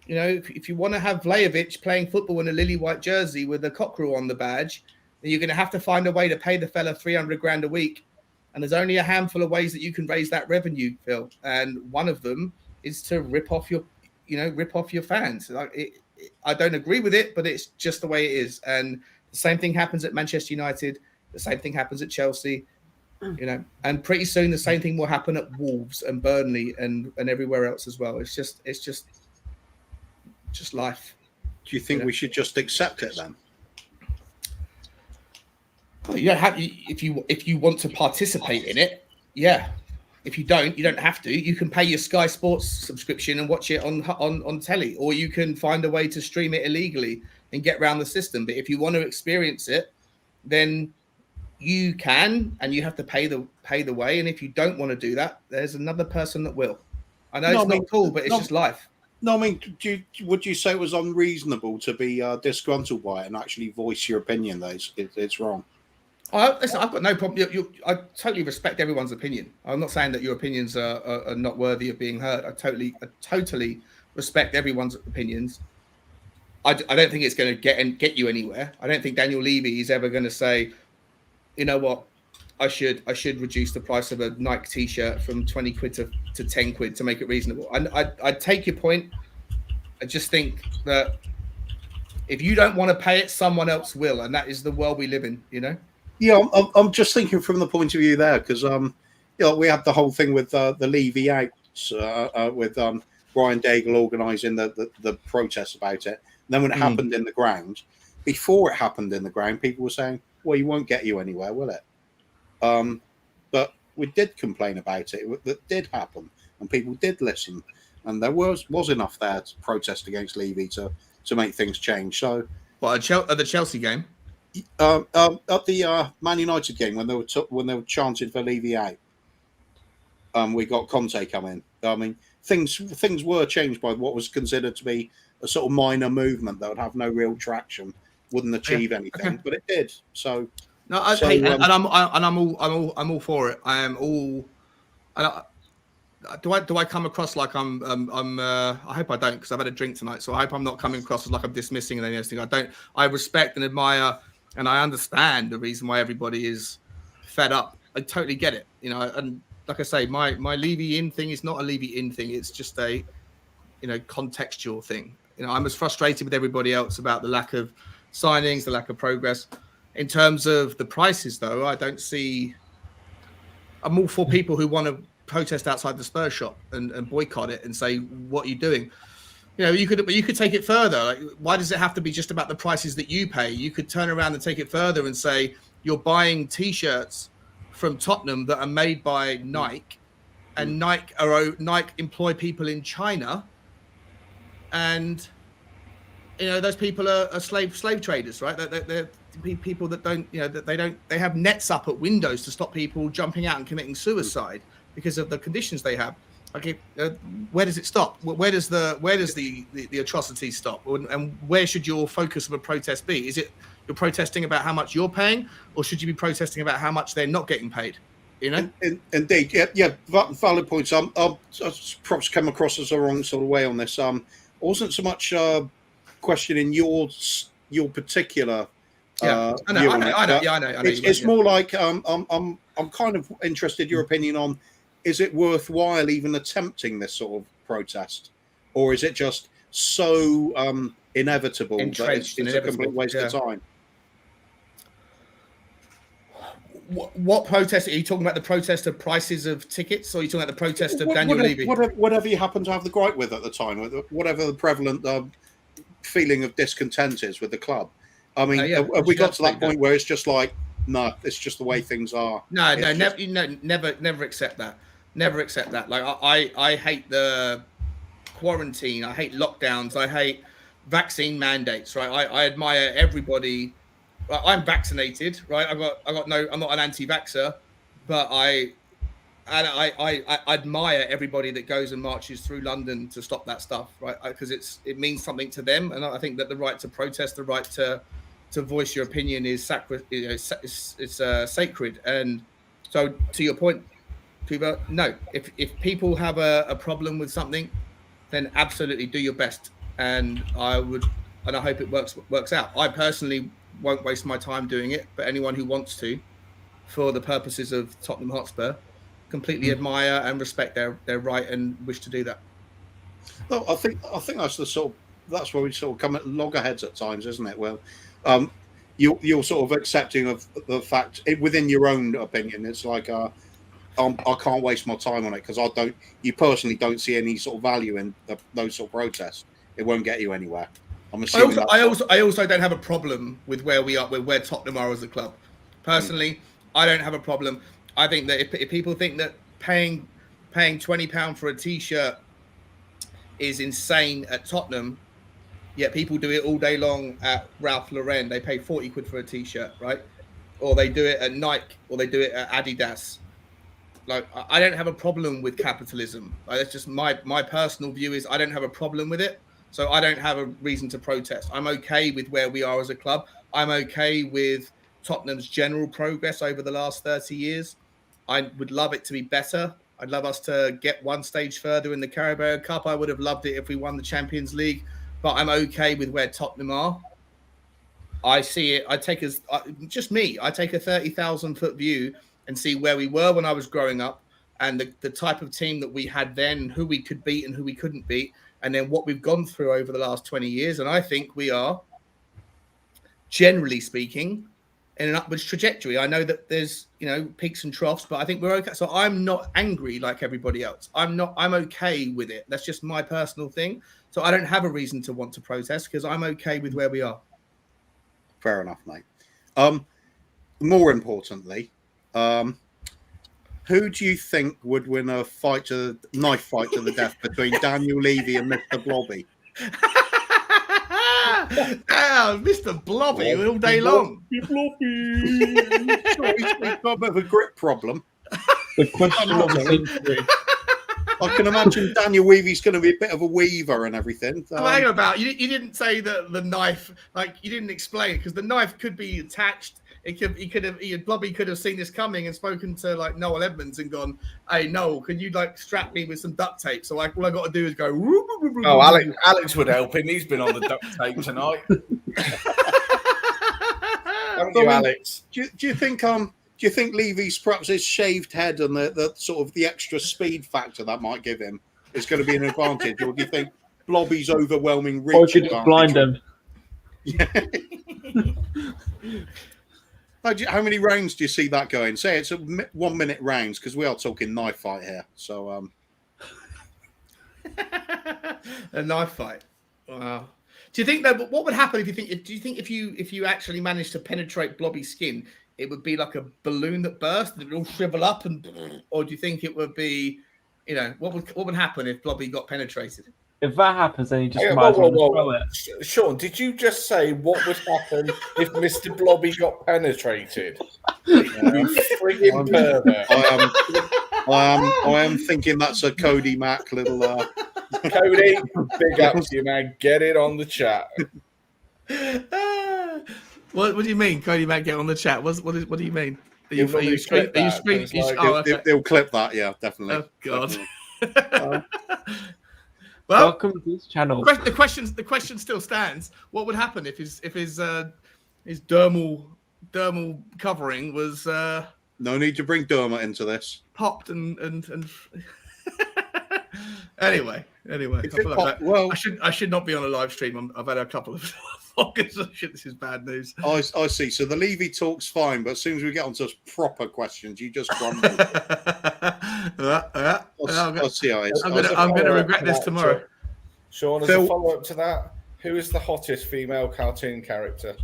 if you want to have Vlahovic playing football in a lily white jersey with a cockerel on the badge, then you're going to have to find a way to pay the fella 300 grand a week. And there's only a handful of ways that you can raise that revenue, Phil. And one of them is to rip off your fans. I don't agree with it, but it's just the way it is. And the same thing happens at Manchester United. The same thing happens at Chelsea. And pretty soon the same thing will happen at Wolves and Burnley and everywhere else as well. It's just life. Do you think we should just accept it then? Well, you don't have, if you want to participate in it, yeah. If you don't have to. You can pay your Sky Sports subscription and watch it on telly, or you can find a way to stream it illegally and get around the system. But if you want to experience it, then you can, and you have to pay the way. And if you don't want to do that, there's another person that will. I know it's not cool, but it's just life. No, I mean, would you say it was unreasonable to be disgruntled by it and actually voice your opinion that it's wrong? Listen, I've got no problem. I totally respect everyone's opinion. I'm not saying that your opinions are not worthy of being heard. I totally respect everyone's opinions. I don't think it's going to get you anywhere. I don't think Daniel Levy is ever going to say, you know what, I should reduce the price of a Nike T-shirt from 20 quid to 10 quid to make it reasonable. And I take your point. I just think that if you don't want to pay it, someone else will, and that is the world we live in. You know. Yeah, I'm just thinking from the point of view there because we had the whole thing with the Levy outs with Brian Daigle organising the protest about it. And then when it happened in the ground, before it happened in the ground, people were saying, "Well, you won't get you anywhere, will it?" But we did complain about it. That did happen, and people did listen, and there was enough there to protest against Levy to make things change. So, at the Chelsea game. At the Man United game when they were chanting for Levy out, we got Conte come in. I mean, things were changed by what was considered to be a sort of minor movement that would have no real traction, wouldn't achieve anything, but it did. So no, I'm all for it. I am all. Do I come across like I'm I hope I don't, because I've had a drink tonight, so I hope I'm not coming across as like I'm dismissing and anything. I respect and admire. And I understand the reason why everybody is fed up. I totally get it, you know. And like I say, my Levy in thing is not a Levy in thing. It's just a, contextual thing. You know, I'm as frustrated with everybody else about the lack of signings, the lack of progress. In terms of the prices, though, I don't see. I'm all for people who want to protest outside the Spurs shop and boycott it and say, "What are you doing?" You know, you could take it further. Like, why does it have to be just about the prices that you pay? You could turn around and take it further and say you're buying T-shirts from Tottenham that are made by Nike, and Nike employ people in China, and those people are slave traders, right? They're people that don't, that they have nets up at windows to stop people jumping out and committing suicide because of the conditions they have. Okay, where does it stop? Where does the atrocity stop? And where should your focus of a protest be? Is it you're protesting about how much you're paying, or should you be protesting about how much they're not getting paid? You know, indeed, yeah, valid points. Perhaps come across as the wrong sort of way on this. I wasn't so much questioning your particular. I know. It's more like I'm kind of interested in your opinion on. Is it worthwhile even attempting this sort of protest, or is it just so inevitable that it's a complete waste of time? What protest are you talking about? The protest of prices of tickets, or are you talking about the protest of Daniel Levy? Whatever you happen to have the gripe with at the time, whatever the prevalent feeling of discontent is with the club. I mean, have we got to that point where it's just like, no, it's just the way things are? Never accept that. Never accept that. Like I hate the quarantine. I hate lockdowns. I hate vaccine mandates. Right. I admire everybody. I'm vaccinated. Right. I'm not an anti-vaxxer, but I admire everybody that goes and marches through London to stop that stuff. Right. Because it means something to them, and I think that the right to protest, the right to voice your opinion is sacred. It's sacred. And so, to your point, Tuva, no. If people have a problem with something, then absolutely do your best. And I hope it works out. I personally won't waste my time doing it, but anyone who wants to, for the purposes of Tottenham Hotspur, completely admire and respect their right and wish to do that. Well, I think that's where we sort of come at loggerheads at times, isn't it? Well, you're sort of accepting of the fact within your own opinion. It's like I can't waste my time on it because you personally don't see any sort of value in those sort of protests. It won't get you anywhere. I also don't have a problem with where we are, where Tottenham are as a club. Personally, I don't have a problem. I think that if people think that paying £20 for a T-shirt is insane at Tottenham, yet people do it all day long at Ralph Lauren. They pay 40 quid for a T-shirt, right? or they do it at Nike, or they do it at Adidas. Like, I don't have a problem with capitalism. Like, that's just my personal view is I don't have a problem with it. So I don't have a reason to protest. I'm okay with where we are as a club. I'm okay with Tottenham's general progress over the last 30 years. I would love it to be better. I'd love us to get one stage further in the Carabao Cup. I would have loved it if we won the Champions League, but I'm okay with where Tottenham are. I see it. I take as just me. I take a 30,000 foot view and see where we were when I was growing up, and the type of team that we had then, who we could beat and who we couldn't beat, and then what we've gone through over the last 20 years. And I think we are, generally speaking, in an upwards trajectory. I know that there's, peaks and troughs, but I think we're okay. So I'm not angry like everybody else. I'm okay with it. That's just my personal thing. So I don't have a reason to want to protest because I'm okay with where we are. Fair enough, mate. More importantly, who do you think would win a knife fight to the death between Daniel Levy and Mr. Blobby? Mr. Blobby all day long. He's got a bit of a grip problem. The question of the century. I can imagine Daniel Weavy's going to be a bit of a weaver and everything. Hang about. You didn't say that the knife, like you didn't explain, because the knife could be attached. Blobby could have seen this coming and spoken to like Noel Edmonds and gone, "Hey Noel, can you like strap me with some duct tape?" So all I got to do is go. Oh, Alex would help him. He's been on the duct tape tonight. Haven't you, Alex? Do you think Levy's perhaps his shaved head and the sort of the extra speed factor that might give him is going to be an advantage, or do you think Blobby's overwhelming reach? Or could just blind him? Yeah. How many rounds do you see that going? Say it's a 1 minute rounds, because we are talking knife fight here. So, a knife fight. Wow. Do you think that what would happen if you actually managed to penetrate Blobby's skin, it would be like a balloon that burst and it would all shrivel up, or do you think it would be, what would happen if Blobby got penetrated? If that happens, then you just might as well throw it. Sean, did you just say what would happen if Mr. Blobby got penetrated? You frigging pervert. I am thinking that's a Cody Mack little. Cody, big up to you, man. Get it on the chat. What do you mean, Cody Mack? Get on the chat. What do you mean? Are you screening? They'll clip that. Yeah, definitely. Oh God. Well, welcome to this channel. The question still stands. What would happen if his dermal covering was no need to bring Dermot into this. Popped and anyway. Well, I should not be on a live stream. I've had a couple of shit. This is bad news. I see. So the Levy talk's fine, but as soon as we get onto proper questions, you just grumble. I'll see how it is. I'm going to regret this tomorrow. Sean, as a follow-up to that, who is the hottest female cartoon character?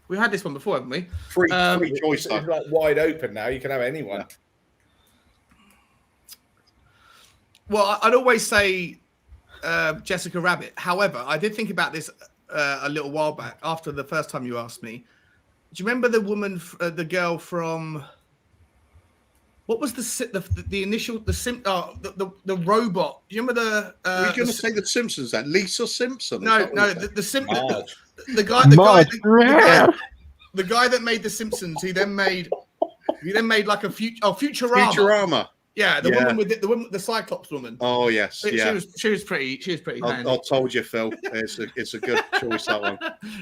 We had this one before, haven't we? Free choice. It's like wide open now. You can have anyone. Yeah. Well, I'd always say Jessica Rabbit. However, I did think about this a little while back after the first time you asked me. Do you remember the woman, the girl from? What was the initial the robot? Do you remember the? Were you going to say the Simpsons then? Lisa Simpson? No, the guy that made the Simpsons. He then made like a Futurama. Futurama. Yeah, the woman with the Cyclops woman. Oh yes, She was pretty. I told you, Phil. It's a good choice, that one.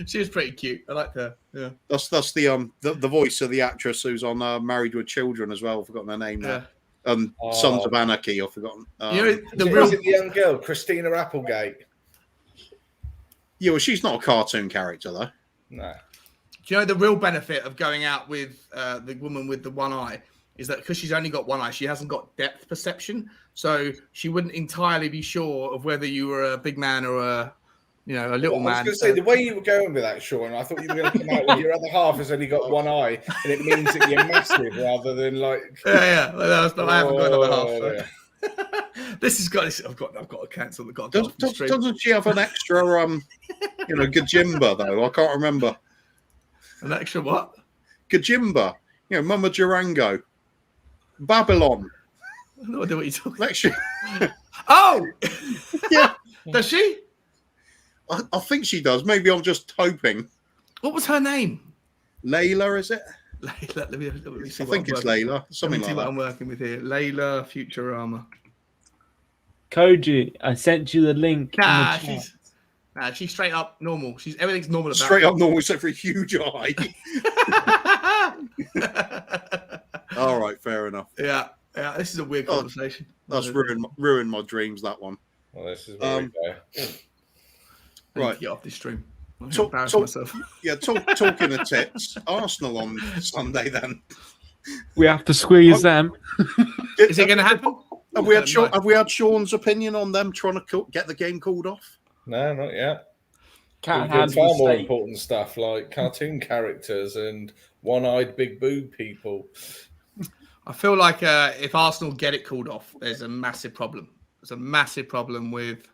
She was pretty cute. I liked her. Yeah. That's the voice of the actress who's on Married with Children as well. I've forgotten her name now. Sons of Anarchy. I've forgotten. Is it the young girl, Christina Applegate? Yeah, well, she's not a cartoon character though. No. Do you know the real benefit of going out with the woman with the one eye? Is that because she's only got one eye, she hasn't got depth perception, so she wouldn't entirely be sure of whether you were a big man or a little man. I was going to say, the way you were going with that, Sean, I thought you were going to come out with your other half has only got one eye, and it means that you're massive rather than like. Yeah. I haven't got another half. So. Yeah. This has got this. I've got to cancel the goddamn stream. Doesn't she have an extra Gajimba though? I can't remember. An extra what? Kajimba, Mama Durango, Babylon. I have no idea what you're talking Next year, Oh! Yeah. Does she? I think she does. Maybe I'm just hoping. What was her name? Layla, is it? Layla. Let me see I what think I'm it's working- Layla. Let me Something see like what that. I'm working with here. Layla Futurama. Koji, I sent you the link. Nah, in the chat. she's straight up normal. Everything's normal about Straight up normal, except for a huge eye. her. All right, fair enough. Yeah. This is a weird Oh, conversation. That's ruined my dreams, that one. Well, this is where we go. I need Right. to get off this stream. I'm Talk- embarrass talk- myself. Yeah, talking of tits, Arsenal on Sunday then. We have to squeeze them. Is it going to happen? Have we had No. have we had Sean's opinion on them trying to get the game called off? No, not yet. Can't We've got handle far the more state. important stuff like cartoon characters and one-eyed big boob people. I feel like if Arsenal get it called off, there's a massive problem. There's a massive problem with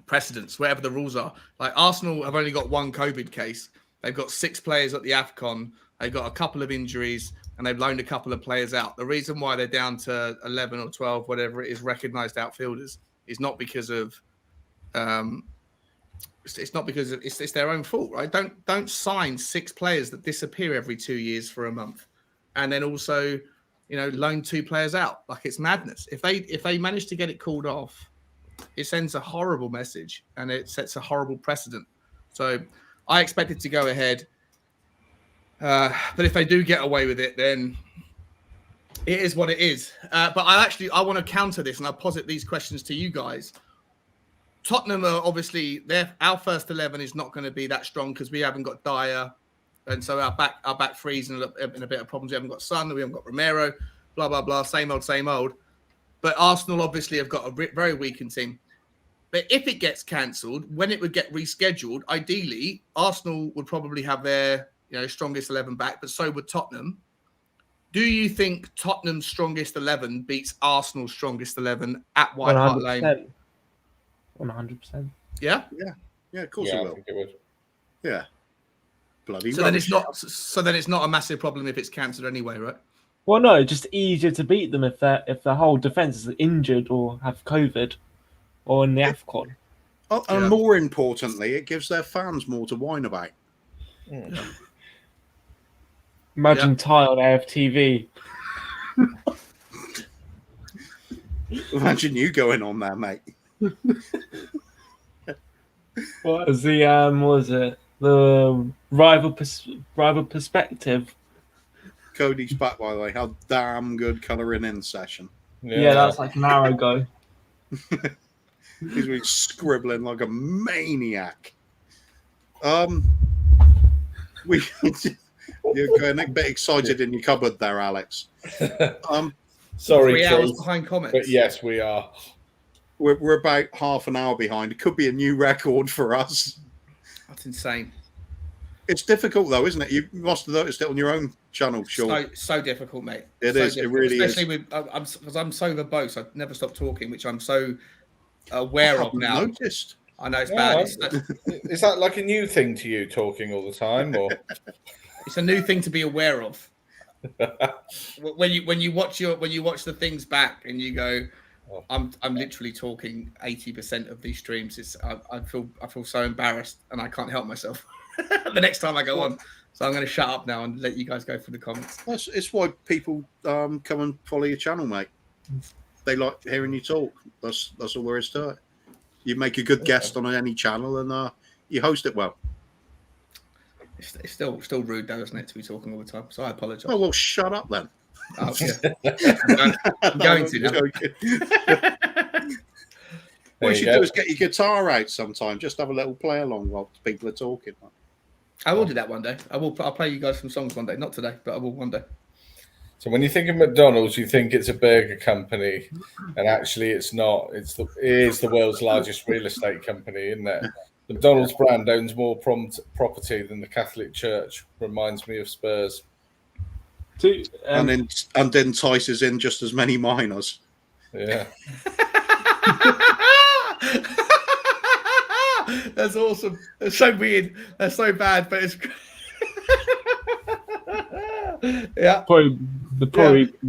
precedents, whatever the rules are. Like Arsenal have only got one COVID case. They've got 6 players at the AFCON. They've got a couple of injuries, and they've loaned a couple of players out. The reason why they're down to 11 or 12, whatever it is, recognised outfielders, is not because of it's not because it's their own fault, right? Don't sign 6 players that disappear every 2 years for a month, and then also, loan 2 players out. Like, it's madness. If they manage to get it called off, it sends a horrible message and it sets a horrible precedent. So I expect it to go ahead. But if they do get away with it, then it is what it is. But I want to counter this, and I'll posit these questions to you guys. Tottenham are obviously our first 11 is not going to be that strong because we haven't got Dyer, and so our back three's in a bit of problems. We haven't got Son, we haven't got Romero, blah blah blah. Same old. But Arsenal obviously have got a very weakened team. But if it gets cancelled, when it would get rescheduled, ideally Arsenal would probably have their strongest 11 back, but so would Tottenham. Do you think Tottenham's strongest 11 beats Arsenal's strongest 11 at White Hart Lane? 100%. Yeah. Yeah, of course Yeah, it I will. think it would. Yeah. Bloody So then rubbish. it's not a massive problem if it's cancelled anyway, right? Well, no, just easier to beat them if the whole defense is injured or have COVID, or in the AFCON. Oh, and more importantly, it gives their fans more to whine about. Imagine Ty on AFTV. Imagine you going on there, mate. What was the rival perspective? Cody's back, by the way. How damn good colouring in session. Yeah, that's like an hour ago. He's been scribbling like a maniac. You're going a bit excited in your cupboard there, Alex. Sorry, 3 hours Truth, behind comments. but yes, we are. We're about half an hour behind. It could be a new record for us. That's insane. It's difficult, though, isn't it? You must have noticed it on your own channel, Sean. So difficult, mate. It so is. It difficult. really Especially is. because I'm so verbose. I never stop talking, which I'm so aware I of haven't now. noticed. I know it's Yeah, bad. Is that like a new thing to you, talking all the time, or? It's a new thing to be aware of. When you watch the things back and you go, I'm literally talking 80% of these streams. I feel so embarrassed and I can't help myself the next time I go on. So I'm going to shut up now and let you guys go through the comments. It's why people come and follow your channel, mate. They like hearing you talk. That's all there is to it. You make a good guest on any channel and you host it well. It's still rude though, isn't it, to be talking all the time? So I apologise. Oh, well, shut up then. Oh, yeah. I'm going to now. What you you should go. do is get your guitar out sometime. Just have a little play along while people are talking. I will do that one day. I'll play you guys some songs one day. Not today, but I will one day. So when you think of McDonald's, you think it's a burger company, and actually it's not. It is the world's largest real estate company, isn't it? The McDonald's brand owns more property than the Catholic Church. Reminds me of Spurs. And entices in just as many minors. Yeah. That's awesome. That's so weird. That's so bad, but it's yeah. Probably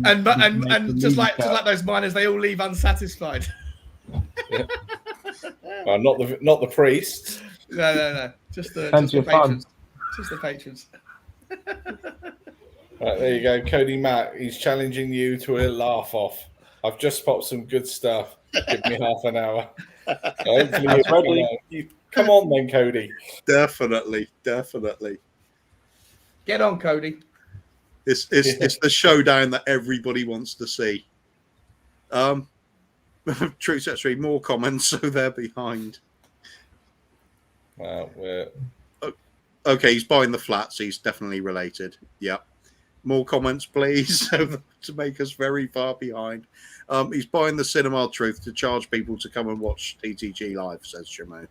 And just like those miners, they all leave unsatisfied. Well, not the priests. No. Just the Plenty of fun. patrons. Just the patrons. Right, there you go, Cody Mack. He's challenging you to a laugh off. I've just popped some good stuff. Give me half an hour. Hopefully That's ready. come on then, Cody. Definitely. Get on, Cody. It's the showdown that everybody wants to see. True set 3, more comments, so they're behind. Well, Okay, he's buying the flats. He's definitely related. Yeah. More comments, please, to make us very far behind. He's buying the Cinema Truth to charge people to come and watch TTG live, says Shimon.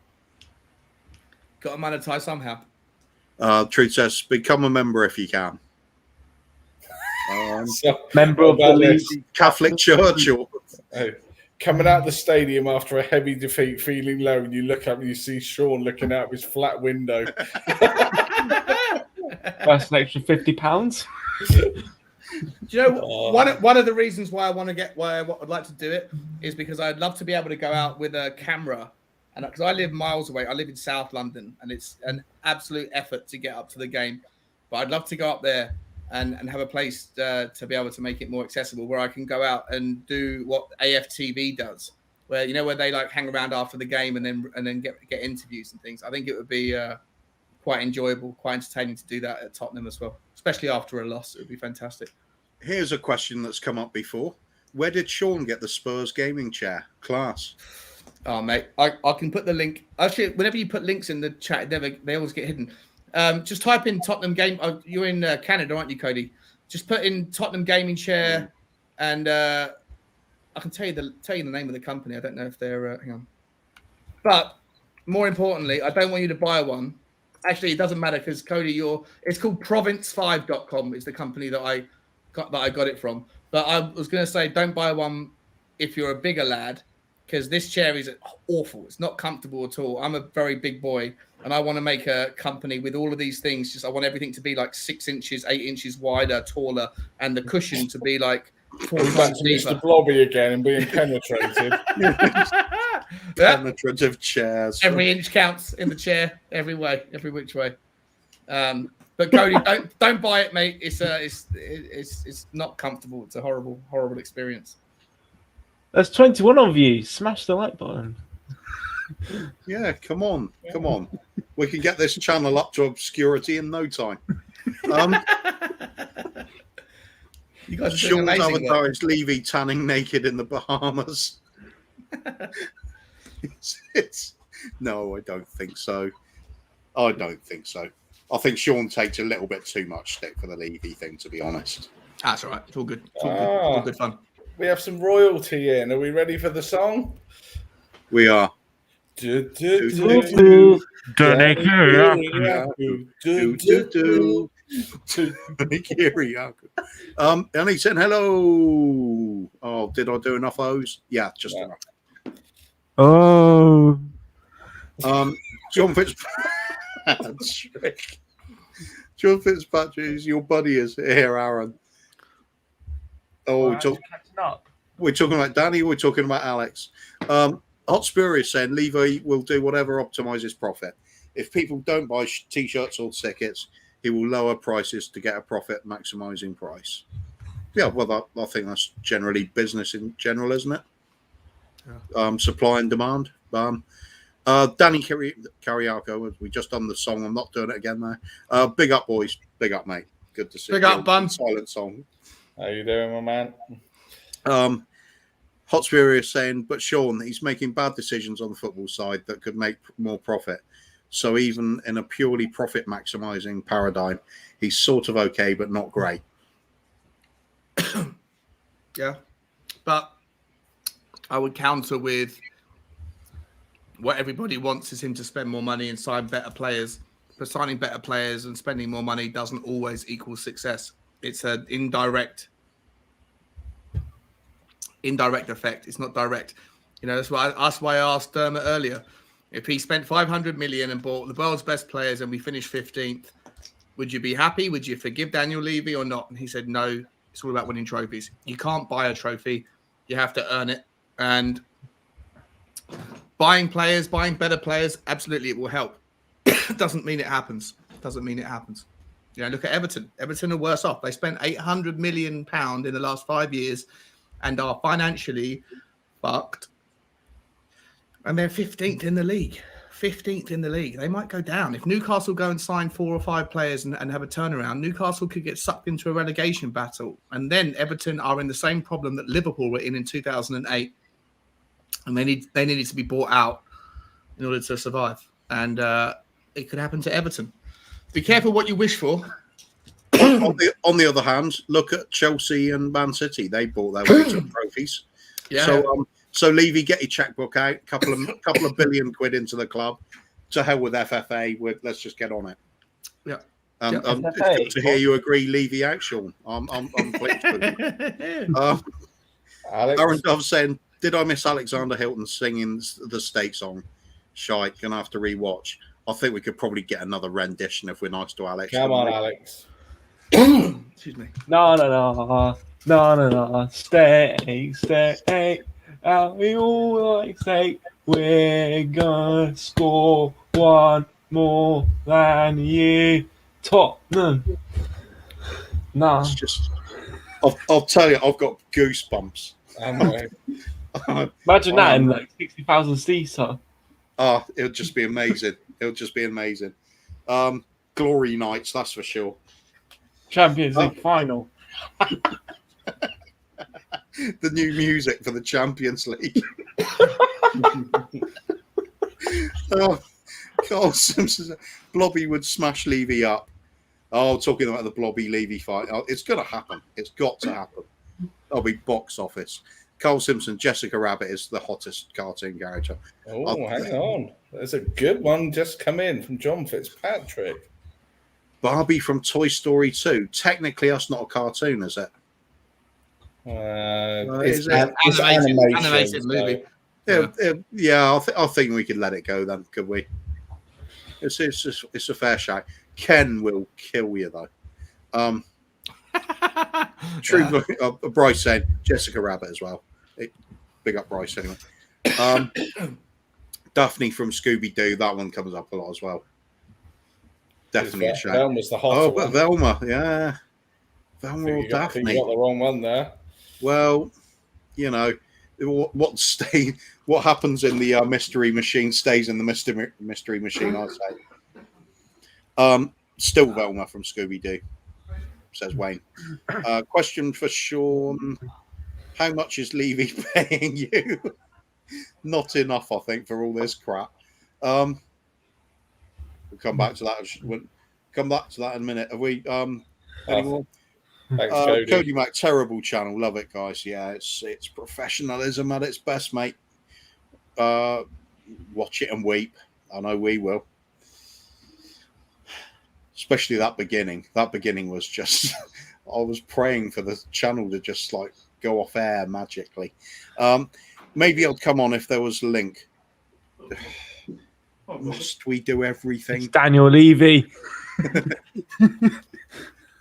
Got to monetize somehow. Truth says, become a member if you can. Member of the league. Catholic Church or coming out of the stadium after a heavy defeat, feeling low, and you look up and you see Sean looking out of his flat window. That's an extra £50. Do you know one of the reasons why I would like to do it is because I'd love to be able to go out with a camera, and because I live miles away, I live in South London, and it's an absolute effort to get up to the game. But I'd love to go up there and have a place to be able to make it more accessible, where I can go out and do what AFTV does, where where they like hang around after the game and then get interviews and things. I think it would be quite enjoyable, quite entertaining to do that at Tottenham as well, especially after a loss. It would be fantastic. Here's a question that's come up before. Where did Sean get the Spurs gaming chair? Class. Oh, mate, I can put the link. Actually, whenever you put links in the chat, they always get hidden. Just type in Tottenham game. You're in Canada, aren't you, Cody? Just put in Tottenham gaming chair, and I can tell you the name of the company. I don't know if they're. Hang on. But more importantly, I don't want you to buy one. Actually, it doesn't matter because Cody, it's called Province5.com is the company that I got it from. But I was going to say, don't buy one if you're a bigger lad, because this chair is awful. It's not comfortable at all. I'm a very big boy, and I want to make a company with all of these things. Just I want everything to be like 6 inches, 8 inches wider, taller, and the cushion to be like 4 times deeper. Mr. Blobby again and being penetrated. Penetrative chairs. Every inch counts in the chair, every which way. But Cody, don't buy it, mate. It's not comfortable. It's a horrible experience. There's 21 of you. Smash the like button. Yeah, come on. We can get this channel up to obscurity in no time. You guys are doing Sean's amazing avatar work. is Levy tanning naked in the Bahamas. No, I don't think so. I think Sean takes a little bit too much stick for the Levy thing, to be honest. That's all right. It's all good. It's all good fun. We have some royalty in. Are we ready for the song? We are. And he said hello. Oh, did I do enough O's? Yeah, just enough. Oh. John Fitzpatrick. John Fitzpatrick is your buddy is here, Aaron. Oh, we're talking about Danny. We're talking about Alex. Hot Spirit saying Levi will do whatever optimizes profit. If people don't buy t-shirts or tickets, he will lower prices to get a profit, maximizing price. Yeah, well, I think that's generally business in general, isn't it? Yeah. Supply and demand. Danny Cariaco, we just done the song. I'm not doing it again there. Big up, boys. Big up, mate. Good to see you. Big up, bun. Silent song. How you doing, my man? Hot Spirit is saying, but Sean, he's making bad decisions on the football side that could make more profit. So even in a purely profit maximizing paradigm, he's sort of okay, but not great. Yeah. But I would counter with what everybody wants is him to spend more money and sign better players. But signing better players and spending more money doesn't always equal success. It's an indirect effect. It's not direct. That's why I asked Dermot earlier. If he spent 500 million and bought the world's best players and we finished 15th, would you be happy? Would you forgive Daniel Levy or not? And he said, no, it's all about winning trophies. You can't buy a trophy. You have to earn it. And buying players, buying better players, absolutely it will help. Doesn't mean it happens. Doesn't mean it happens. You know, look at Everton. Everton are worse off. They spent £800 million in the last 5 years and are financially fucked. And they're 15th in the league. 15th in the league. They might go down. If Newcastle go and sign 4 or 5 players and have a turnaround, Newcastle could get sucked into a relegation battle. And then Everton are in the same problem that Liverpool were in 2008. And they needed to be bought out in order to survive. And it could happen to Everton. Be careful what you wish for. On the other hand, look at Chelsea and Man City. They bought their way to trophies. Yeah. So Levy, get your checkbook out. Couple of billion quid into the club. To hell with FFA. Let's just get on it. Yeah. It's good to hear you agree, Levy out, Sean. I'm pleased with you. Alex? Aaron Dove saying, did I miss Alexander Hilton singing the state song? Shite, gonna have to rewatch. I think we could probably get another rendition if we're nice to Alex. Come on, Alex. Excuse me. No, stay. We all like stay. We're gonna score one more than you, Tottenham. Nah. It's just, I'll tell you, I've got goosebumps. Imagine that in like 60,000 seater. Oh, it'll just be amazing. Glory nights, that's for sure. Champions League final. The new music for the Champions League. Carl Simpson, Blobby would smash Levy up. Oh, talking about the Blobby Levy fight. Oh, it's going to happen. It's got to happen. That'll be box office. Carl Simpson, Jessica Rabbit is the hottest cartoon character. Oh, hang on. There's a good one just come in from John Fitzpatrick. Barbie from Toy Story 2. Technically, that's not a cartoon, is it? It's Animated movie. Yeah, I think we could let it go then, could we? It's a fair shot. Ken will kill you, though. True. Yeah. Bryce said Jessica Rabbit as well. Big up Bryce anyway. Daphne from Scooby Doo. That one comes up a lot as well. Definitely a show. Velma's the hotter one. Velma, yeah. Velma or Daphne. You got the wrong one there. Well, you know what happens in the mystery machine stays in the mystery machine. I'd say. Still Velma from Scooby Doo. Says Wayne. Question for Sean. How much is Levy paying you? Not enough, I think, for all this crap. We'll come back to that. We'll come back to that in a minute. Have we anyone? Thanks, Cody Mac, terrible channel. Love it, guys. Yeah, it's professionalism at its best, mate. Watch it and weep. I know we will. Especially that beginning. That beginning was just I was praying for the channel to just like go off air magically. Maybe I'll come on if there was a link. Must we do everything? It's Daniel Levy.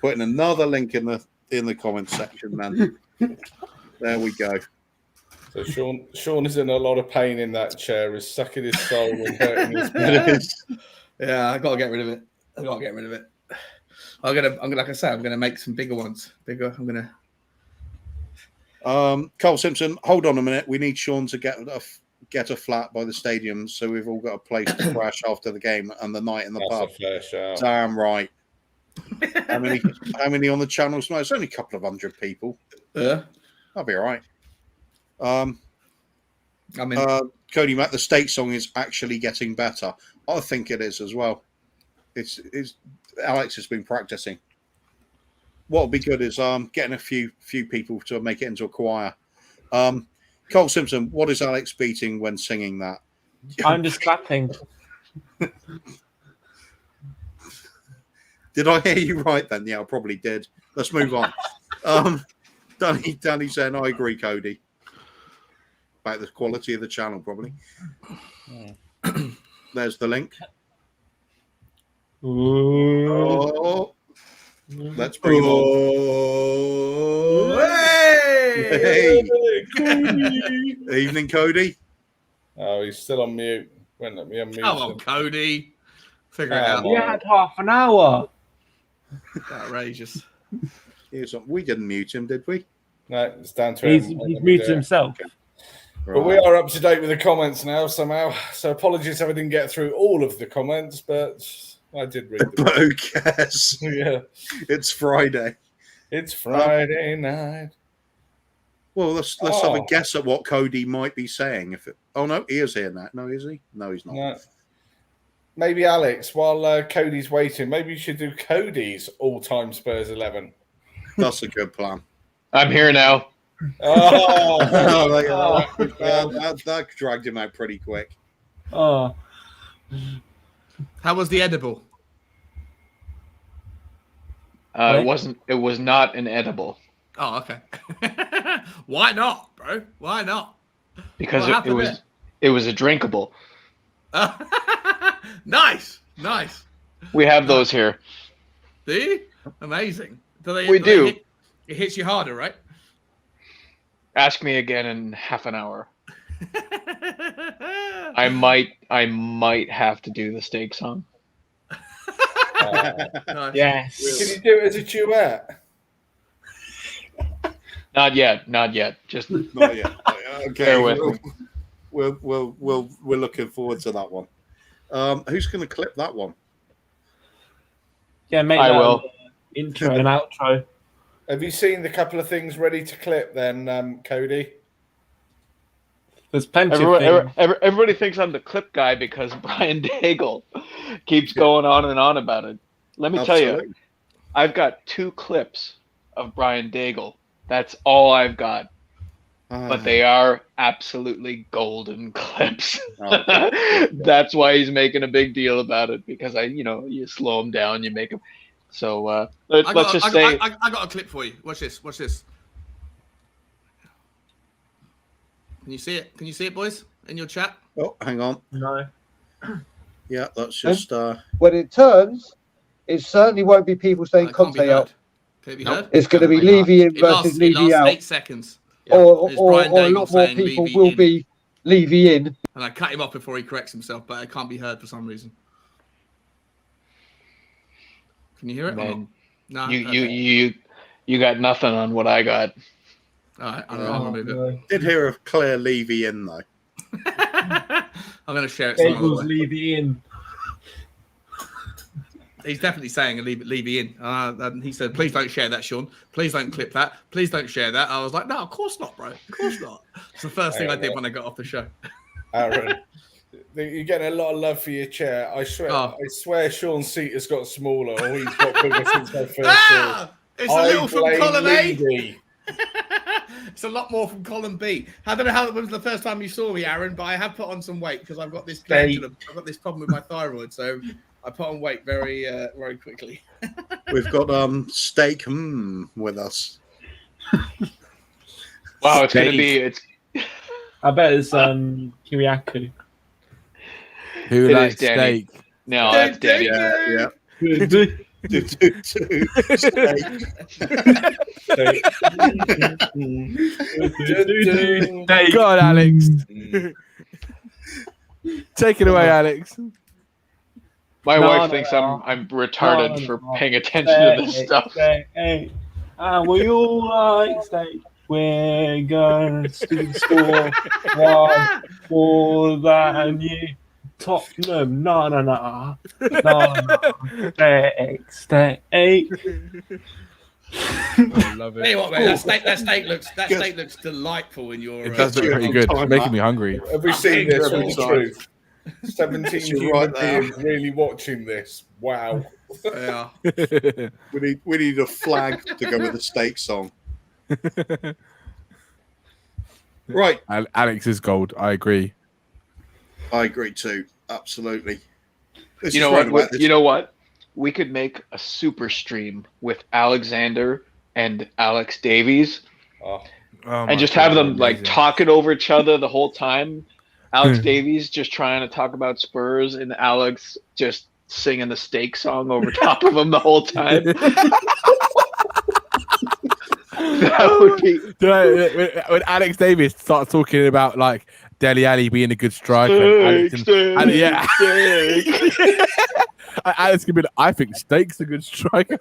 Putting another link in the comment section, man. There we go. So Sean is in a lot of pain in that chair. Is sucking his soul and hurting his back. Yeah, I gotta get rid of it. I'm gonna, like I said, I'm gonna make some bigger ones. Carl Simpson, hold on a minute. We need Sean to get a flat by the stadium, so we've all got a place to crash after the game and the night in the pub. That's a fair shout. Damn right. How many on the channel? No, it's only a couple of hundred people. Yeah, that'll be all right. Cody Mack, the state song is actually getting better. I think it is as well. It's Alex has been practicing. What would be good is getting a few people to make it into a choir. Cole Simpson, what is Alex beating when singing that? I'm just clapping. Did I hear you right then? Yeah, I probably did. Let's move on. Danny saying, I agree, Cody. About the quality of the channel, probably. there's the link. Ooh. Oh, let's bring him on. Oh, hey! Hey. Evening, Cody. Oh, he's still on mute. Won't let me unmute Come on, him. Cody. Figure it Come out. on. You had half an hour. Outrageous. We didn't mute him, did we? No, it's down to He's him. he's muted himself. But we are up to date with the comments now somehow. So apologies if I didn't get through all of the comments, but I did read them. But who cares? Yeah, It's Friday. it's Friday night. Well, let's have a Oh. guess at what Cody might be saying. Oh no, he is here now. No, is he? No, he's not. No. Maybe Alex, while Cody's waiting, maybe you should do Cody's all-time Spurs 11. That's a good plan. I'm here now. Oh, That dragged him out pretty quick. Oh, How was the edible? What? It was not an edible Oh, okay. Why not, bro? Why not? because What it happened was there? it was a drinkable. Nice. We have those here. Do you? Amazing. We do. It hits you harder, right? Ask me again in half an hour. I might have to do the steak song. Nice. yes. can you do it as a duet? Not yet. Just Not yet. Okay, Bear with me. we're looking forward to that one. Who's going to clip that one? Yeah, make I that will. intro and outro. Have you seen the couple of things ready to clip then, Cody? There's plenty everyone, of things. everybody thinks I'm the clip guy because Brian Daigle keeps going on and on about it. Let me tell you, Absolutely. I've got 2 clips of Brian Daigle. That's all I've got. But they are absolutely golden clips. Oh. That's why he's making a big deal about it, because you slow him down, you make him. So let's just say I got a clip for you. Watch this. Can you see it? Can you see it, boys? In your chat? Oh, hang on. No. Yeah, that's just. When it turns, it certainly won't be people saying It can't be Conte out. heard. Can it be Nope. heard? It's going to be Definitely not. Levy in It versus lasts Levy out. 8 seconds. Or It's Brian a Daigle lot more saying people Levy will in. be Levy in. And I cut him off before he corrects himself, but it can't be heard for some reason. Can you hear it? or Man, not? No. you got nothing on what I got. All right, I'll remove it. Did hear of Claire Levy in though. I'm going to share it some other Daigle's way. Levy in. He's definitely saying Levy in. And he said, please don't share that, Sean. Please don't clip that. Please don't share that. I was like, no, of course not, bro. Of course not. It's the first thing I did when I got off the show. Aaron, you're getting a lot of love for your chair. I swear Sean's seat has got smaller, or he's got bigger since I first saw Ah! It's a little from blame column A. Levy. It's a lot more from column B. I don't know how it was the first time you saw me, Aaron, but I have put on some weight because I've got this pendulum. I've got this problem with my thyroid, so I put on weight very, very quickly. We've got Steak with us. Wow, it's gonna be it's I bet it's Kiriakou. Who It likes is Danny. steak? no, that's Danny. Yeah. Go on, Alex. Take it away, Alex. My No, wife no, thinks no. I'm retarded No, for no. paying attention to this stuff. Hey. We all like steak. We're going to the store. One for that and you. Tottenham. No. Steak. I love Tell you it. what, man, that steak looks delightful in your. It does look pretty good. It's making me hungry. Have we seen this Every with time. truth? 17 You're human right there. beings really watching this. Wow. Yeah. We need a flag to go with the steak song. Right, Alex is gold. I agree. I agree too. Absolutely. This You is know right what? about this- You know what? We could make a super stream with Alexander and Alex Davies, Oh, Oh my and just God, have them like amazing. talking over each other the whole time. Alex Davies just trying to talk about Spurs, and Alex just singing the steak song over top of him the whole time. That would be. When Alex Davis starts talking about like Dele Alli being a good striker, and Alex can be like, I think Steak's a good striker.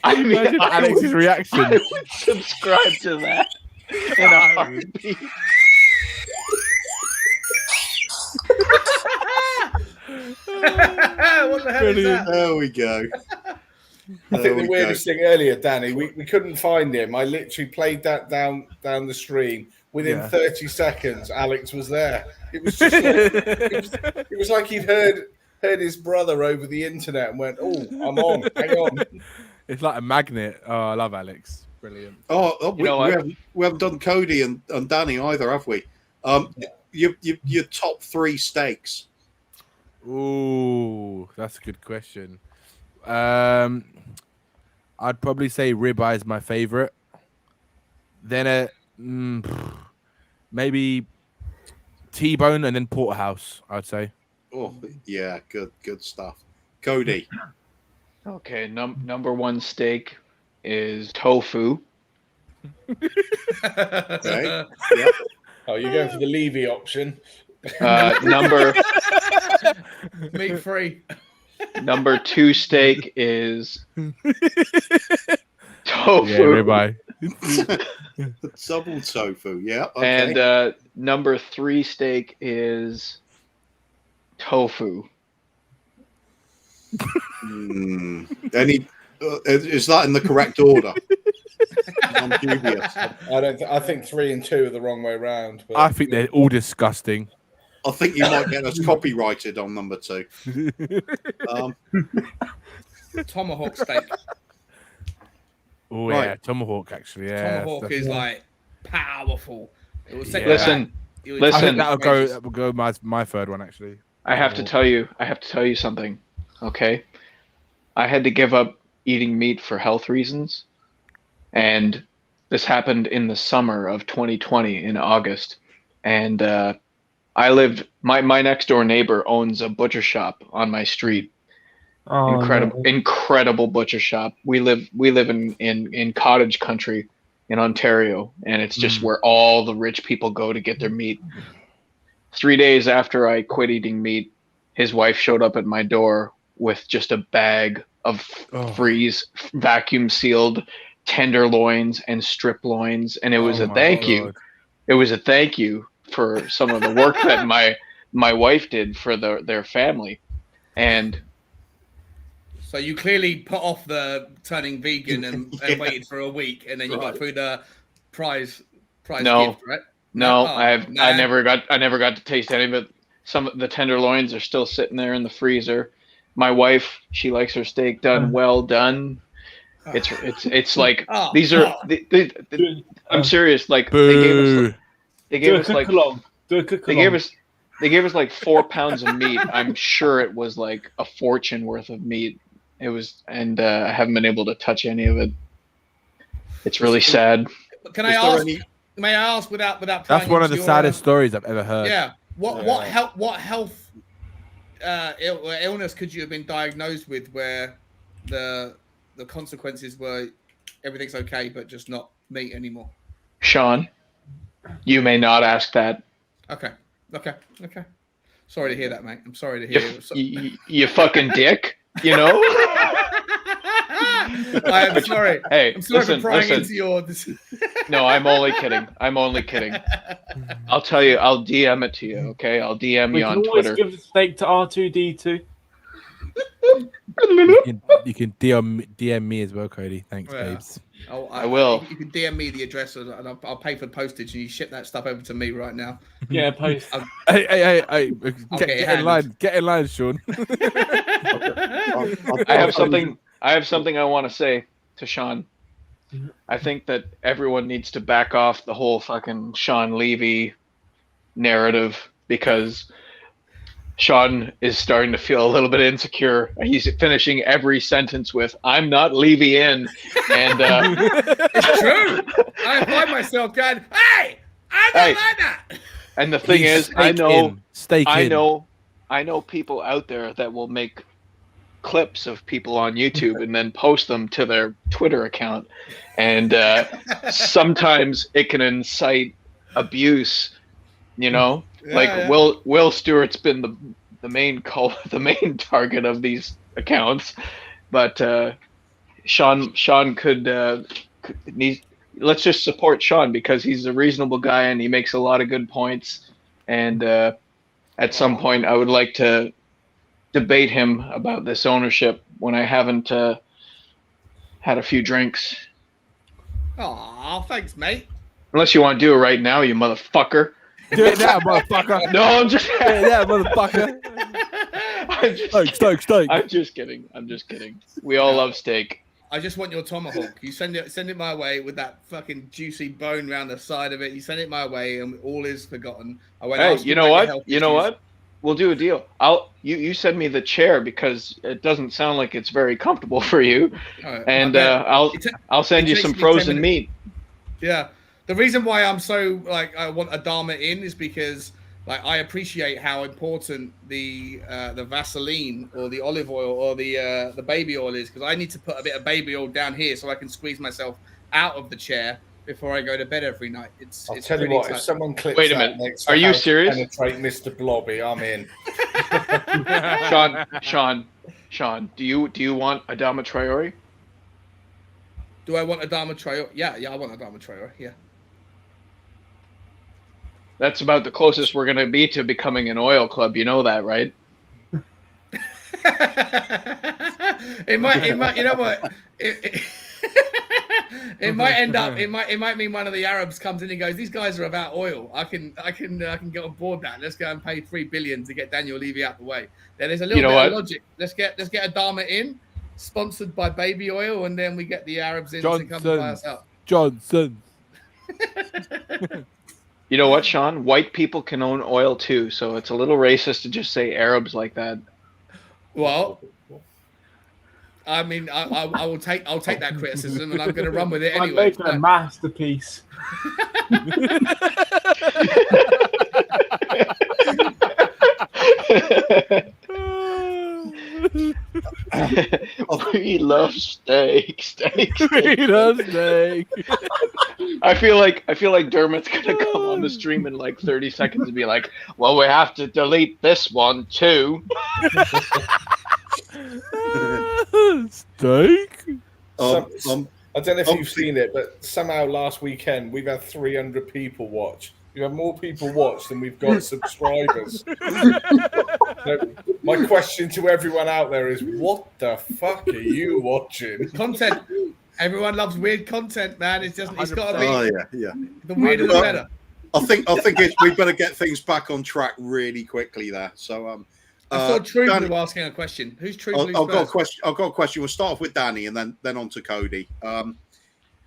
I mean, Imagine Alex's reaction. I would subscribe to that in a heartbeat. What the hell is that? There we go. I think the weirdest thing earlier, Danny, we couldn't find him. I literally played that down the stream. Within 30 seconds, Alex was there. It was just like, it was like he'd heard his brother over the internet and went, "Oh, I'm on. Hang on." It's like a magnet. Oh, I love Alex. Brilliant. We haven't done Cody and Danny either, have we? Your top 3 steaks. Ooh, that's a good question. I'd probably say ribeye is my favorite. Then maybe T-bone and then porterhouse, I'd say. Oh yeah, good stuff. Cody. Okay, number 1 steak is tofu. Okay. Yep. Oh, you're going for the Levy option. Meat free. Number 2 steak is tofu. Yeah, ribeye. Double tofu. Yeah. Okay. And number 3 steak is tofu. Any is that in the correct order? I'm dubious. I think 3 and 2 are the wrong way around. But I think they're all disgusting. I think you might get us copyrighted on number 2. Tomahawk steak. Oh Right. yeah, tomahawk actually. Yeah, Tomahawk is like powerful. It will set Listen, you I listen. think that will go my third one actually. I have to tell you something. Okay, I had to give up eating meat for health reasons, and this happened in the summer of 2020 in August. And I lived. My next door neighbor owns a butcher shop on my street. Oh, Incredible butcher shop. We live in cottage country in Ontario, and it's just where all the rich people go to get their meat. 3 days after I quit eating meat, his wife showed up at my door with just a bag of vacuum sealed tenderloins and strip loins, and it was a thank you. It was a thank you for some of the work that my wife did for their family. And So you clearly put off the turning vegan and waited for a week, and then you got through the prize gift, right? No, I never got to taste any of it. Some of the tenderloins are still sitting there in the freezer. My wife, she likes her steak done well done. It's like these are. I'm serious. Like they gave us like they gave us like 4 pounds of meat. I'm sure it was like a fortune worth of meat. It was, and I haven't been able to touch any of it. It's really sad. Can I ask? May I ask without? That's one of the saddest stories I've ever heard. Yeah. What health illness could you have been diagnosed with where the consequences were everything's okay but just not meat anymore? Sean, you may not ask that. Okay. Sorry to hear that, mate. I'm sorry to hear. You fucking dick. You know. I am sorry. Hey, I'm sorry listen, for prying listen. into your. No, I'm only kidding. I'll tell you. I'll DM it to you. Okay, I'll DM you on Twitter. We can always give the steak to R2D2. You can DM me as well, Cody. Thanks, babes. I will. You can DM me the address, and I'll pay for the postage, and you ship that stuff over to me right now. Yeah, post. Hey! Get in line. Get in line, Sean. I have something I want to say to Sean. I think that everyone needs to back off the whole fucking Sean Levy narrative, because Sean is starting to feel a little bit insecure. He's finishing every sentence with "I'm not Levy in," and it's true. I find myself going, "Hey, I'm not like that." And the thing Please is, I stake in. know people out there that will make clips of people on YouTube and then post them to their Twitter account, and sometimes it can incite abuse. You know, Yeah. Will Stewart's been the main target of these accounts, but Sean could let's just support Sean because he's a reasonable guy and he makes a lot of good points. And at some point, I would like to debate him about this ownership when I haven't had a few drinks. Aw, thanks, mate. Unless you want to do it right now, you motherfucker. Do it now, motherfucker. No, I'm just. Do it now, motherfucker. Steak. I'm just kidding. We all love steak. I just want your tomahawk. You send it my way with that fucking juicy bone round the side of it. You send it my way, and all is forgotten. Hey, you know what? We'll do a deal. You send me the chair because it doesn't sound like it's very comfortable for you, and I'll send you some frozen meat. Yeah, the reason why I'm so I want Adama in is because I appreciate how important the Vaseline or the olive oil or the baby oil is, because I need to put a bit of baby oil down here so I can squeeze myself out of the chair before I go to bed every night. I'll tell you what, if someone clips Wait a minute. next Are you serious? Penetrate Mr. Blobby, I'm in. Sean, do you want Adama Traore? Do I want Adama Traore? Yeah, I want Adama Traore. Yeah. That's about the closest we're going to be to becoming an oil club. You know that, right? It might. You know what? It might end up. It might mean one of the Arabs comes in and goes, "These guys are about oil. I can get on board that. Let's go and pay $3 billion to get Daniel Levy out the way." Then there's a little bit of logic. Let's get Adama in, sponsored by baby oil, and then we get the Arabs in to come and buy us out. Johnson. You know what, Sean? White people can own oil too, so it's a little racist to just say Arabs like that. Well, I mean, I'll take that criticism, and I'm going to run with it I'm anyway. making a masterpiece. We love steak. We love steak. I feel like Dermot's gonna come on the stream in like 30 seconds and be like, "Well, we have to delete this one too." Steak. I don't know if you've seen it, but somehow last weekend we've had 300 people watch. We've had more people watch than we've got subscribers. My question to everyone out there is, what the fuck are you watching? Content. Everyone loves weird content, man. It's got to be. Oh yeah. The weirder the better. I think we better get things back on track really quickly there. So I thought Truman was asking a question. Who's Truman? I've got a question. We'll start off with Danny and then on to Cody.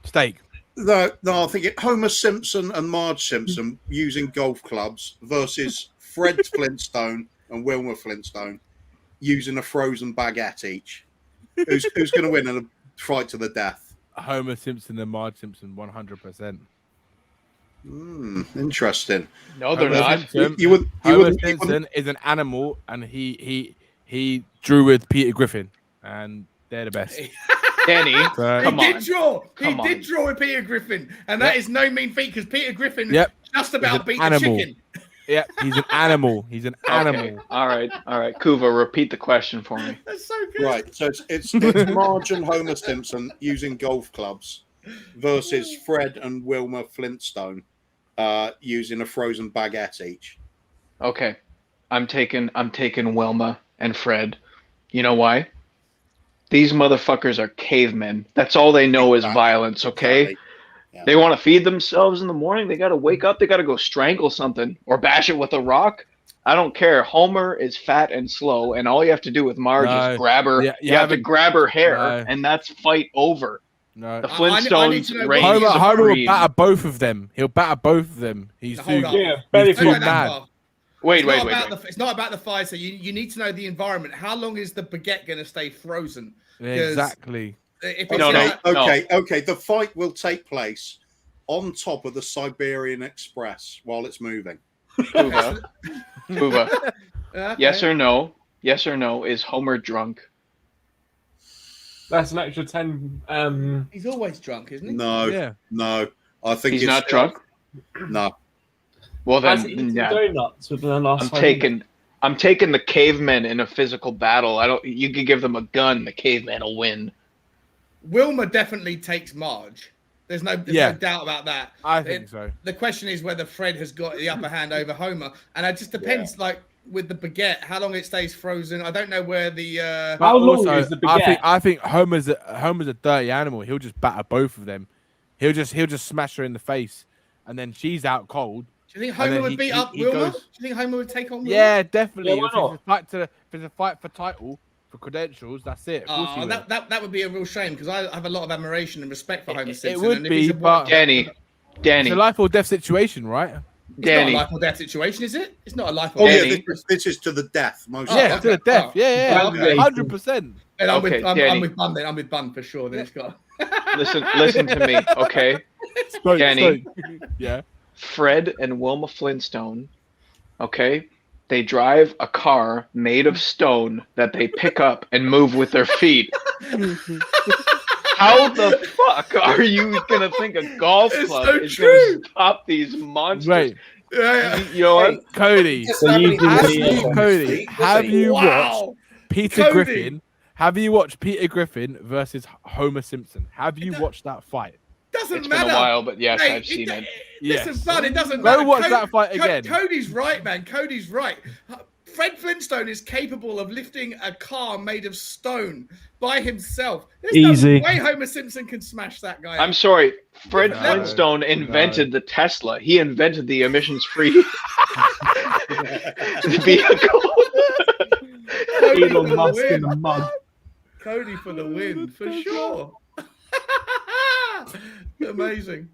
Steak. No, I think Homer Simpson and Marge Simpson using golf clubs versus Fred Flintstone and Wilma Flintstone using a frozen baguette each. Who's going to win in a fight to the death? Homer Simpson and Marge Simpson, 100%. Interesting. No, they're not. Homer Simpson is an animal, and he drew with Peter Griffin, and they're the best. Danny, he did draw with Peter Griffin, and that is no mean feat because Peter Griffin just about beat the chicken. Yeah, he's an animal. He's an animal. Okay. All right. Kuva, repeat the question for me. That's so good. Right, so it's Marge and Homer Simpson using golf clubs versus Fred and Wilma Flintstone using a frozen baguette each. Okay, I'm taking Wilma and Fred. You know why? These motherfuckers are cavemen. That's all they know is violence, okay? Exactly. Yeah. They want to feed themselves in the morning. They got to wake up. They got to go strangle something or bash it with a rock. I don't care. Homer is fat and slow, and all you have to do with Marge is grab her. Yeah, you have to grab her hair, and that's fight over. No. The Flintstones reign Homer will batter both of them. He'll batter both of them. He's too mad. Wait. It's not about the fire. So you need to know the environment. How long is the baguette going to stay frozen? Exactly. Okay. The fight will take place on top of the Siberian Express while it's moving. Fuba, Fuba. Okay. Yes or no? Yes or no? Is Homer drunk? That's an extra 10. He's always drunk, isn't he? No, Yeah. no. I think He's it's not drunk. No. Well Has he then, eaten yeah. donuts within the last I'm 5 taking the cavemen in a physical battle. I don't. You could give them a gun. The caveman will win. Wilma definitely takes Marge. There's no doubt about that. I think so. The question is whether Fred has got the upper hand over Homer, and it just depends. Like with the baguette, how long it stays frozen. I don't know where the. How long Also, is the baguette? I think Homer's a dirty animal. He'll just batter both of them. He'll just smash her in the face, and then she's out cold. Do you think and Homer then would he- beat he- up he Wilma? goes- Do you think Homer would take on Wilma? Yeah, definitely. Yeah, why if not? it's a fight for title, for credentials, that's it. Of course he Oh, will. that would be a real shame because I have a lot of admiration and respect for Homer It Simpson. would and if be, he's a but- Danny, It's a life or death situation, right? It's not a Danny. life or death situation, is it? It's not a life or Oh death. yeah, Danny. this is to the death. Most Oh, Yeah, okay. to the death. Oh. Yeah, Okay. 100%. And I'm, Okay, I'm Danny. with Bun then. I'm with Bun for sure. Then it's got. Listen to me, okay? Danny. Yeah. Fred and Wilma Flintstone, okay? They drive a car made of stone that they pick up and move with their feet. How the fuck are you gonna think a golf It's club so is true. gonna stop these monsters? Wait, Yeah, You know what? Cody. So you Have can you, Cody, have you watched Wow. Peter Cody. Griffin? Have you watched Peter Griffin versus Homer Simpson? Have you watched that fight? Doesn't It's matter. been a while, but yes, Mate, I've seen it. Yes. Listen, Bun, it doesn't Go matter. watch that fight again. Cody's right, man. Cody's right. Fred Flintstone is capable of lifting a car made of stone by himself. There's Easy. no way Homer Simpson can smash that guy. I'm sorry, Fred No. Flintstone invented the Tesla. He invented the emissions-free vehicle. Cody for Elon the Musk in win. the mud. Cody for the win, for sure. Amazing.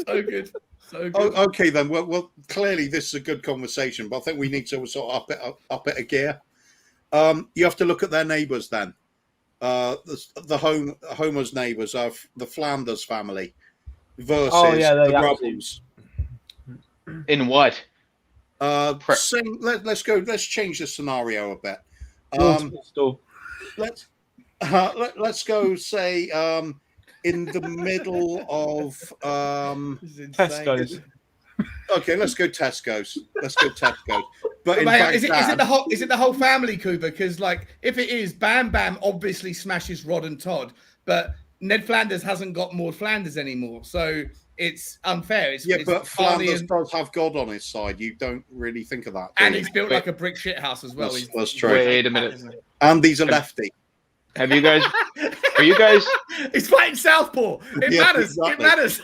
So good. So good. Oh, okay then. Well, clearly this is a good conversation, but I think we need to sort of up it a gear. You have to look at their neighbours then. Homer's neighbours are the Flanders family versus they're the absolute- Rubbles. In what? Let's go. Let's change the scenario a bit. Store. Let's go. Say in the middle of This is insane. Tesco's. Okay, let's go Tesco's. But in Mate, fact, is it the whole family, Cooper? Because like, if it is, Bam Bam obviously smashes Rod and Todd, but Ned Flanders hasn't got Maud Flanders anymore, so it's unfair. It's but Barney Flanders and, does have God on his side. You don't really think of that, do and you? he's built like a brick shit house as well. That's true. Wait a minute. And he's a lefty. Have you guys? Are you guys? He's fighting Southpaw. It Yeah, matters. exactly. It matters.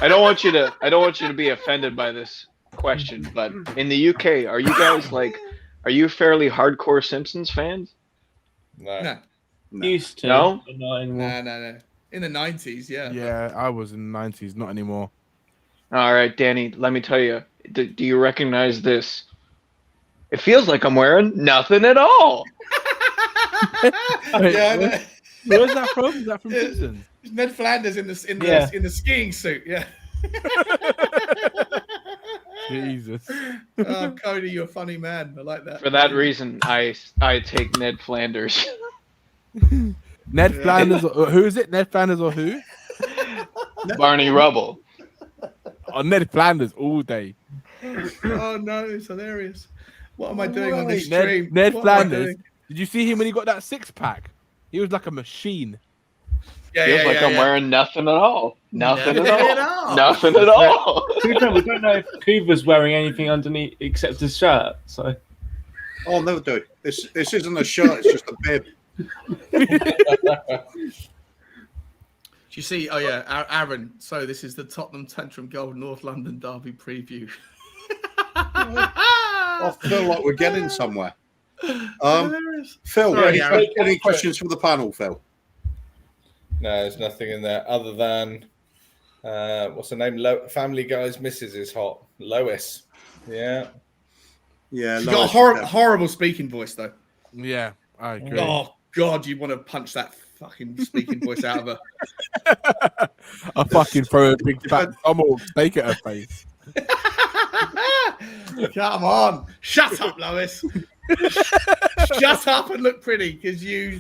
I don't want you to be offended by this question, but in the UK, are you guys like? Are you fairly hardcore Simpsons fans? No. No, Used to. No? But not anymore. no. In the 90s, yeah. Yeah, I was in the 90s, not anymore. All right, Danny. Let me tell you. Do you recognize this? It feels like I'm wearing nothing at all. Wait, Yeah, I know. where's that from? Is that from Simpsons? It's Ned Flanders in the Yeah. in the skiing suit. Yeah. Jesus. Oh, Cody, you're a funny man. I like that. For that reason, I take Ned Flanders. Ned Flanders, who is it? Ned Flanders or who? Barney Rubble. Oh, Ned Flanders all day. Oh no, it's hilarious. What am I doing on this stream? Ned What am I Flanders. doing? Did you see him when he got that six pack? He was like a machine. Feels like I'm wearing nothing at all. Nothing at all. at all. Nothing at all. To be fair, we don't know if Cooper's wearing anything underneath except his shirt. So Oh no, dude. This isn't a shirt. It's just a bib. Do you see? Oh yeah, Aaron. So this is the Tottenham Tantrum Gold North London Derby preview. I feel like we're getting somewhere. Hilarious. Phil, Sorry, Aaron. any questions from the panel, Phil? No, there's nothing in there other than what's her name? Family Guy's missus is hot. Lois. Yeah. Yeah, She's Lois, got a yeah. horrible speaking voice though. Yeah, I agree. Oh God, you want to punch that fucking speaking voice out of her. I fucking throw a big fat tomahawk steak at her face. Come on. Shut up, Lois. Shut up and look pretty, because you're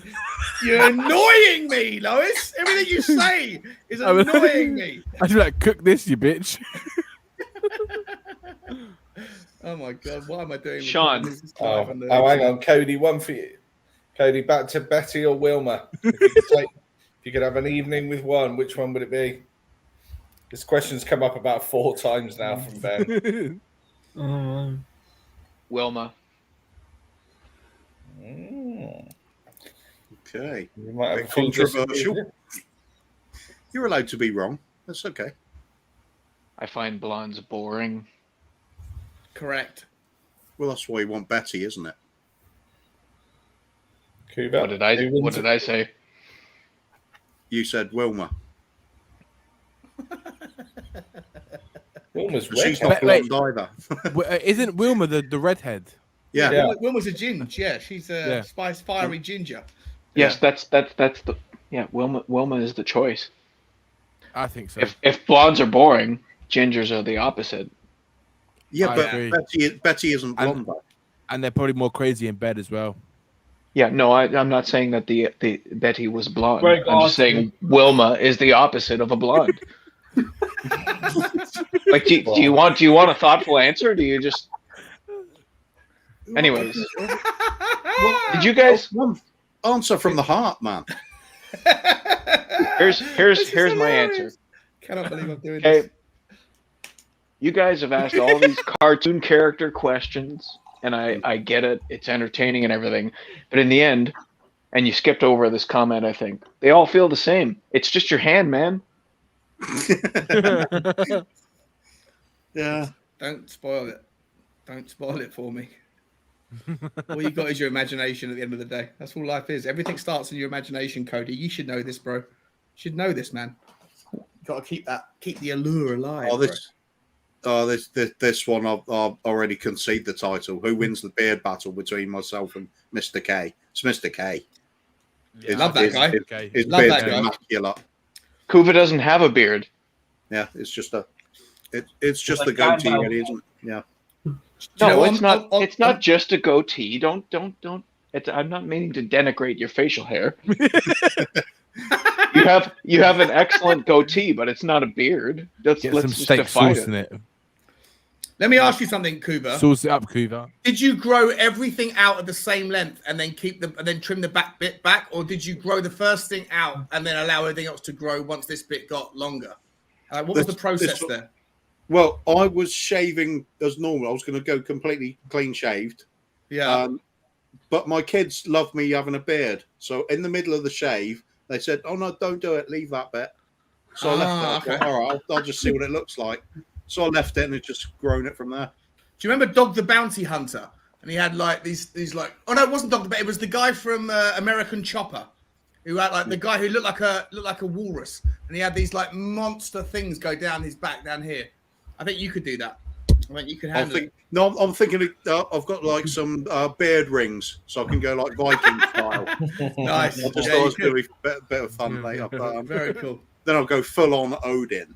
annoying me, Lois. Everything you say is annoying me. I should like cook this, you bitch. Oh my god, why am I doing Sean. this? Oh, hang on, Cody. One for you, Cody. Back to Betty or Wilma. If you could have an evening with one, which one would it be? This question's come up about 4 times now from Ben. Wilma. Okay. You might have Bit a few controversial. You're allowed to be wrong. That's okay. I find blondes boring. Correct. Well, that's why you want Betty, isn't it? Cuba. What did I say? You said Wilma. Wilma's She's red. not Wait. blonde either. Isn't Wilma the redhead? Yeah. Yeah. Wilma's a ginger. Yeah, she's a Yeah. spice fiery ginger. Yes, that's the Wilma is the choice. I think so. If blondes are boring, gingers are the opposite. Yeah, I but agree. Betty isn't blonde. though. And they're probably more crazy in bed as well. Yeah, no, I'm not saying that the Betty was blonde. Greg I'm just asked saying Wilma is the opposite of a blonde. Like, do you want a thoughtful answer? Or do you just? Anyways, did you guys? Answer from the heart, man. Here's my answer. Cannot believe I'm doing Okay, this. you guys have asked all these cartoon character questions, and I get it. It's entertaining and everything, but in the end, and you skipped over this comment, I think they all feel the same. It's just your hand, man. Yeah. Don't spoil it. Don't spoil it for me. All you got is your imagination at the end of the day. That's all life is. Everything starts in your imagination, Cody. You should know this, bro. You should know this, man. You got to keep the allure alive. This one I've already conceded the title. Who wins the beard battle between myself and Mr. K? It's Mr. K. Love that guy. His Love beard's that guy. immaculate. Kuva doesn't have a beard. Yeah, it's just it's just Like the goatee, Gandalf. really, isn't it? Yeah. No, it's not. It's not just a goatee. Don't. I'm not meaning to denigrate your facial hair. You have an excellent goatee, but it's not a beard. Get some Let's just steak define sauce in it. it. Let me ask you something, Kuba. Sauce it up, Kuva. Did you grow everything out at the same length and then trim the back bit back, or did you grow the first thing out and then allow everything else to grow once this bit got longer? What was the process there? Well, I was shaving as normal. I was going to go completely clean shaved. Yeah. But my kids love me having a beard. So in the middle of the shave, they said, "Oh no, don't do it. Leave that bit." So I left it. I thought, all right, I'll just see what it looks like. So I left it and it's just grown it from there. Do you remember Dog the Bounty Hunter? And he had like these like, oh no, it wasn't Dog the Bounty. It was the guy from American Chopper, who had like the guy who looked like a walrus, and he had these like monster things go down his back down here. I think you could do that. I think you could handle it. No, I'm thinking I've got like some beard rings, so I can go like Viking style. Nice. I just Yeah, thought it you was going could. to be a bit of fun later. But, Very cool. then I'll go full on Odin.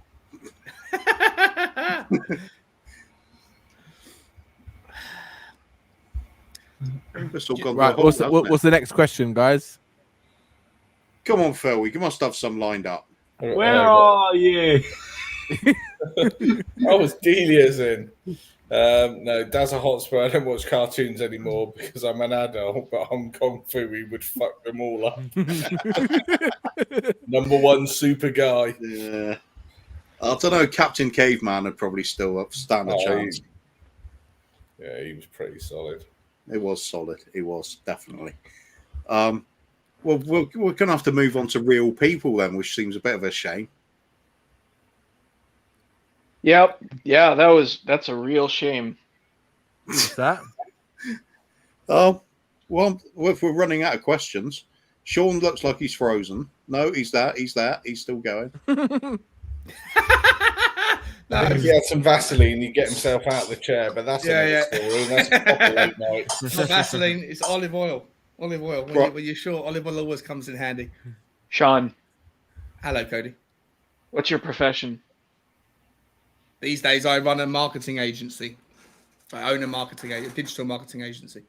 It's all gone Right, to what's hell, hasn't what's the next question, guys? it? Come on, Phil. You must have some lined up. Where are you? Oh, it's Delia's in. No, Dazza Hotspur. I don't watch cartoons anymore because I'm an adult, but Hong Kong Fooey would fuck them all up. Number one super guy. Yeah. I don't know. Captain Caveman would probably still stand a Oh, chance. Yeah, he was pretty solid. It was solid. It was definitely. Well, we're going to have to move on to real people then, which seems a bit of a shame. Yep. Yeah, that's a real shame. What's that? Oh, well, if we're running out of questions, Sean looks like he's frozen. No, he's that. He's still going. I think if he had some Vaseline, he'd get himself out of the chair, but that's another story. That's a proper late night. It's not Vaseline, it's olive oil. Olive oil. When you're short, olive oil always comes in handy. Sean, Hello, Cody. what's your profession? These days, I run a marketing agency. I own a digital marketing agency.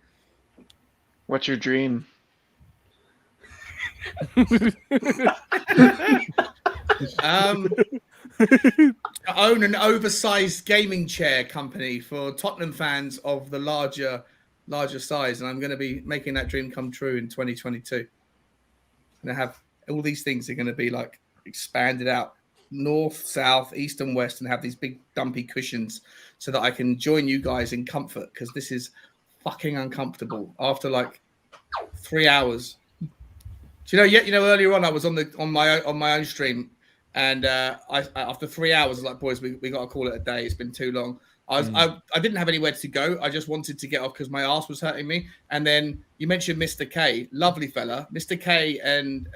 What's your dream? I own an oversized gaming chair company for Tottenham fans of the larger size, and I'm going to be making that dream come true in 2022. And I have all these things are going to be like expanded out north, south, east, and west, and have these big dumpy cushions so that I can join you guys in comfort, because this is fucking uncomfortable after like 3 hours. Do you know? Earlier on, I was on my own stream, and I after 3 hours, I was like, boys, we got to call it a day. It's been too long. I didn't have anywhere to go. I just wanted to get off because my ass was hurting me. And then you mentioned Mr. K, lovely fella, Mr. K, and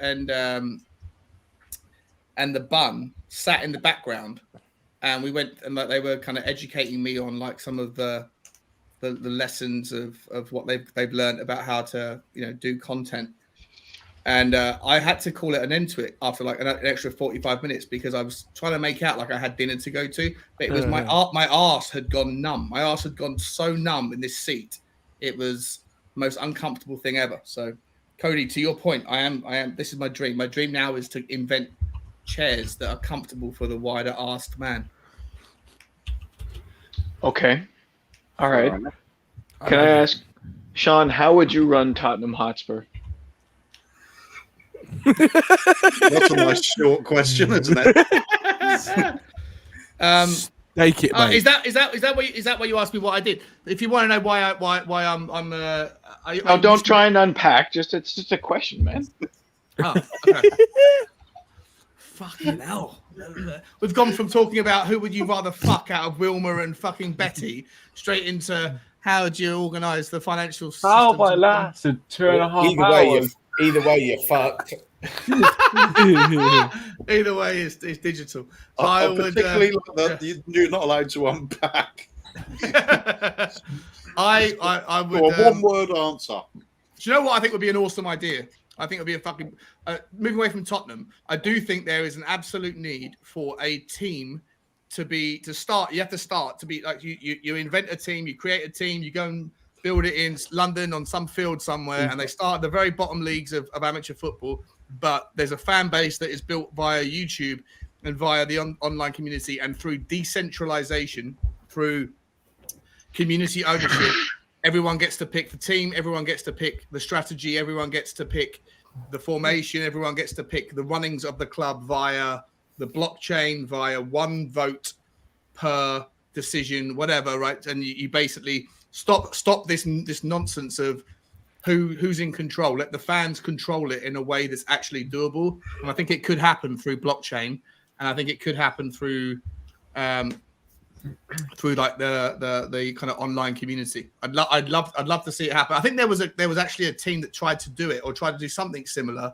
the bun sat in the background, and we went and like they were kind of educating me on like some of the lessons of what they've learned about how to do content. And I had to call it an end to it after like an extra 45 minutes because I was trying to make out like I had dinner to go to, but it was my arse had gone numb. My arse had gone so numb in this seat. It was the most uncomfortable thing ever. So, Cody, to your point, I am. This is my dream. My dream now is to invent chairs that are comfortable for the wider arsed man. Okay. All right. Can I ask, Sean, how would you run Tottenham Hotspur? That's a nice short question, isn't it? Take it, mate. Is that why you asked me what I did? If you want to know why I'm No, don't try and unpack. It's just a question, man. Oh, okay. Fucking hell. We've gone from talking about who would you rather fuck out of Wilma and fucking Betty straight into how do you organise the financial system. How my last 2.5 hours. Either way, you're fucked. Either way, it's digital. So I would particularly like that you're not allowed to unpack. I would. Or a one-word answer. Do you know what I think would be an awesome idea? I think it would be a fucking moving away from Tottenham. I do think there is an absolute need for a team to start. You have to start to be like you invent a team, you create a team, you go and build it in London on some field somewhere, and they start at the very bottom leagues of amateur football. But there's a fan base that is built via YouTube and via the online community, and through decentralization, through community ownership. Everyone gets to pick the team. Everyone gets to pick the strategy. Everyone gets to pick the formation. Everyone gets to pick the runnings of the club via the blockchain, via one vote per decision, whatever, right? And you basically stop this nonsense of who's in control. Let the fans control it in a way that's actually doable. And I think it could happen through blockchain, and I think it could happen through like the kind of online community. I'd love to see it happen. I think there was actually a team that tried to do it or tried to do something similar.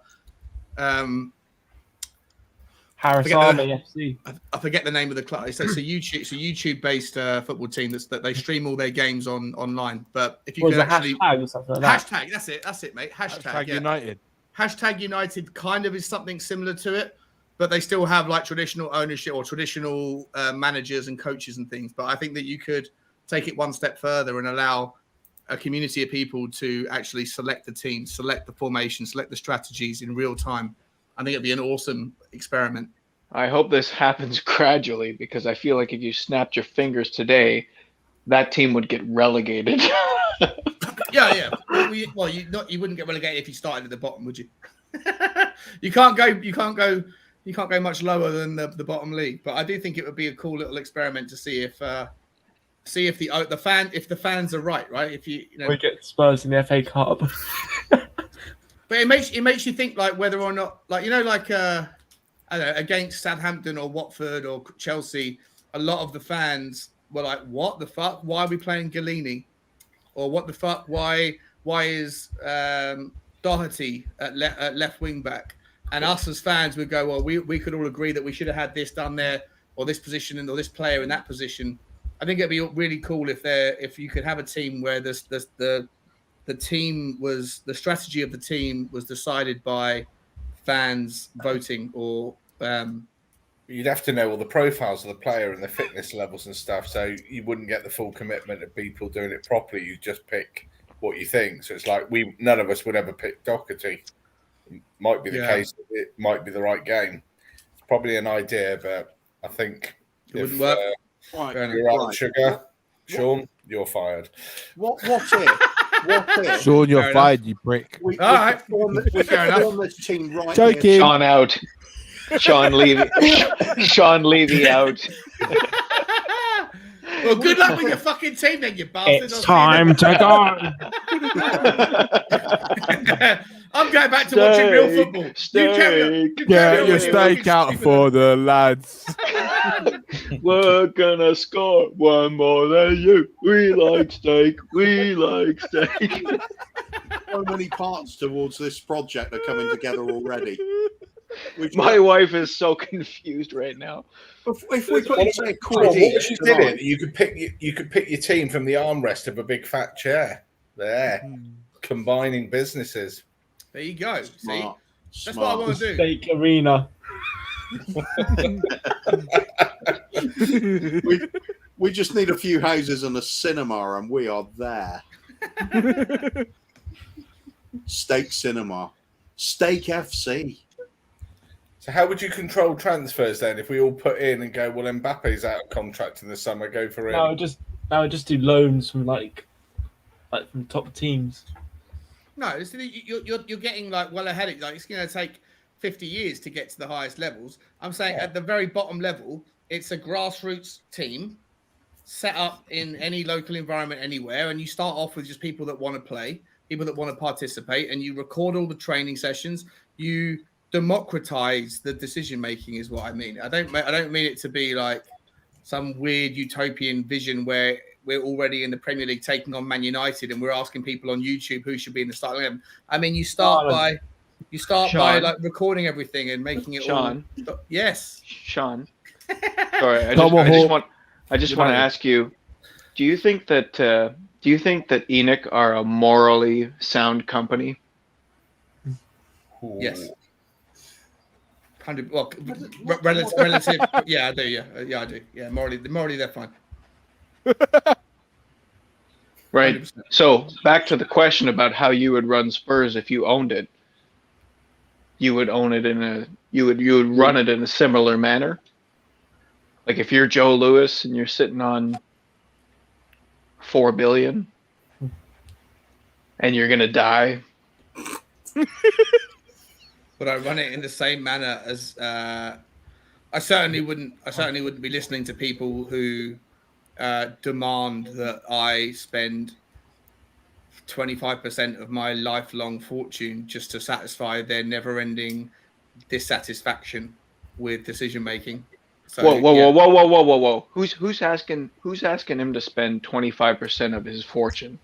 Harris Army FC. I forget the name of the club. It's a YouTube based football team that they stream all their games online. But if you could actually hashtag or something like that. Hashtag, that's it, mate. Hashtag United. Hashtag United kind of is something similar to it, but they still have like traditional ownership or traditional managers and coaches and things. But I think that you could take it one step further and allow a community of people to actually select the team, select the formation, select the strategies in real time. I think it'd be an awesome experiment. I hope this happens gradually, because I feel like if you snapped your fingers today, that team would get relegated. Yeah. Well, you wouldn't get relegated if you started at the bottom, would you? You can't go much lower than the bottom league. But I do think it would be a cool little experiment to see if the fans are right. If you know we get Spurs in the FA Cup. But it makes you think like whether or not I don't know, against Southampton or Watford or Chelsea, a lot of the fans were like, "What the fuck? Why are we playing Galini?" Or "What the fuck? Why is Doherty at left wing back?" And us as fans would go, "Well, we could all agree that we should have had this done there, or this position or this player in that position." I think it'd be really cool if you could have a team where the team was the strategy of the team was decided by fans voting or You'd have to know all the profiles of the player and the fitness levels and stuff, so you wouldn't get the full commitment of people doing it properly. You just pick what you think. So it's like none of us would ever pick Doherty. Might be the case. It might be the right game. It's probably an idea, but I think it wouldn't work. You're out, Sugar. Sean, you're fired. What if? Sean, you're fired, you prick. We right. form this team right Joking. here. Sean out. Sean Levy. Sean Levy out. Well, good luck with your fucking team then, you bastard. It's time to go. I'm going back to watching real football. You carry on. Get your steak out for the lads. We're gonna score one more than you. We like steak. We like steak. So many parts towards this project are coming together already. My wife is so confused right now. If we put say a What quid if you did it? You could pick your team from the armrest of a big fat chair. There, combining businesses. There you go. See, Smart. that's what I want to do. Steak arena. We just need a few houses and a cinema, and we are there. Steak cinema, Steak FC. So how would you control transfers then? If we all put in and go, well, Mbappe's out of contract in the summer, go for him. I would just do loans from like from top teams. No, you're getting like well ahead of like it's going to take 50 years to get to the highest levels. I'm saying at the very bottom level, it's a grassroots team set up in any local environment anywhere, and you start off with just people that want to play, people that want to participate, and you record all the training sessions. You democratize the decision making is what I mean. I don't mean it to be like some weird utopian vision where we're already in the Premier League taking on Man United and we're asking people on YouTube who should be in the starting 11. I mean, you start by like recording everything and making it Sean. all. Yes, Sean. Sorry, I just want to ask you: Do you think that ENIC are a morally sound company? Yes. 100. Well, relative. Yeah, I do. Yeah, I do. Yeah, morally, they're fine. Right. 100%. So back to the question about how you would run Spurs if you owned it. You would own it you would run it in a similar manner. Like if you're Joe Lewis and you're sitting on $4 billion and you're gonna die. But I run it in the same manner as I certainly wouldn't be listening to people who demand that I spend 25% of my lifelong fortune just to satisfy their never-ending dissatisfaction with decision making. So, Whoa! Who's asking him to spend 25% of his fortune?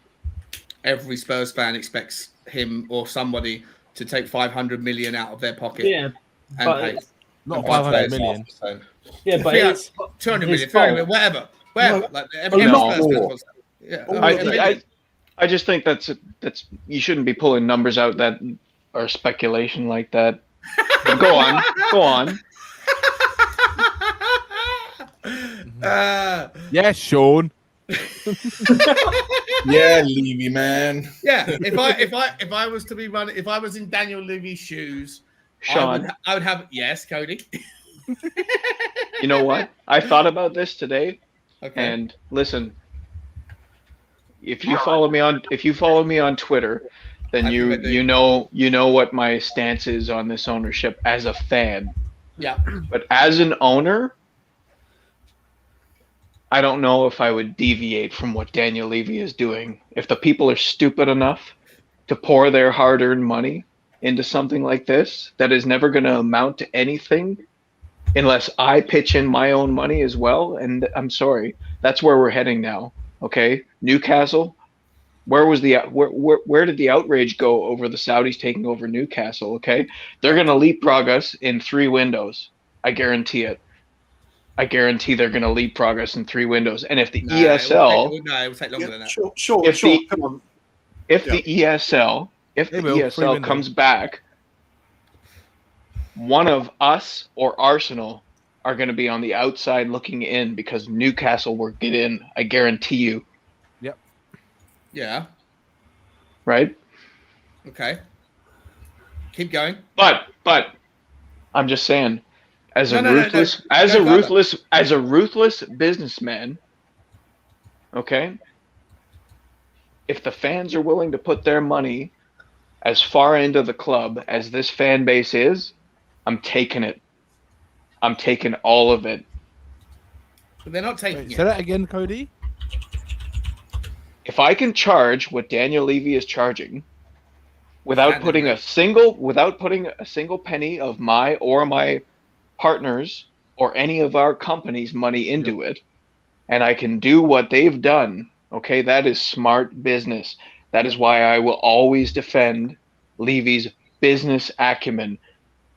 Every Spurs fan expects him or somebody to take 500 million out of their pocket. Yeah, and pay. Not 500 million. Yeah, but Yeah, it's 200 million, his 300 million, fault. whatever. No. Like every No. Spurs fan wants that. Yeah. I just think that's you shouldn't be pulling numbers out that are speculation like that. But go on. Yes, Sean. Yeah, Levy man. Yeah, if I was to be running, if I was in Daniel Levy's shoes, Sean, I would have yes, Cody. you know what? I thought about this today, Okay. and listen. If you follow me on Twitter, then I think I do. you know what my stance is on this ownership as a fan. Yeah. But as an owner, I don't know if I would deviate from what Daniel Levy is doing. If the people are stupid enough to pour their hard-earned money into something like this that is never going to amount to anything unless I pitch in my own money as well, and I'm sorry, that's where we're heading now. Okay, Newcastle. Where did the outrage go over the Saudis taking over Newcastle? Okay, they're going to leapfrog us in 3 windows. I guarantee it. I guarantee they're going to leapfrog us in 3 windows. And if the ESL, it will take longer than that. Sure. Come on. if the ESL They will, 3 ESL windows. comes back, one of us or Arsenal are going to be on the outside looking in because Newcastle will get in. I guarantee you. Yeah. Right. Okay. Keep going. But I'm just saying, as a No, ruthless businessman, okay, if the fans are willing to put their money as far into the club as this fan base is, I'm taking it. I'm taking all of it. But they're not taking Wait, it. say that again, Cody. If I can charge what Daniel Levy is charging without putting a single penny of my partners or any of our company's money into it, and I can do what they've done, okay, that is smart business. That is why I will always defend Levy's business acumen,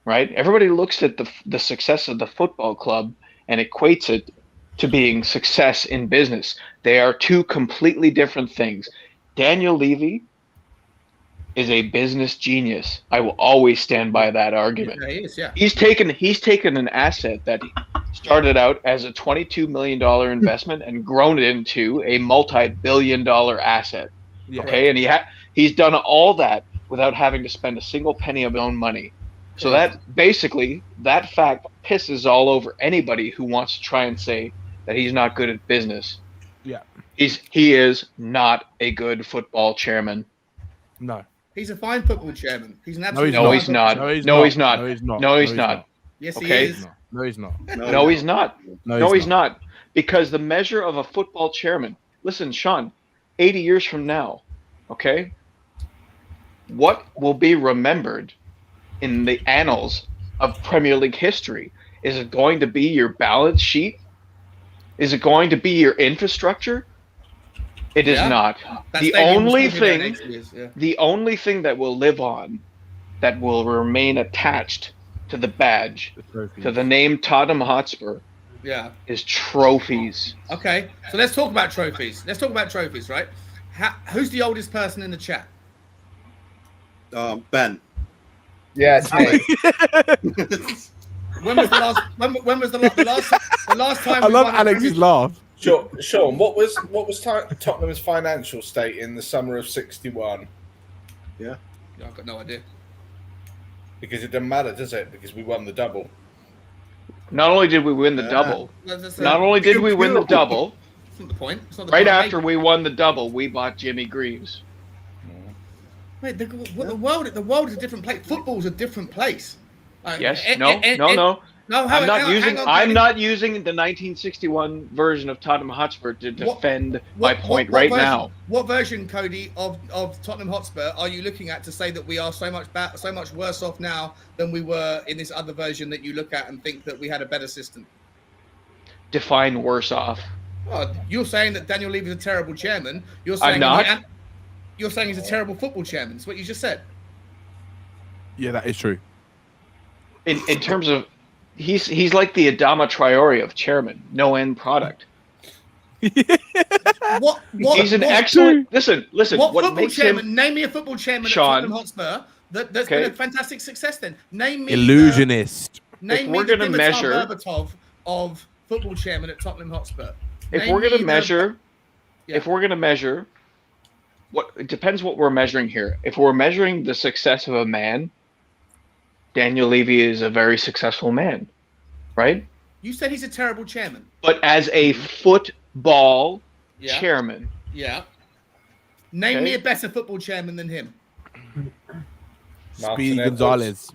right? Everybody looks at the success of the football club and equates it to being success in business. They are two completely different things. Daniel Levy is a business genius. I will always stand by that argument. Yeah, he is, yeah. He's taken an asset that started out as a $22 million investment and grown it into a multi-billion-dollar asset. Yeah. Okay, and he's done all that without having to spend a single penny of his own money. So that fact pisses all over anybody who wants to try and say that he's not good at business. Yeah. He is not a good football chairman. No. He's a fine football chairman. He's an No, absolute. No, he's not. No, he's No, not. he's not. No, he's not. No, he's not. Yes, Okay. he is. No, he's not. No, he's not. No, He's not. Because the measure of a football chairman, listen, Sean, 80 years from now, okay, what will be remembered in the annals of Premier League history? Is it going to be your balance sheet? Is it going to be your infrastructure? It is not. That The stadium will only still be there in thing 80 years, yeah. The only thing that will live on, that will remain attached to the badge, to the name Tottenham Hotspur, Yeah. is trophies. Okay. So let's talk about trophies. Right? Who's the oldest person in the chat? Ben. Yeah, it's me. When was the last? When was the last time? I we love won a Alex's Premier- laugh. Sean, what was Tottenham's financial state in the summer of '61? Yeah, I've got no idea. Because it doesn't matter, does it? Because we won the double. Not only did we win the double, That's not only did we win the double, That's not the point. It's not the right point I'm after making. we won the double, we bought Jimmy Greaves. Wait, the world is a different place. Football's a different place. Yes, No, I'm not using the 1961 version of Tottenham Hotspur to defend my point right now. What version, Cody, of Tottenham Hotspur are you looking at to say that we are so much worse off now than we were in this other version that you look at and think that we had a better system? Define worse off. Well, you're saying that Daniel Levy is a terrible chairman. You're saying I'm not. You're saying he's a terrible football chairman. That's what you just said. Yeah, that is true. In terms of, he's like the Adama Traore of chairman, no end product. What He's an excellent. Listen. What football makes chairman? him Name me a football chairman Sean. at Tottenham Hotspur that's Okay. been a fantastic success. Then name me Illusionist. Name If me we're the gonna Dimitar measure- Berbatov of football chairman at Tottenham Hotspur. If Name we're me gonna the- measure, Yeah. if we're gonna measure, it depends what we're measuring here. If we're measuring the success of a man, Daniel Levy is a very successful man, right? You said he's a terrible chairman. But as a football Yeah. chairman, Yeah. Name Okay. me a better football chairman than him. Martin Speedy Edwards. Gonzalez.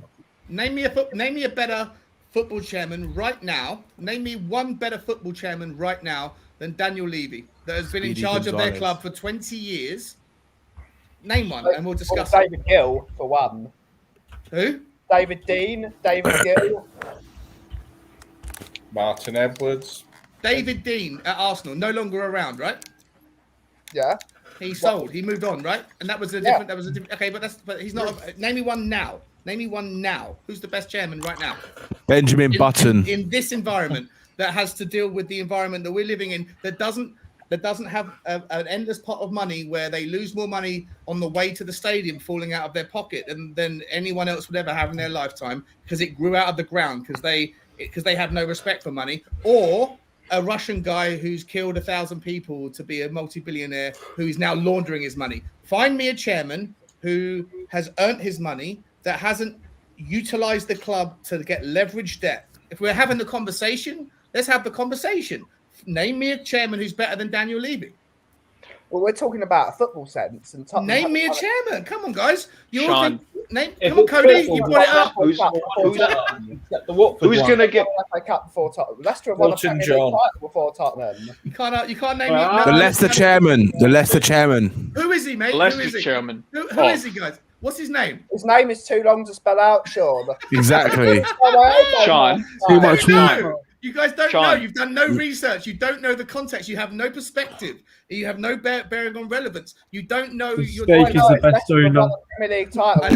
Name me a better football chairman right now. Name me one better football chairman right now than Daniel Levy that has been in Speedy charge of their Gonzalez. club for 20 years. Name one, and we'll Or discuss it. David Gill for one. Who? David Dean, David Gill. Martin Edwards. David Dean at Arsenal, no longer around, right? Yeah. He sold. He moved on, right? And that was a different. That was a different. Okay, but he's not. Name me one now. Name me one now. Who's the best chairman right now? Benjamin Button. In this environment that has to deal with the environment that we're living in, that doesn't that doesn't have an endless pot of money where they lose more money on the way to the stadium falling out of their pocket than anyone else would ever have in their lifetime because it grew out of the ground because they have no respect for money, or a Russian guy who's killed 1,000 people to be a multi-billionaire who is now laundering his money. Find me a chairman who has earned his money that hasn't utilized the club to get leverage debt. If we're having the conversation, let's have the conversation. Name me a chairman who's better than Daniel Levy. Well, we're talking about a football sense. And Tottenham Name me a chairman. Come on, guys. Sean. Come on, Cody. You brought it up. Who's Who's going to get FA Cup before Tottenham? Leicester have won a Elton Premier League John. title before Tottenham. You can't name Well, me. The Leicester chairman. The Leicester chairman. Who is he, mate? Leicester Who is he? chairman? Who Oh. is he, guys? What's his name? His name is too long to spell out, Sean. Exactly. Sean. Too much No. You guys don't know. Sean. You've done no research. You don't know the context. You have no perspective. You have no bearing on relevance. You don't know your. Steak is the best story Leicester have won now. a Premier League title. I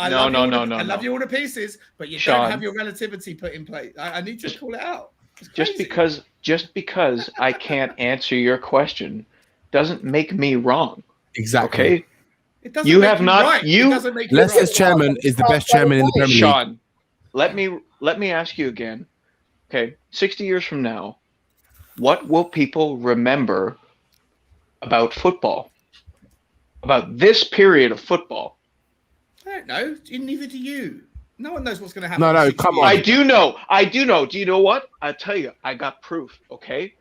No. love you all No. I love you all to pieces, but you Sean. don't have your relativity put in place. I need to call it out. It's Just crazy. because I can't answer your question doesn't make me wrong. Exactly. Okay, It doesn't you make have you not- right. you- It doesn't make you Leicester's right. chairman is the best chairman in the Premier League. Sean, let me ask you again. Okay, 60 years from now, what will people remember about football? About this period of football? I don't know. Neither do you. No one knows what's going to happen. No, in no, 60 come years. on. I do know. Do you know what? I tell you, I got proof. Okay,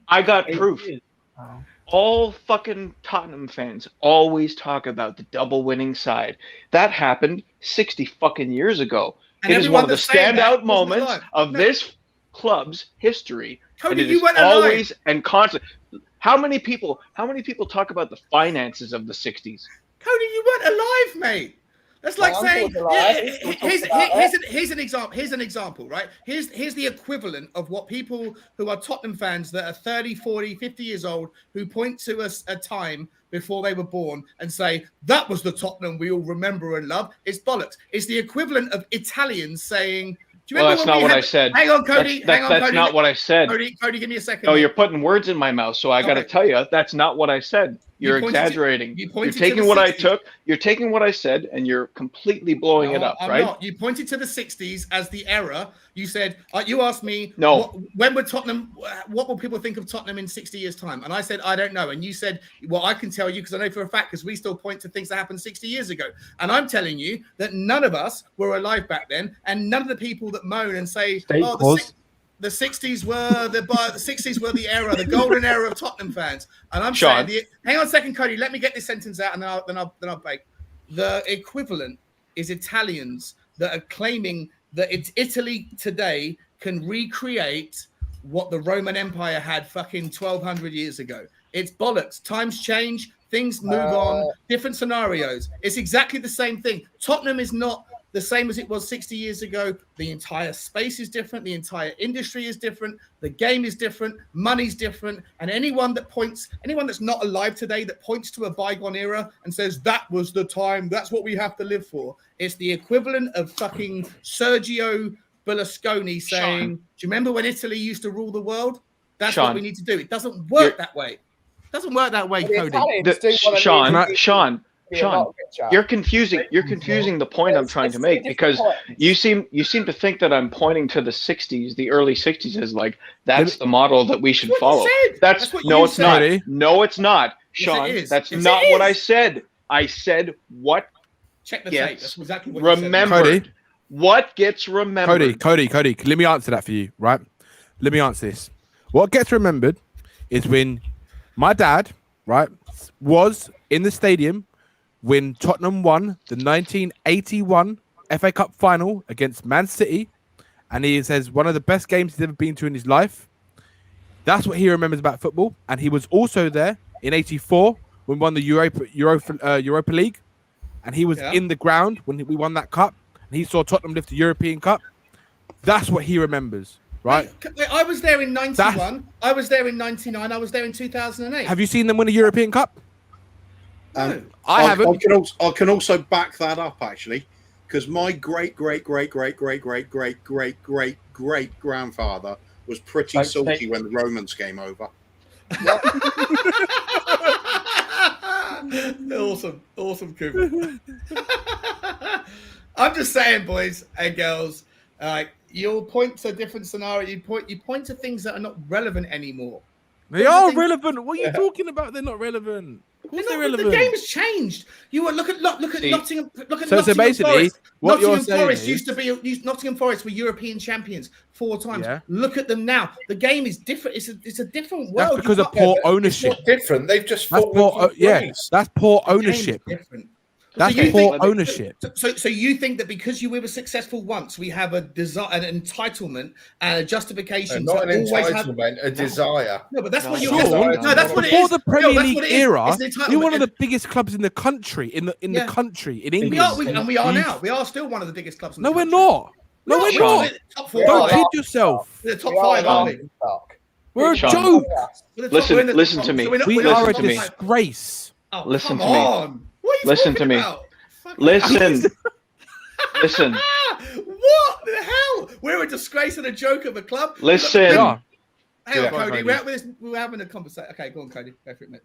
I got proof. All fucking Tottenham fans always talk about the double winning side. That happened 60 fucking years ago. And It is everyone one of the that's saying that standout wasn't moments alive. of No. this club's history. Cody, and it you is weren't alive. always and constant. How many people talk about the finances of the 60s? Cody, you weren't alive, mate. That's like Well, I'm saying, still alive. yeah, We'll talk here's about an example. Here's an example, right? Here's the equivalent of what people who are Tottenham fans that are 30, 40, 50 years old who point to a time before they were born and say, that was the Tottenham we all remember and love. It's bollocks. It's the equivalent of Italians saying, do you Well, remember that's when not we what had- I said. Hang on, Cody. That's not what I said. Cody, give me a second. No, mate. you're putting words in my mouth, so I got to Okay. tell you that's not what I said. You're pointed to- exaggerating. you You're pointed to taking the what I 60s. took. You're taking what I said, and you're completely blowing it No, up, I'm right? not. You pointed to the 60s as the era. You said, you asked me, No. when would Tottenham, what will people think of Tottenham in 60 years' time? And I said, I don't know. And you said, well, I can tell you because I know for a fact because we still point to things that happened 60 years ago. And I'm telling you that none of us were alive back then. And none of the people that moan and say, State oh, pause. the 60s were the 60s were the era, the golden era of Tottenham fans. And I'm Sean. saying, hang on a second, Cody. Let me get this sentence out, and then I'll break. The equivalent is Italians that are claiming that it's Italy today can recreate what the Roman Empire had fucking 1200 years ago. It's bollocks. Times change, things move on, different scenarios. It's exactly the same thing. Tottenham is not the same as it was 60 years ago. The entire space is different. The entire industry is different. The game is different. Money's different. And anyone that's not alive today that points to a bygone era and says that was the time, that's what we have to live for. It's the equivalent of fucking Sergio Berlusconi saying, do you remember when Italy used to rule the world? That's what Sean, we need to do. It doesn't work that way. It doesn't work that way, The Cody. Italians do wanna Sean, leave Sean, be a lot Sean, richer. you're confusing the point I'm trying to make because you seem to think that I'm pointing to the 60s, the early 60s as like that's the model that we should That's what you follow. said. That's That's what no, you it's said. not. Ready? No, it's not. Yes, Sean, it is. that's Yes, not it what I is. said. I said what Check the Yes. tape. That's exactly what you said. remembered. Cody. What gets remembered? Cody, let me answer that for you, right? Let me answer this. What gets remembered is when my dad, right, was in the stadium when Tottenham won the 1981 FA Cup final against Man City, and he says one of the best games he's ever been to in his life. That's what he remembers about football, and he was also there in '84 when we won the Europa League, and he was in the ground when we won that cup, and he saw Tottenham lift the European Cup. That's what he remembers, right? Wait, I was there in 91. I was there in 99. I was there in 2008. Have you seen them win a European Cup? No. I haven't. I can also back that up actually, because my great grandfather was pretty salty when the Romans came over. awesome, Cooper. I'm just saying, boys and girls, you'll point to a different scenario. You point to things that are not relevant anymore. They are relevant. What are you talking about? They're not relevant. Of course they're relevant. The game has changed. Look at Nottingham. Look at so basically, Forest. what Nottingham you're saying Forest is, used to be Nottingham Forest were European champions 4 times. Yeah. Look at them now. The game is different. It's a different world. that's because of poor ownership. It's not different. They've just That's fallen poor, that's poor The game is ownership. different. That's So you poor think- ownership. So you think that because we were successful once, we have a desire, an entitlement, and a justification not to an always have. entitlement, a desire. No, but that's No, what you're. Sean, No, that's what it Before is. the Premier that's League what it is. era, It's an entitlement. you're one of the biggest clubs in the country. In the Yeah. country in We England. are, we are now. We are still one of the biggest clubs. In the No, we're country. not. No, we're Sean, not. we're top 4. Don't are. kid yourself. We're the top We are 5, aren't we? laughing stock. We're a Sean. joke. We're the Listen- we're in the listen top- to me. so we're not- We we're Listen are a not to me. top 5. disgrace. Oh, Listen come to me. on. What are you Listen talking to me. about? Fucking Listen. Listen. What the hell? We're a disgrace and a joke of a club. Listen. Yeah. Hang on, Yeah. Cody. Cody. We're having a conversation. Okay, go on, Cody. Go for it, mate.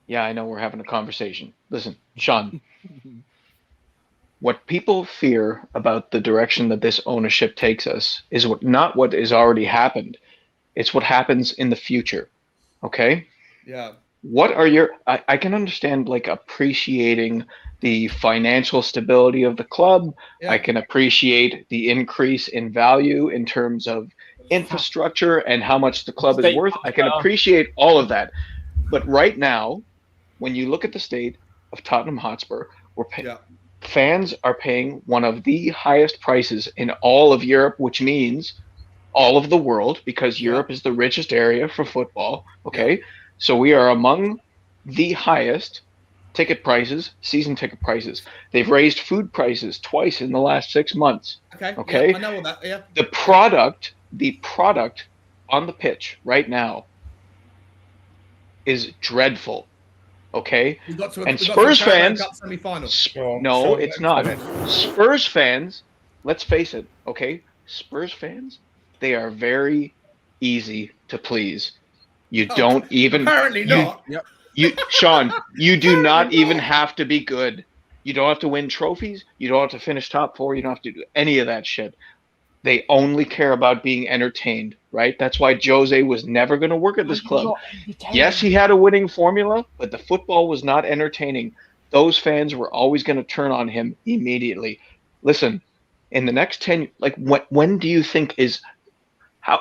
Yeah, I know we're having a conversation. Listen, Sean. What people fear about the direction that this ownership takes us is not what has already happened. It's what happens in the future. Okay? Yeah. What are your I can understand like appreciating the financial stability of the club. Yeah. I can appreciate the increase in value in terms of infrastructure and how much the club is State worth. I can funding. appreciate all of that. But right now, when you look at the state of Tottenham Hotspur, Yeah. fans are paying one of the highest prices in all of Europe, which means all of the world, because Europe is the richest area for football. Okay. So we are among the highest ticket prices, season ticket prices. They've raised food prices twice in the last 6 months. Okay. Okay. Yeah, I know all that. Yeah. The product on the pitch right now is dreadful. Okay. We got to And we got Spurs to a Carabao fans- Cup semi-final. No, Sean, it's let not. me finish. Spurs fans, let's face it, okay? Spurs fans, they are very easy to please. You Oh, don't even Apparently not. Sean, you do not even have to be good. You don't have to win trophies. You don't have to finish top 4. You don't have to do any of that shit. They only care about being entertained, right? That's why Jose was never going to work at this club. Yes, he had a winning formula, but the football was not entertaining. Those fans were always going to turn on him immediately. Listen, in the next 10, like when do you think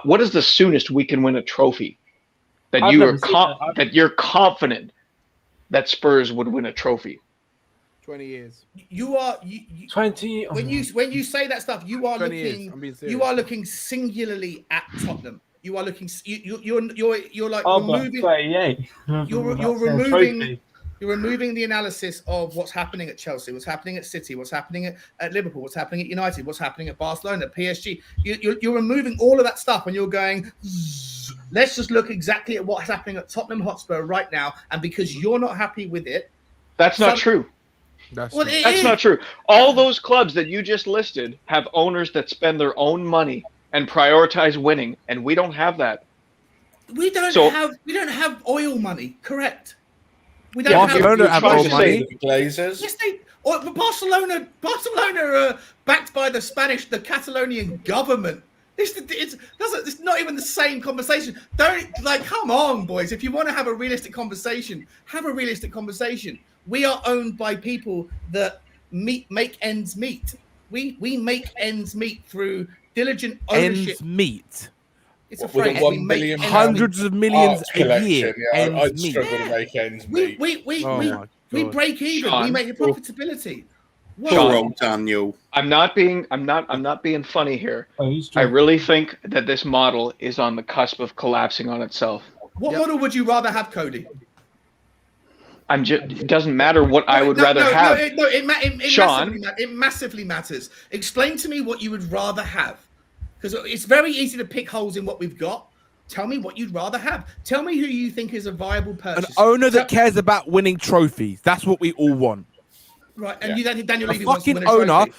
what is the soonest we can win a trophy? That I've you never are seen that. that you're confident that Spurs would win a trophy. 20 years. You are 20. when you say that stuff, you are 20 years. looking. I'm being serious. You are looking singularly at Tottenham. You are looking. You're like Oh, but removing. 38. You're That's a removing. trophy. You're removing the analysis of what's happening at Chelsea, what's happening at City, what's happening at Liverpool, what's happening at United, what's happening at Barcelona, PSG. You're removing all of that stuff and you're going, "Zzz, let's just look exactly at what's happening at Tottenham Hotspur right now. And because you're not happy with it, That's not true. That's well, it That's is. not true. All those clubs that you just listed have owners that spend their own money and prioritize winning, and we don't have that. We don't So- have oil money, correct? We don't Yeah, have. Barcelona have trying all to money. say- Glazers. Yes, but Barcelona are backed by the Catalonian government. It's not even the same conversation. Come on, boys. If you want to have a realistic conversation, have a realistic conversation. We are owned by people that make ends meet. We make ends meet through diligent ownership. ends meet. It's a With a phrase. 1 We make million ends Hundreds of millions Art a collection, year. yeah, I'd Ends meet. struggle to make ends meet. meet. Oh my We God. break even. Sean, we make a profitability. Poor Sean. old Daniel. I'm not being funny here. Oh, he's I joking. really think that this model is on the cusp of collapsing on itself. What model would you rather have, Cody? It doesn't matter what I would No, rather no, have. It Sean. massively matters. Explain to me what you would rather have, because it's very easy to pick holes in what we've got. Tell me what you'd rather have. Tell me who you think is a viable An purchase. owner that cares about winning trophies. That's what we all want. Right, and Daniel A Levy wants to fucking win a owner. trophy.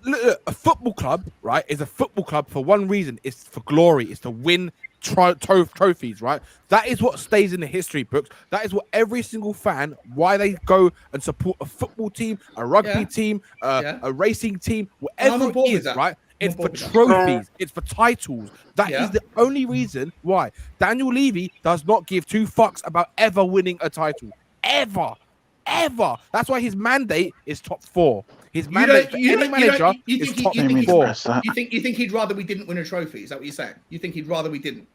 Look, a football club, right, is a football club for one reason. It's for glory. It's to win trophies, right? That is what stays in the history books. That is what every single fan, why they go and support a football team, a rugby team, a racing team, whatever it is, right? It's for trophies. It's for titles. That is the only reason why Daniel Levy does not give two fucks about ever winning a title. Ever. That's why his mandate is top 4. His mandate for any manager is top 4. You think he'd rather we didn't win a trophy? Is that what you're saying? You think he'd rather we didn't?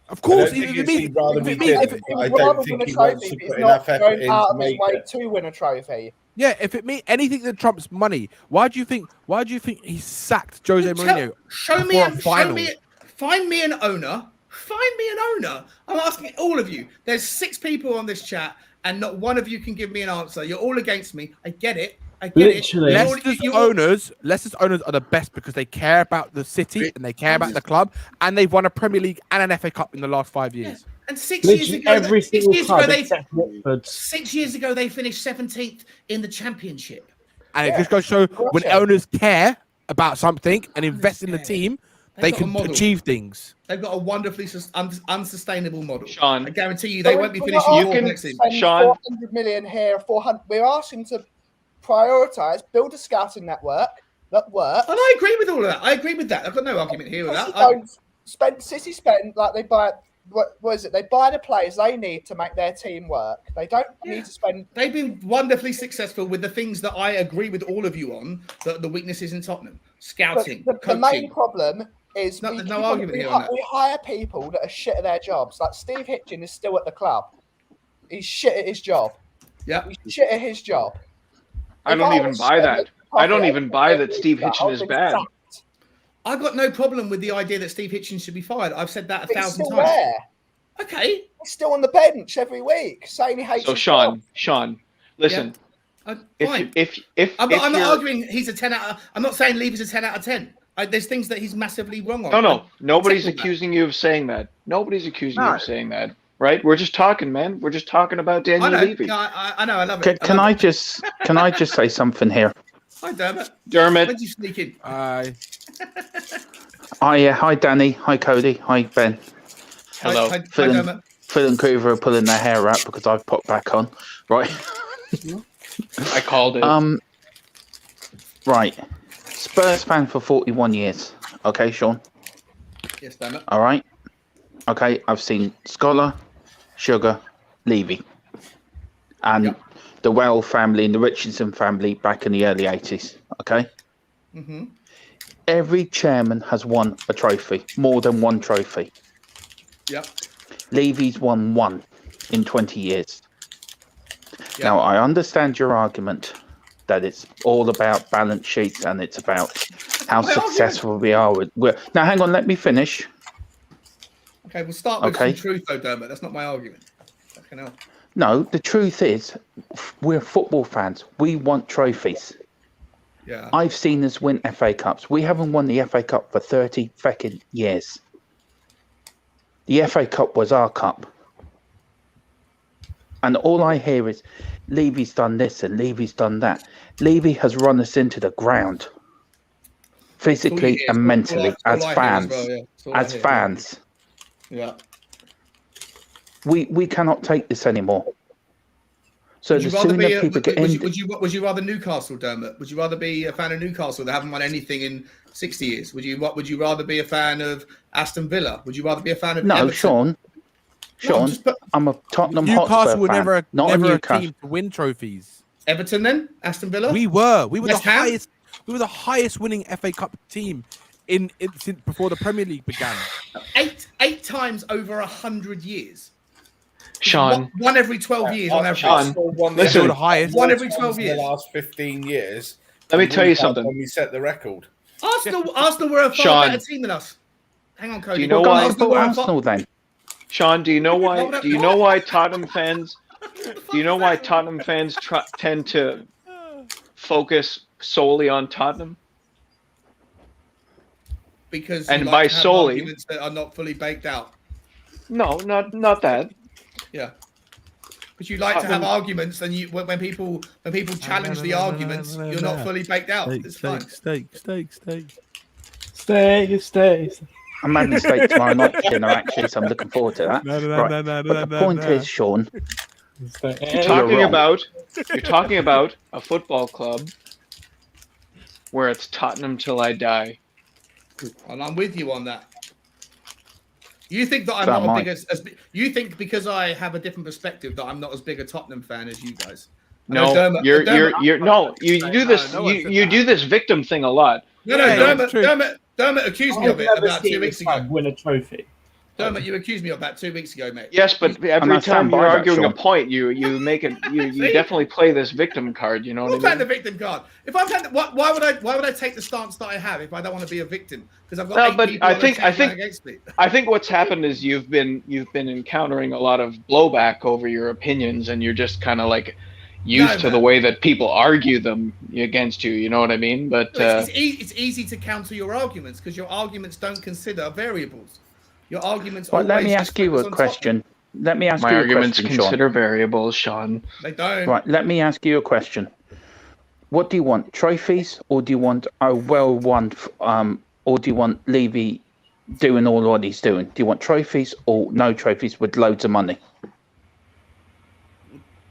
Of course, I don't think he'd rather we didn't. I don't think he wants to put enough effort in to make it. To win a trophy. Yeah, if it means anything that trumps money, why do you think he sacked Jose Mourinho? Find me an owner. I'm asking all of you. There's 6 people on this chat, and not one of you can give me an answer. You're all against me. I get it. Literally. Leicester's owners are the best because they care about the city and they care about the club, and they've won a Premier League and an FA Cup in the last 5 years. And 6 years ago, every single club except Watford. 6 years ago, they finished 17th in the Championship. And it just goes to show when owners care about something and invest in the team, they can achieve things. They've got a wonderfully unsustainable model. Sean, I guarantee you they won't be finishing. You can, Sean, 400 million here, 400. We're asking to prioritize, build a scouting network that works. And I agree with all of that. I agree with that. I've got no argument here with that. City spend like they buy. What is it? They buy the players they need to make their team work. They don't need to spend. They've been wonderfully successful with the things that I agree with all of you on. The weaknesses in Tottenham, scouting, the main problem is no argument here on that. We hire people that are shit at their jobs. Like Steve Hitchen is still at the club. He's shit at his job. Yeah, he's shit at his job. I don't even buy that. I don't even buy that Steve Hitchen is bad. I've got no problem with the idea that Steve Hitchens should be fired. I've said that 1,000 times. There. Okay. He's still on the bench every week saying he hates his job. Sean, listen. Yeah. I'm not arguing he's a 10 out of... I'm not saying Levy's a 10 out of 10. There's things that he's massively wrong on. No. Nobody's accusing you of saying that. Nobody's accusing you of saying that. Right? We're just talking, man. We're just talking about Daniel Levy. I know. I love it. Can I just say something here? Hi, Dermot. When did you sneak in? Hi. Hi, Danny. Hi, Cody. Hi, Ben. Hello. Hi, Phil and Coover are pulling their hair out because I've popped back on. Right. I called it. Right. Spurs fan for 41 years. Okay, Sean? Yes, Dermot. All right. Okay, I've seen Scholar, Sugar, Levy. And the Well family and the Richardson family back in the early 80s. Okay? Mm-hmm. Every chairman has won a trophy, more than one trophy. Yep. Levy's won one in 20 years. Yep. Now, I understand your argument that it's all about balance sheets and it's about how successful we are with. Now, hang on, let me finish. Okay, we'll start with some truth, though, Dermot. That's not my argument. No, the truth is, we're football fans. We want trophies. Yeah. I've seen us win FA Cups. We haven't won the FA Cup for 30 fucking years. The FA Cup was our cup. And all I hear is, Levy's done this and Levy's done that. Levy has run us into the ground. Physically and mentally, as fans. As fans. Yeah. We cannot take this anymore. So the sooner people get in... Would you rather Newcastle, Dermot? Would you rather be a fan of Newcastle that haven't won anything in 60 years? Would you rather be a fan of Aston Villa? Would you rather be a fan of Everton? Sean, I'm a Tottenham Hotspur Newcastle were fan, never a team to win trophies. Everton then? Aston Villa? We were West Ham? the highest winning FA Cup team in since before the Premier League began. Eight times over 100 years. Sean, one every 12 years on average. Sean, listen, the highest. One every 12 years. In the last 15 years. Let me tell you something. When we set the record. Arsenal were a far better team than us. Hang on, Cody. Do you know why? Arsenal then. Sean, do you know why? Do you know why Tottenham fans? Do you know why Tottenham fans tend to focus solely on Tottenham? Because and by solely, arguments that are not fully baked out. No, not that. Yeah, but you like to have arguments, and when people challenge the arguments, you're not fully baked out. It's fine. Steak. I'm having steak tomorrow night for dinner, actually, so I'm looking forward to that. But the point is, Sean, You're talking about a football club where it's Tottenham till I die. And I'm with you on that. You think that I'm So am not I. as big as you think because I have a different perspective that I'm not as big a Tottenham fan as you guys. I know No, Dermot- you're Dermot- no. You do this. no one said You that. do this victim thing a lot. No, Yeah, Dermot, it's true. Dermot accused me I've of it never about seen 2 this weeks ago. club win a trophy. Dermot, you accused me of that 2 weeks ago, mate. Yes, but I every stand time by you're that, arguing a Sean. point, you make it. You See? definitely play this victim card. You know I'm what playing I the mean? victim card. If I'm playing, why would I take the stance that I have if I don't want to be a victim? Because I've got No, 8 but people I on the think- team going against me. I think what's happened is you've been encountering a lot of blowback over your opinions, and you're just kind of like used to the way that people argue them against you. You know what I mean? But It's easy to counter your arguments because your arguments don't consider variables. Your arguments. Well, let always me just ask you focus a on question. Let me ask my you a arguments question, consider variables, Sean. Tottenham. They don't. Sean. Right, let me ask you a question. What do you want, trophies, or do you want a well-won, or do you want Levy doing all what he's doing? Do you want trophies or no trophies with loads of money?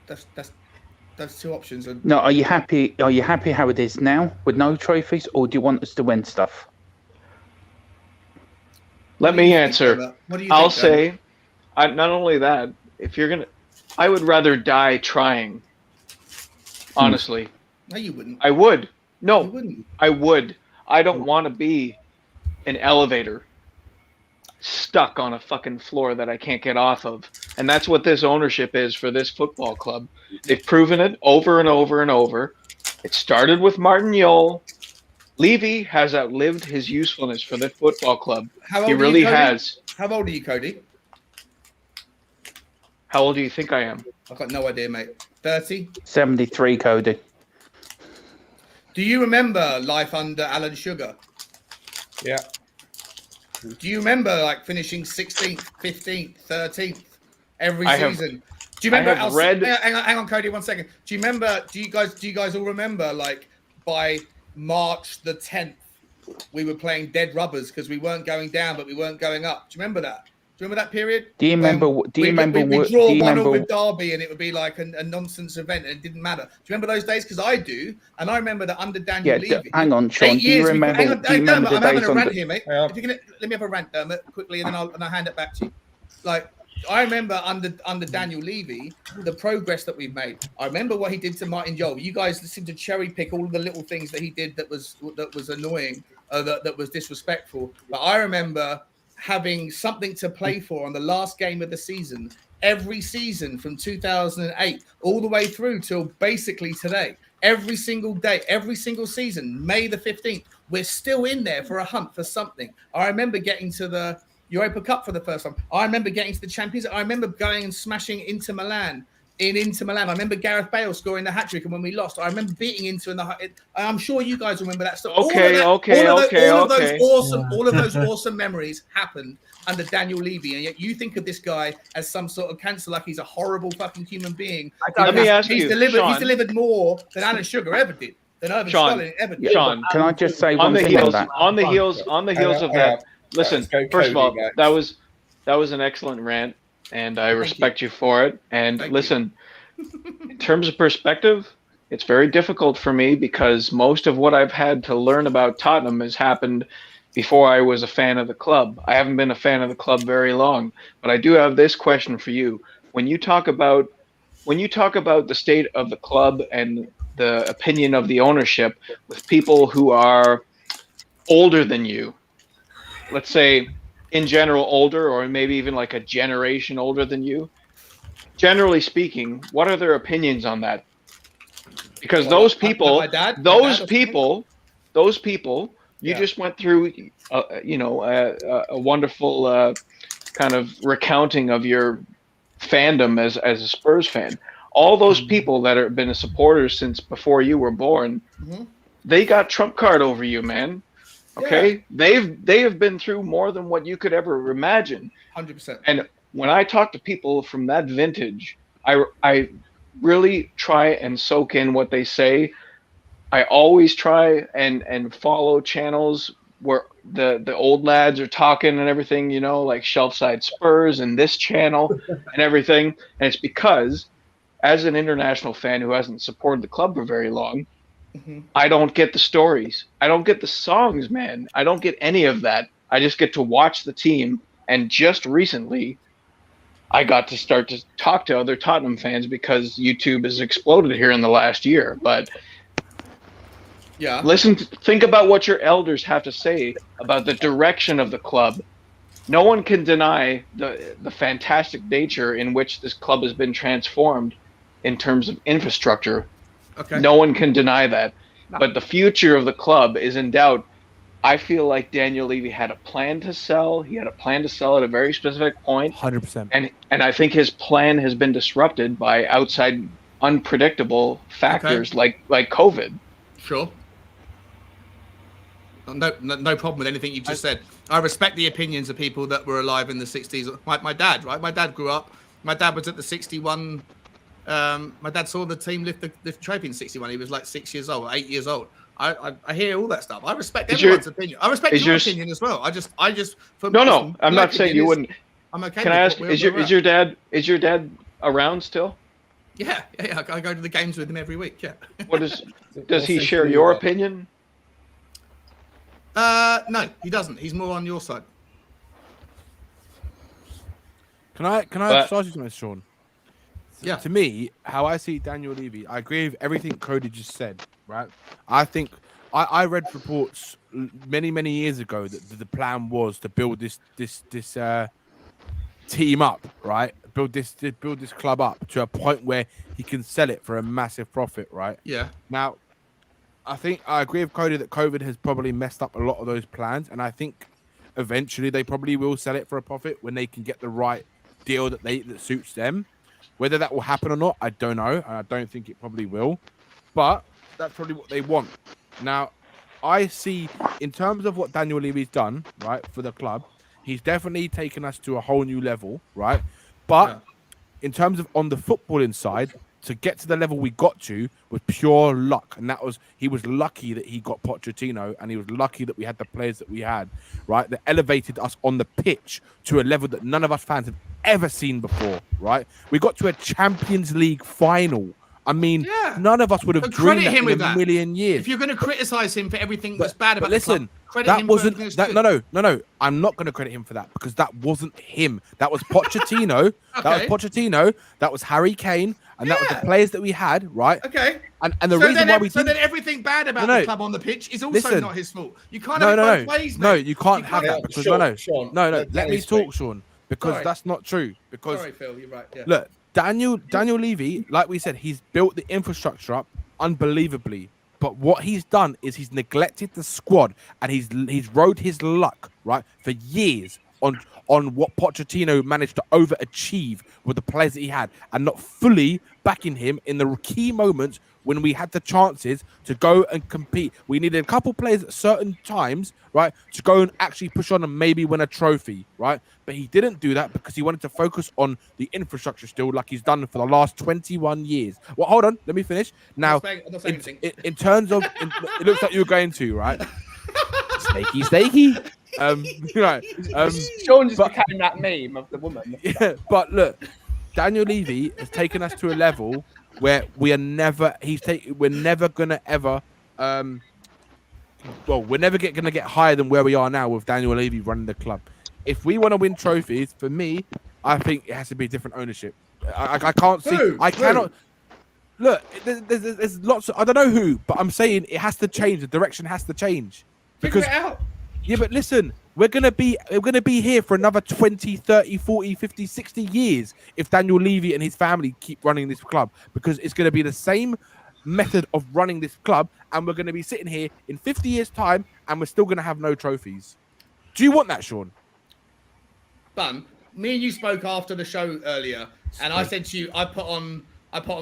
That's those two options. Are, No, are you happy? Are you happy how it is now with no trophies, or do you want us to win stuff? Let me answer. What do you I'll think, Dermot? say, not only that, if you're gonna, I would rather die trying. Honestly, No, you wouldn't. I would. You No, wouldn't. I would. I don't want to be an elevator stuck on a fucking floor that I can't get off of. And that's what this ownership is for this football club. They've proven it over and over and over. It started with Martin Yole. Levy has outlived his usefulness for the football club. How old He are you, really Cody? has. How old are you, Cody? How old do you think I am? I've got no idea, mate. 30? 73, Cody. Do you remember life under Alan Sugar? Yeah. Do you remember like finishing 16th, 15th, 13th every I have- season? Do you remember? I have read- Hang on, Cody, 1 second. Do you remember? Do you guys all remember? Like by March the 10th, we were playing dead rubbers because we weren't going down, but we weren't going up. Do you remember that? Do you remember that period? Do you remember? Do you remember? We draw Do you 1-1 remember? with Derby, and it would be like a nonsense event, and it didn't matter. Do you remember those days? Because I do, and I remember that under Daniel Yeah. Levy. Hang on, Sean. 8 Do you years we- remember? hang on, Do you remember Dermot, the I'm having days a on rant the? here, mate. Yeah. If you can let me have a rant, Dermot, quickly, and then I'll hand it back to you. Like I remember under Daniel Levy, the progress that we've made. I remember what he did to Martin Yole. You guys seem to cherry pick all of the little things that he did that was annoying, that was disrespectful. But I remember having something to play for on the last game of the season, every season from 2008 all the way through till basically today. Every single day, every single season, May the 15th, we're still in there for a hunt for something. I remember getting to the Europa Cup for the first time. I remember getting to the Champions. I remember going and smashing Inter Milan. I remember Gareth Bale scoring the hat-trick, and when we lost, I remember beating Inter in the. I'm sure you guys remember that stuff. Okay. All of those awesome memories happened under Daniel Levy, and yet you think of this guy as some sort of cancer, like he's a horrible fucking human being. Let me ask He's you, delivered. Sean. He's delivered more than Alan Sugar ever did. Than Irving Sean, Scully ever did. Sean, Can I just say on one the thing on heels, that? on the heels of that. Listen, Let's go first of all, Cody next. that was an excellent rant, and I respect you for it. And Thank listen, in terms of perspective, it's very difficult for me because most of what I've had to learn about Tottenham has happened before I was a fan of the club. I haven't been a fan of the club very long, but I do have this question for you. When you talk about the state of the club and the opinion of the ownership with people who are older than you, let's say in general older, or maybe even like a generation older than you, generally speaking, what are their opinions on that? Because those people, you Yeah. just went through, a wonderful kind of recounting of your fandom as a Spurs fan. All those people that have been supporters since before you were born, Mhm. they got trump card over you, man. Okay, they have been through more than what you could ever imagine. 100%. And when I talk to people from that vintage, I really try and soak in what they say. I always try and follow channels where the old lads are talking and everything, you know, like Shelfside Spurs and this channel and everything. And it's because, as an international fan who hasn't supported the club for very long, I don't get the stories. I don't get the songs, man. I don't get any of that. I just get to watch the team. And just recently, I got to start to talk to other Tottenham fans because YouTube has exploded here in the last year. But Yeah. think about what your elders have to say about the direction of the club. No one can deny the fantastic nature in which this club has been transformed in terms of infrastructure. Okay. No one can deny that. But the future of the club is in doubt. I feel like Daniel Levy had a plan to sell. He had a plan to sell at a very specific point. 100%. And I think his plan has been disrupted by outside unpredictable factors like COVID. Sure. No problem with anything you've just said. I respect the opinions of people that were alive in the 60s. My dad, right? My dad grew up. My dad was at the 61. My dad saw the team lift the trophy in 61. He was like 6 years old, 8 years old. I hear all that stuff. I respect everyone's opinion. I respect your opinion as well. I just. No. I'm not saying you wouldn't. I'm okay. Can I ask? Is your dad around still? Yeah. I go to the games with him every week. Yeah. Does he share your opinion? No, he doesn't. He's more on your side. Can I ask you something, Sean? Yeah. To me, how I see Daniel Levy, I agree with everything Cody just said. Right. I think I read reports many years ago that the plan was to build this team up, right? Build this club up to a point where he can sell it for a massive profit, right? Yeah. Now, I think I agree with Cody that COVID has probably messed up a lot of those plans, and I think eventually they probably will sell it for a profit when they can get the right deal that suits them. Whether that will happen or not, I don't know. I don't think it probably will, but that's probably what they want. Now, I see in terms of what Daniel Levy's done, right, for the club, he's definitely taken us to a whole new level, right? But in terms of on the footballing side, to get to the level we got to was pure luck. And he was lucky that he got Pochettino, and he was lucky that we had the players that we had, right? That elevated us on the pitch to a level that none of us fans had ever seen before, right? We got to a Champions League final. I mean, none of us would have dreamed that in a million years. If you're going to criticize him for everything that's bad about the club, that wasn't that. No. I'm not going to credit him for that because that wasn't him. That was Pochettino. Okay. That was Pochettino. That was Harry Kane, and that was the players that we had, right? Okay. And the reason why we then everything bad about the club on the pitch is also not his fault. You can't have it both ways, mate. No, you can't have that because Sean, let me talk, Sean, because that's not true. Because sorry, Phil, you're right. Yeah. Look, Daniel Levy, like we said, he's built the infrastructure up unbelievably. But what he's done is he's neglected the squad, and he's rode his luck, right, for years on what Pochettino managed to overachieve with the players that he had, and not fully backing him in the key moments when we had the chances to go and compete. We needed a couple players at certain times, right, to go and actually push on and maybe win a trophy, right? But he didn't do that because he wanted to focus on the infrastructure still, like he's done for the last 21 years. Well, hold on, let me finish. Now, in terms of, it looks like you're going to, right? Steaky. Right. Sean just became that meme of the woman. Yeah, but look, Daniel Levy has taken us to a level where we are never. We're never gonna ever. We're never gonna get higher than where we are now with Daniel Levy running the club. If we want to win trophies, for me, I think it has to be different ownership. I can't see. I cannot. Look, there's lots of, I don't know who, but I'm saying it has to change. The direction has to change. Figure it out. Yeah, but listen, we're gonna be here for another 20, 30, 40, 50, 60 years if Daniel Levy and his family keep running this club, because it's gonna be the same method of running this club, and we're gonna be sitting here in 50 years' time, and we're still gonna have no trophies. Do you want that, Sean? Bun, me and you spoke after the show earlier, and I said to you, I put on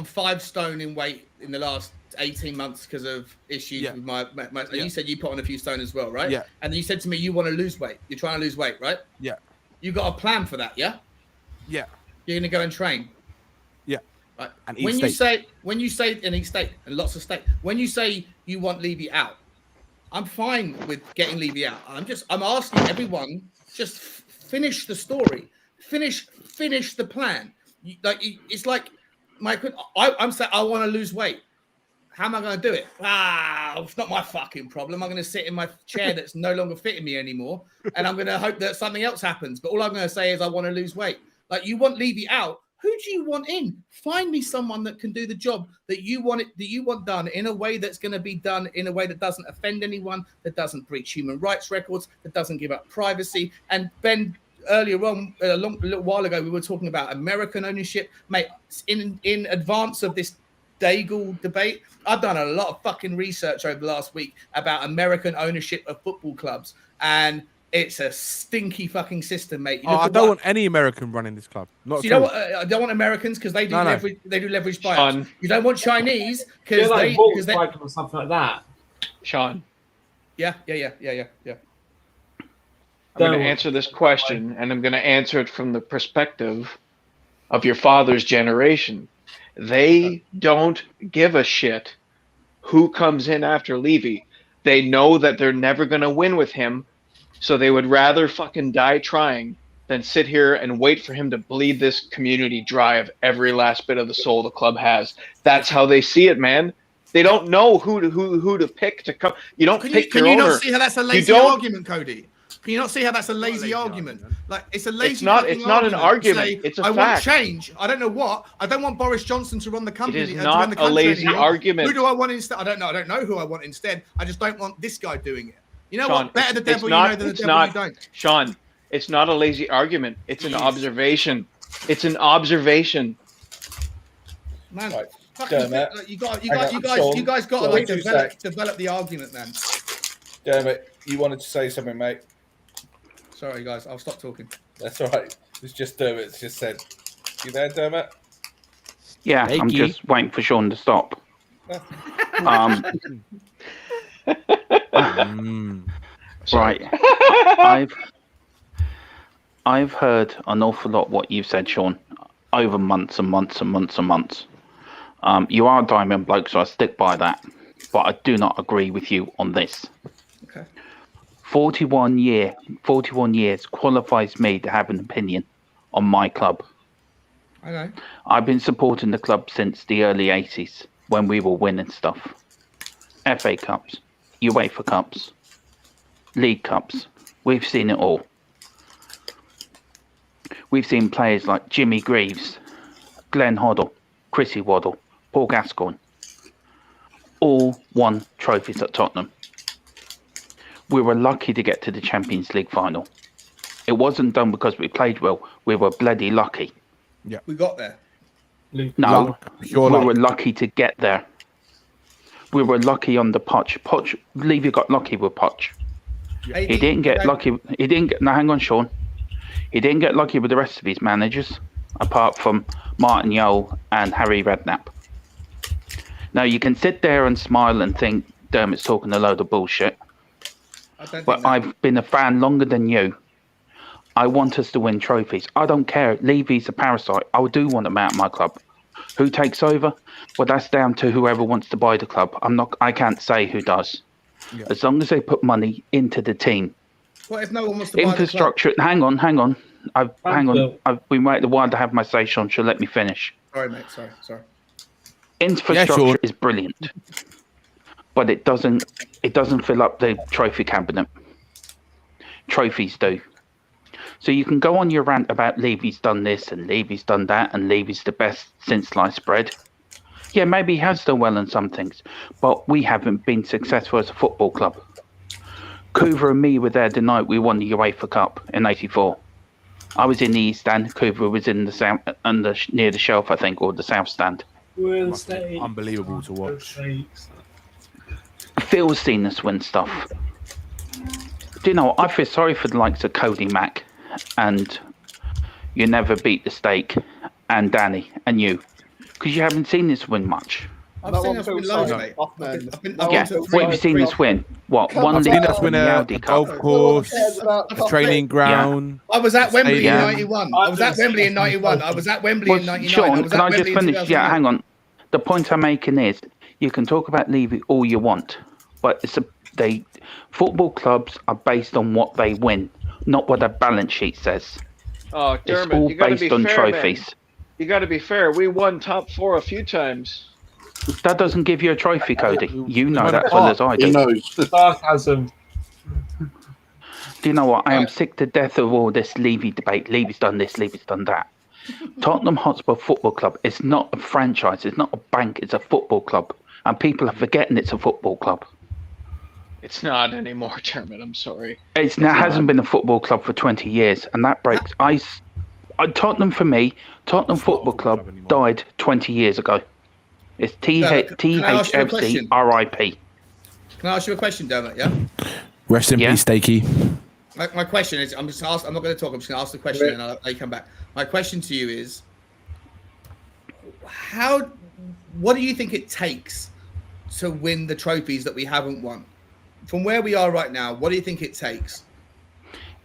5 stone in weight in the last 18 months because of issues with my you said you put on a few stone as well, right? Yeah. And you said to me you want to lose weight. You're trying to lose weight, right? Yeah. You got a plan for that, yeah? Yeah. You're gonna go and train. Yeah. Right. And when you say and eat steak and lots of steak. When you say you want Levy out, I'm fine with getting Levy out. I'm asking everyone, just finish the story, finish the plan. It's like, I'm saying I want to lose weight. How am I going to do it? It's not my fucking problem. I'm going to sit in my chair that's no longer fitting me anymore, and I'm going to hope that something else happens. But all I'm going to say is I want to lose weight. Like, you want Levy out. Who do you want in? Find me someone that can do the job that you want done in a way that's going to be done in a way that doesn't offend anyone, that doesn't breach human rights records, that doesn't give up privacy. And Ben, earlier on, a little while ago, we were talking about American ownership. Mate, in advance of this Daigle debate, I've done a lot of fucking research over the last week about American ownership of football clubs, and it's a stinky fucking system, mate. I don't want any American running this club. Not so you know what? I don't want Americans because they do they do leverage buyouts. You don't want Chinese because like they or something like that. Sean. Yeah. I'm going to answer this question, and I'm going to answer it from the perspective of your father's generation. They don't give a shit who comes in after Levy. They know that they're never going to win with him, so they would rather fucking die trying than sit here and wait for him to bleed this community dry of every last bit of the soul the club has. That's how they see it, man. They don't know who to pick to come. You don't pick your owner. Can you not see how that's a lazy argument, Cody? Can you not see how that's a lazy argument? Like, it's a lazy. It's not an argument. It's a fact. I want change. I don't know what. I don't want Boris Johnson to run the company. It is not a lazy argument. Who do I want instead? I don't know. I don't know who I want instead. I just don't want this guy doing it. You know Sean, what? Better the devil you know than the devil you don't. Sean, it's not a lazy argument. It's an observation. It's an observation. Man, right. You guys got to like develop the argument, man. Dermot, you wanted to say something, mate. Sorry, guys. I'll stop talking. That's all right. It's just Dermot. It's just said. You there, Dermot? Yeah, I'm just waiting for Sean to stop. Right. I've heard an awful lot what you've said, Sean, over months and months and months and months. You are a diamond bloke, so I stick by that. But I do not agree with you on this. Okay. 41 years qualifies me to have an opinion on my club. Okay. I've been supporting the club since the early 80s when we were winning stuff. FA Cups, UEFA Cups, League Cups. We've seen it all. We've seen players like Jimmy Greaves, Glenn Hoddle, Chrissy Waddle, Paul Gascoigne. All won trophies at Tottenham. We were lucky to get to the Champions League final. It wasn't done because we played well. We were bloody lucky. Yeah, we got there. No, we were lucky to get there. We were lucky on the Poch. Levy got lucky with Poch. Yeah. He didn't get lucky. He didn't get. Now, hang on, Sean. He didn't get lucky with the rest of his managers, apart from Martin Jol and Harry Redknapp. Now, you can sit there and smile and think Dermot's talking a load of bullshit. But I've been a fan longer than you. I want us to win trophies. I don't care. Levy's a parasite. I do want him out of my club. Who takes over? Well, that's down to whoever wants to buy the club. I can't say who does. Yeah. As long as they put money into the team. What if no one wants to infrastructure? Buy the club? Hang on. I've been waiting a while to have my say, Sean. She'll let me finish. Sorry, mate. Sorry. Infrastructure is brilliant, but it doesn't fill up the trophy cabinet. Trophies do. So you can go on your rant about Levy's done this and Levy's done that and Levy's the best since sliced bread. Yeah, maybe he has done well in some things, but we haven't been successful as a football club. Coover and me were there the night we won the UEFA Cup in '84. I was in the East Stand. Coover was in the south, near the shelf, I think, or the South Stand. Unbelievable to watch. Phil's seen us win stuff. Do you know what? I feel sorry for the likes of Cody Mack and You Never Beat the Steak and Danny and you, because you haven't seen this win much. I've seen us win loads, mate. What have you seen us win? What? One league cup and the Audi Cup. Golf course, a training ground. I was at Wembley in '91. I was at Wembley in '91. I was at Wembley in '99. Sean, can I just finish? Yeah, hang on. The point I'm making is, you can talk about Levy all you want, but it's Football clubs are based on what they win, not what their balance sheet says. Oh, It's Dermot, all you got to based be on fair, trophies. man. You got to be fair. We won top 4 a few times. That doesn't give you a trophy, Cody. You know won that a well as I Who do. knows? Sarcasm. Do you know what? I am sick to death of all this Levy debate. Levy's done this, Levy's done that. Tottenham Hotspur Football Club is not a franchise. It's not a bank. It's a football club. And people are forgetting it's a football club. It's not anymore, Dermot. I'm sorry. It hasn't been a football club for 20 years. And that breaks. Tottenham, for me, Tottenham Football Club died 20 years ago. It's Can I ask you a THFC question? RIP. Can I ask you a question, Dermot? Yeah. Rest in Yeah. peace, Stakey. My question is, I'm not going to talk. I'm just going to ask the question, and I'll let you come back. My question to you is, what do you think it takes to win the trophies that we haven't won? From where we are right now, what do you think it takes?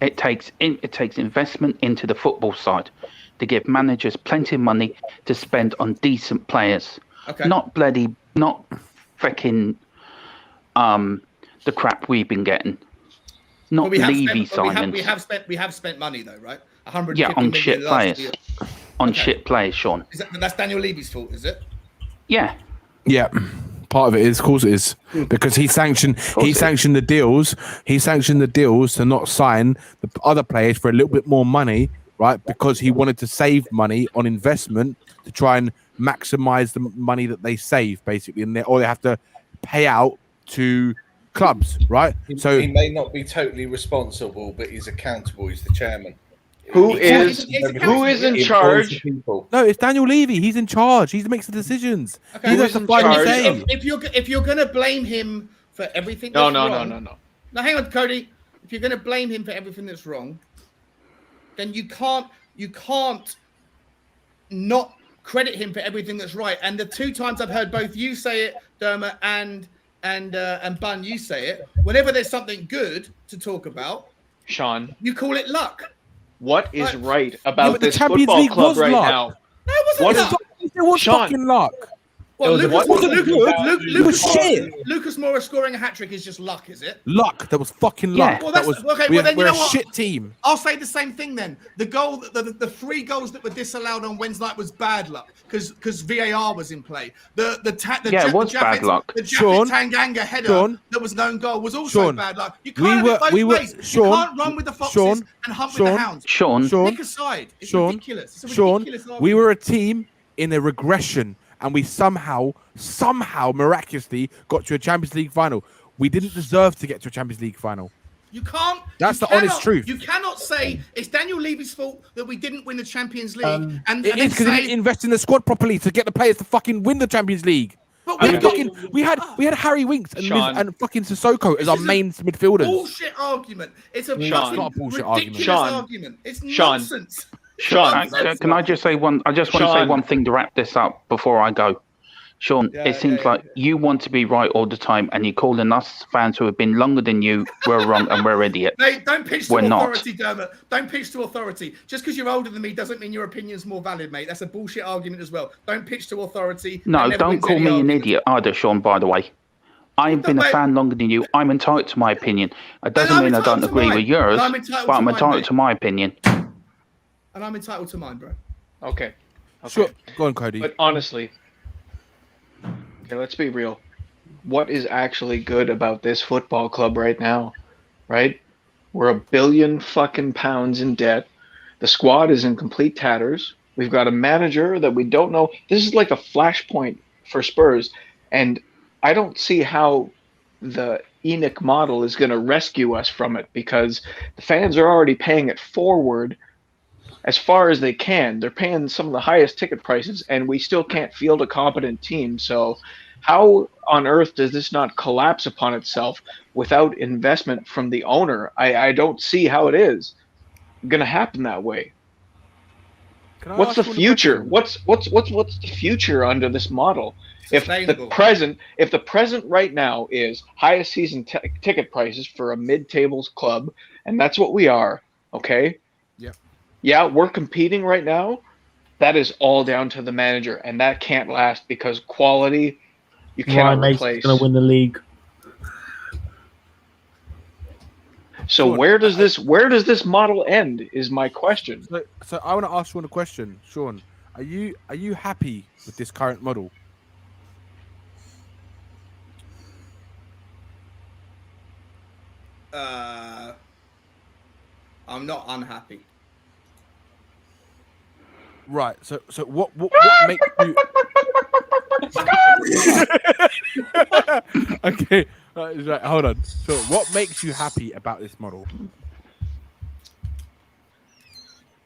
It takes investment into the football side to give managers plenty of money to spend on decent players. Okay. Not freaking the crap we've been getting. Not Levy signings. We have spent money though, right? 150 Yeah, on million shit last players. year. On Okay. shit players, Sean. That's Daniel Levy's fault, is it? Yeah. Yeah, part of it is, of course, it is because he sanctioned the deals. He sanctioned the deals to not sign the other players for a little bit more money, right? Because he wanted to save money on investment to try and maximize the money that they save, basically, and they have to pay out to clubs, right? So he may not be totally responsible, but he's accountable. He's the chairman. Who is in charge? People. no, it's Daniel Levy. He's in charge. He makes the decisions. Okay. He Who has is the in final charge? say. If you're going to blame him for everything, No. Now, hang on, Cody. If you're going to blame him for everything that's wrong, then you can't not credit him for everything that's right. And the 2 times I've heard both you say it, Dermot, and Bun, you say it. Whenever there's something good to talk about, Sean, you call it luck. what is Right. right about but the this Champions football League club was right luck. now? No, it What wasn't is- luck. It was Sean. fucking luck. Well, It was Lucas, what- Lucas shit. Lucas Moura scoring a hat trick is just luck, is it? Luck. That was fucking Yeah. luck. Well, that that's- was. okay, well, then you we're know a what? shit team. I'll say the same thing then. The goal, the 3 goals that were disallowed on Wednesday night was bad luck because VAR was in play. It was bad luck. The Sean, Tanganga header Sean, that was known goal was also Sean, bad luck. You can't have it both ways. Sean, you can't run with the foxes Sean, and hunt with Sean, the hounds. Sean, Pick a side. It's ridiculous. It's a Sean, ridiculous we argument. were a team in a regression, and we somehow miraculously got to a Champions League final. We didn't deserve to get to a Champions League final. You can't. That's you the honest cannot- truth. You cannot say it's Daniel Levy's fault that we didn't win the Champions League, and It then is because they say, didn't invest in the squad properly to get the players to fucking win the Champions League. But And we we had Harry Winks and, Sean. and fucking Sissoko as our This is a main midfielders. bullshit argument. It's a Sean. fucking It's not a bullshit ridiculous argument. argument. It's Sean. nonsense. Sean, can I just say one? I just want to say Sean. one thing to wrap this up before I go. Sean, it seems like you want to be right all the time, and you're calling us fans who have been longer than you, we're wrong and we're idiots. Hey, don't pitch to We're not. authority, Dermot. Don't pitch to authority. Just because you're older than me doesn't mean your opinion's more valid, mate. That's a bullshit argument as well. Don't pitch to authority. No, That never don't wins call any me an argument. idiot either, Sean, by the way. I've been a mate. fan longer than you. I'm entitled to my opinion. It doesn't I'm mean I don't entitled to agree mine. with yours, And I'm entitled but to I'm mine, entitled mate. to my opinion. And I'm entitled to mine, bro. okay. Sure. Go on, Cody. But honestly, okay, let's be real. What is actually good about this football club right now? Right? We're £1 billion fucking pounds in debt. The squad is in complete tatters. We've got a manager that we don't know. This is like a flashpoint for Spurs, and I don't see how the ENIC model is going to rescue us from it because the fans are already paying it forward as far as they can. They're paying some of the highest ticket prices, and we still can't field a competent team. So how on earth does this not collapse upon itself without investment from the owner? I don't see how it is going to happen that way. Can I What's the ask one future? question? What's the future under this model? If the Sustainable. present right now is highest season ticket prices for a mid-tables club, and that's what we are, okay? Yep. Yeah, we're competing right now. That is all down to the manager, and that can't last because quality you cannot Ryan Mason's replace. going to win the league. So Sean, where does this model end? Is my question. So I want to ask Sean a question. Sean, are you happy with this current model? I'm not unhappy. Right. So what makes you? Okay. Right, hold on. So what makes you happy about this model?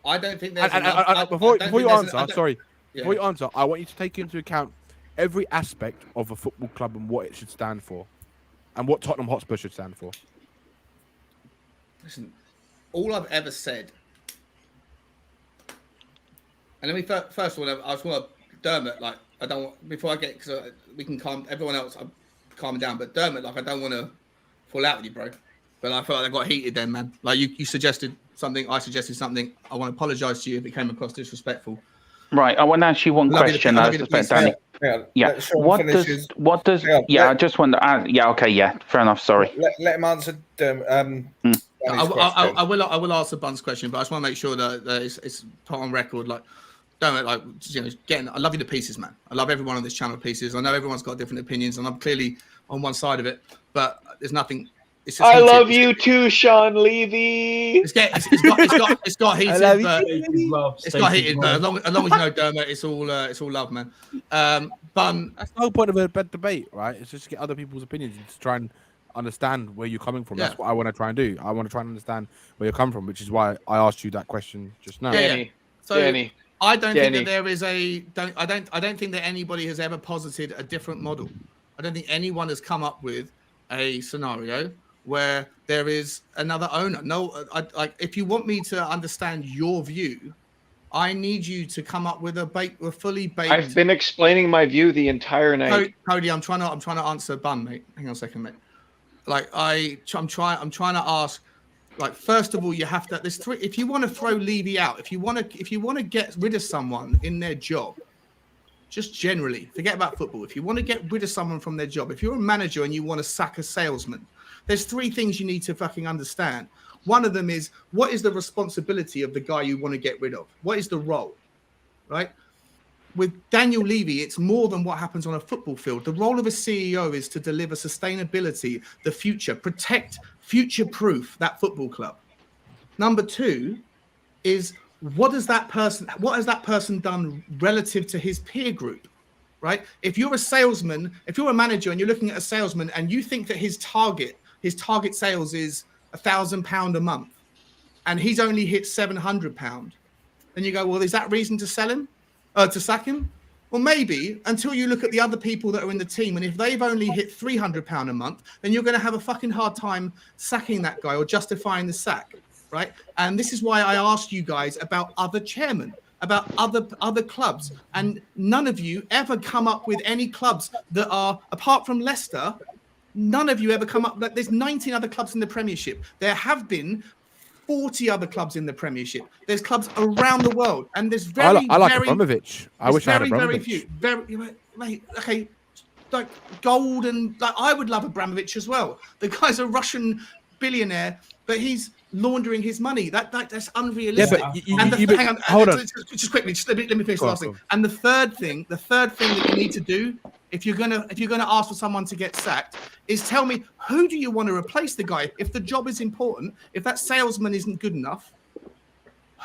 I don't think there's. Before you answer, before you answer, I want you to take into account every aspect of a football club and what it should stand for, and what Tottenham Hotspur should stand for. Listen, all I've ever said, and let me first of all, I just want to Dermot, like, I don't want, before I get, because we can calm everyone else, I'm calming down, but Dermot, like, I don't want to fall out with you, bro. But I felt like I got heated then, man. Like, you suggested something, I suggested something. I want to apologise to you if it came across disrespectful. Right, I want to ask you one question. I suspect, Danny. Yeah. What does? Yeah, I just want to ask. Yeah. Okay. Yeah. Fair enough. Sorry. Let him answer. I will answer Bun's question, but I just want to make sure that it's put on record. Like, don't like, you know, I love you to pieces, man. I love everyone on this channel to pieces. I know everyone's got different opinions, and I'm clearly on one side of it. But there's nothing. It's just I love you too, Sean Levy. It's got heated. It's got heated. But as long as you know, Dermot, it's all love, man. Bun. That's the whole point of a debate, right? It's just to get other people's opinions and to try and understand where you're coming from. Yeah. That's what I want to try and do. I want to try and understand where you're coming from, which is why I asked you that question just now. Danny. So Danny. I don't think that there is I don't think that anybody has ever posited a different model. I don't think anyone has come up with a scenario where there is another owner. No, like, if you want me to understand your view, I need you to come up with a fully baked. I've been explaining my view the entire night. Cody, I'm trying to answer Bun, mate. Hang on a second, mate. Like, I'm trying to ask. Like, first of all, you have to. There's three. If you want to throw Levy out, if you want to get rid of someone in their job, just generally, forget about football. If you want to get rid of someone from their job, if you're a manager and you want to sack a salesman, there's three things you need to fucking understand. One of them is, what is the responsibility of the guy you want to get rid of? What is the role, right? With Daniel Levy, it's more than what happens on a football field. The role of a CEO is to deliver sustainability, the future, protect, future-proof that football club. Number two is, what has that person done relative to his peer group, right? If you're a salesman, if you're a manager and you're looking at a salesman and you think that his target sales is £1,000 a month and he's only hit £700, then you go, well, is that reason to sell him? To sack him? Well, maybe, until you look at the other people that are in the team, and if they've only hit £300 a month, then you're going to have a fucking hard time sacking that guy or justifying the sack, right? And this is why I asked you guys about other chairmen, about other clubs, and none of you ever come up with any clubs that are, apart from Leicester, none of you ever come up. There's 19 other clubs in the Premiership. There have been 40 other clubs in the Premiership. There's clubs around the world, and there's I like Abramovich. I wish I had Abramovich. Very few. Mate, okay, like golden. Like, I would love Abramovich as well. The guy's a Russian billionaire, but he's laundering his money. That's unrealistic. Yeah, but hang on. Hold on. Just quickly. Just let me finish the last thing. And the third thing that you need to do, if you're gonna ask for someone to get sacked, is tell me, who do you want to replace the guy? If the job is important, if that salesman isn't good enough,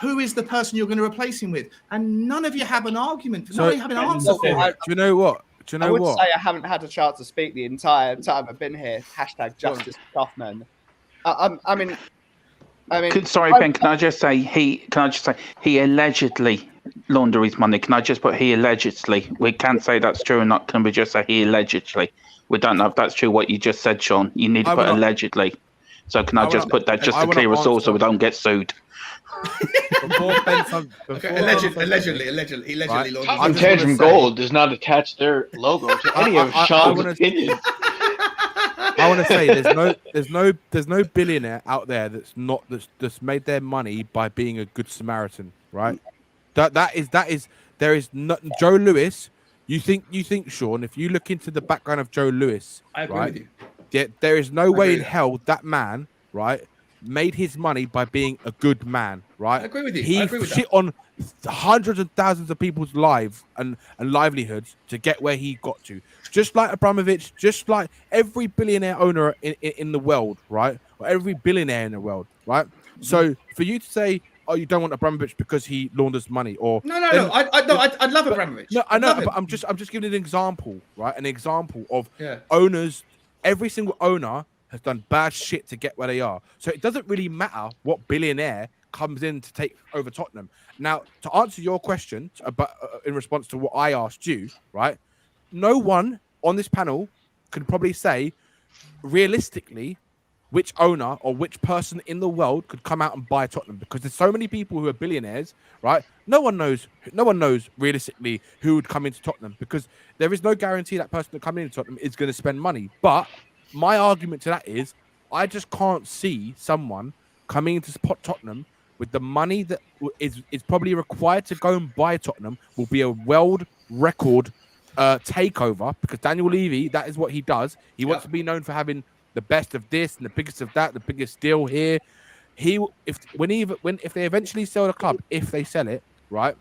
who is the person you're going to replace him with? And none of you have an argument. None of you have an answer for it. Do you know what? I would say I haven't had a chance to speak the entire time I've been here. # Justice Kaufman. I mean, sorry, Ben. Can I just say he allegedly launder his money? Can I just put he allegedly? We can't say that's true or not. Can we just say he allegedly? We don't know if that's true what you just said, Sean. You need to put allegedly. So can I just put that just to clear us all so we don't get sued? Allegedly. Right. Tantrum Gold does not attach their logo to any of Sean's opinions. I want to say there's no billionaire out there that's made their money by being a good Samaritan, right? There is not Joe Lewis. You think Sean, if you look into the background of Joe Lewis, I agree with you. There is no way in hell that man, right, made his money by being a good man, right? I agree with you. He I agree with shit on hundreds and thousands of people's lives and livelihoods to get where he got to. Just like Abramovich, just like every billionaire owner in the world, right? Or every billionaire in the world, right? So for you to say, oh, you don't want Abramovich because he launders money, or No. I'd love Abramovich. no, I know, Love him. but I'm just giving an example, right? An example of Yeah. owners. Every single owner has done bad shit to get where they are. So it doesn't really matter what billionaire comes in to take over Tottenham. Now, to answer your question about in response to what I asked you, right? No one on this panel can probably say realistically which owner or which person in the world could come out and buy Tottenham, because there's so many people who are billionaires, right? No one knows realistically who would come into Tottenham, because there is no guarantee that person that comes into Tottenham is going to spend money. But my argument to that is I just can't see someone coming into Tottenham with the money that is probably required to go and buy Tottenham will be a world record takeover, because Daniel Levy, that is what he does. He wants to be known for having the best of this and the biggest of that, the biggest deal here. If they eventually sell the club, if they sell it, right,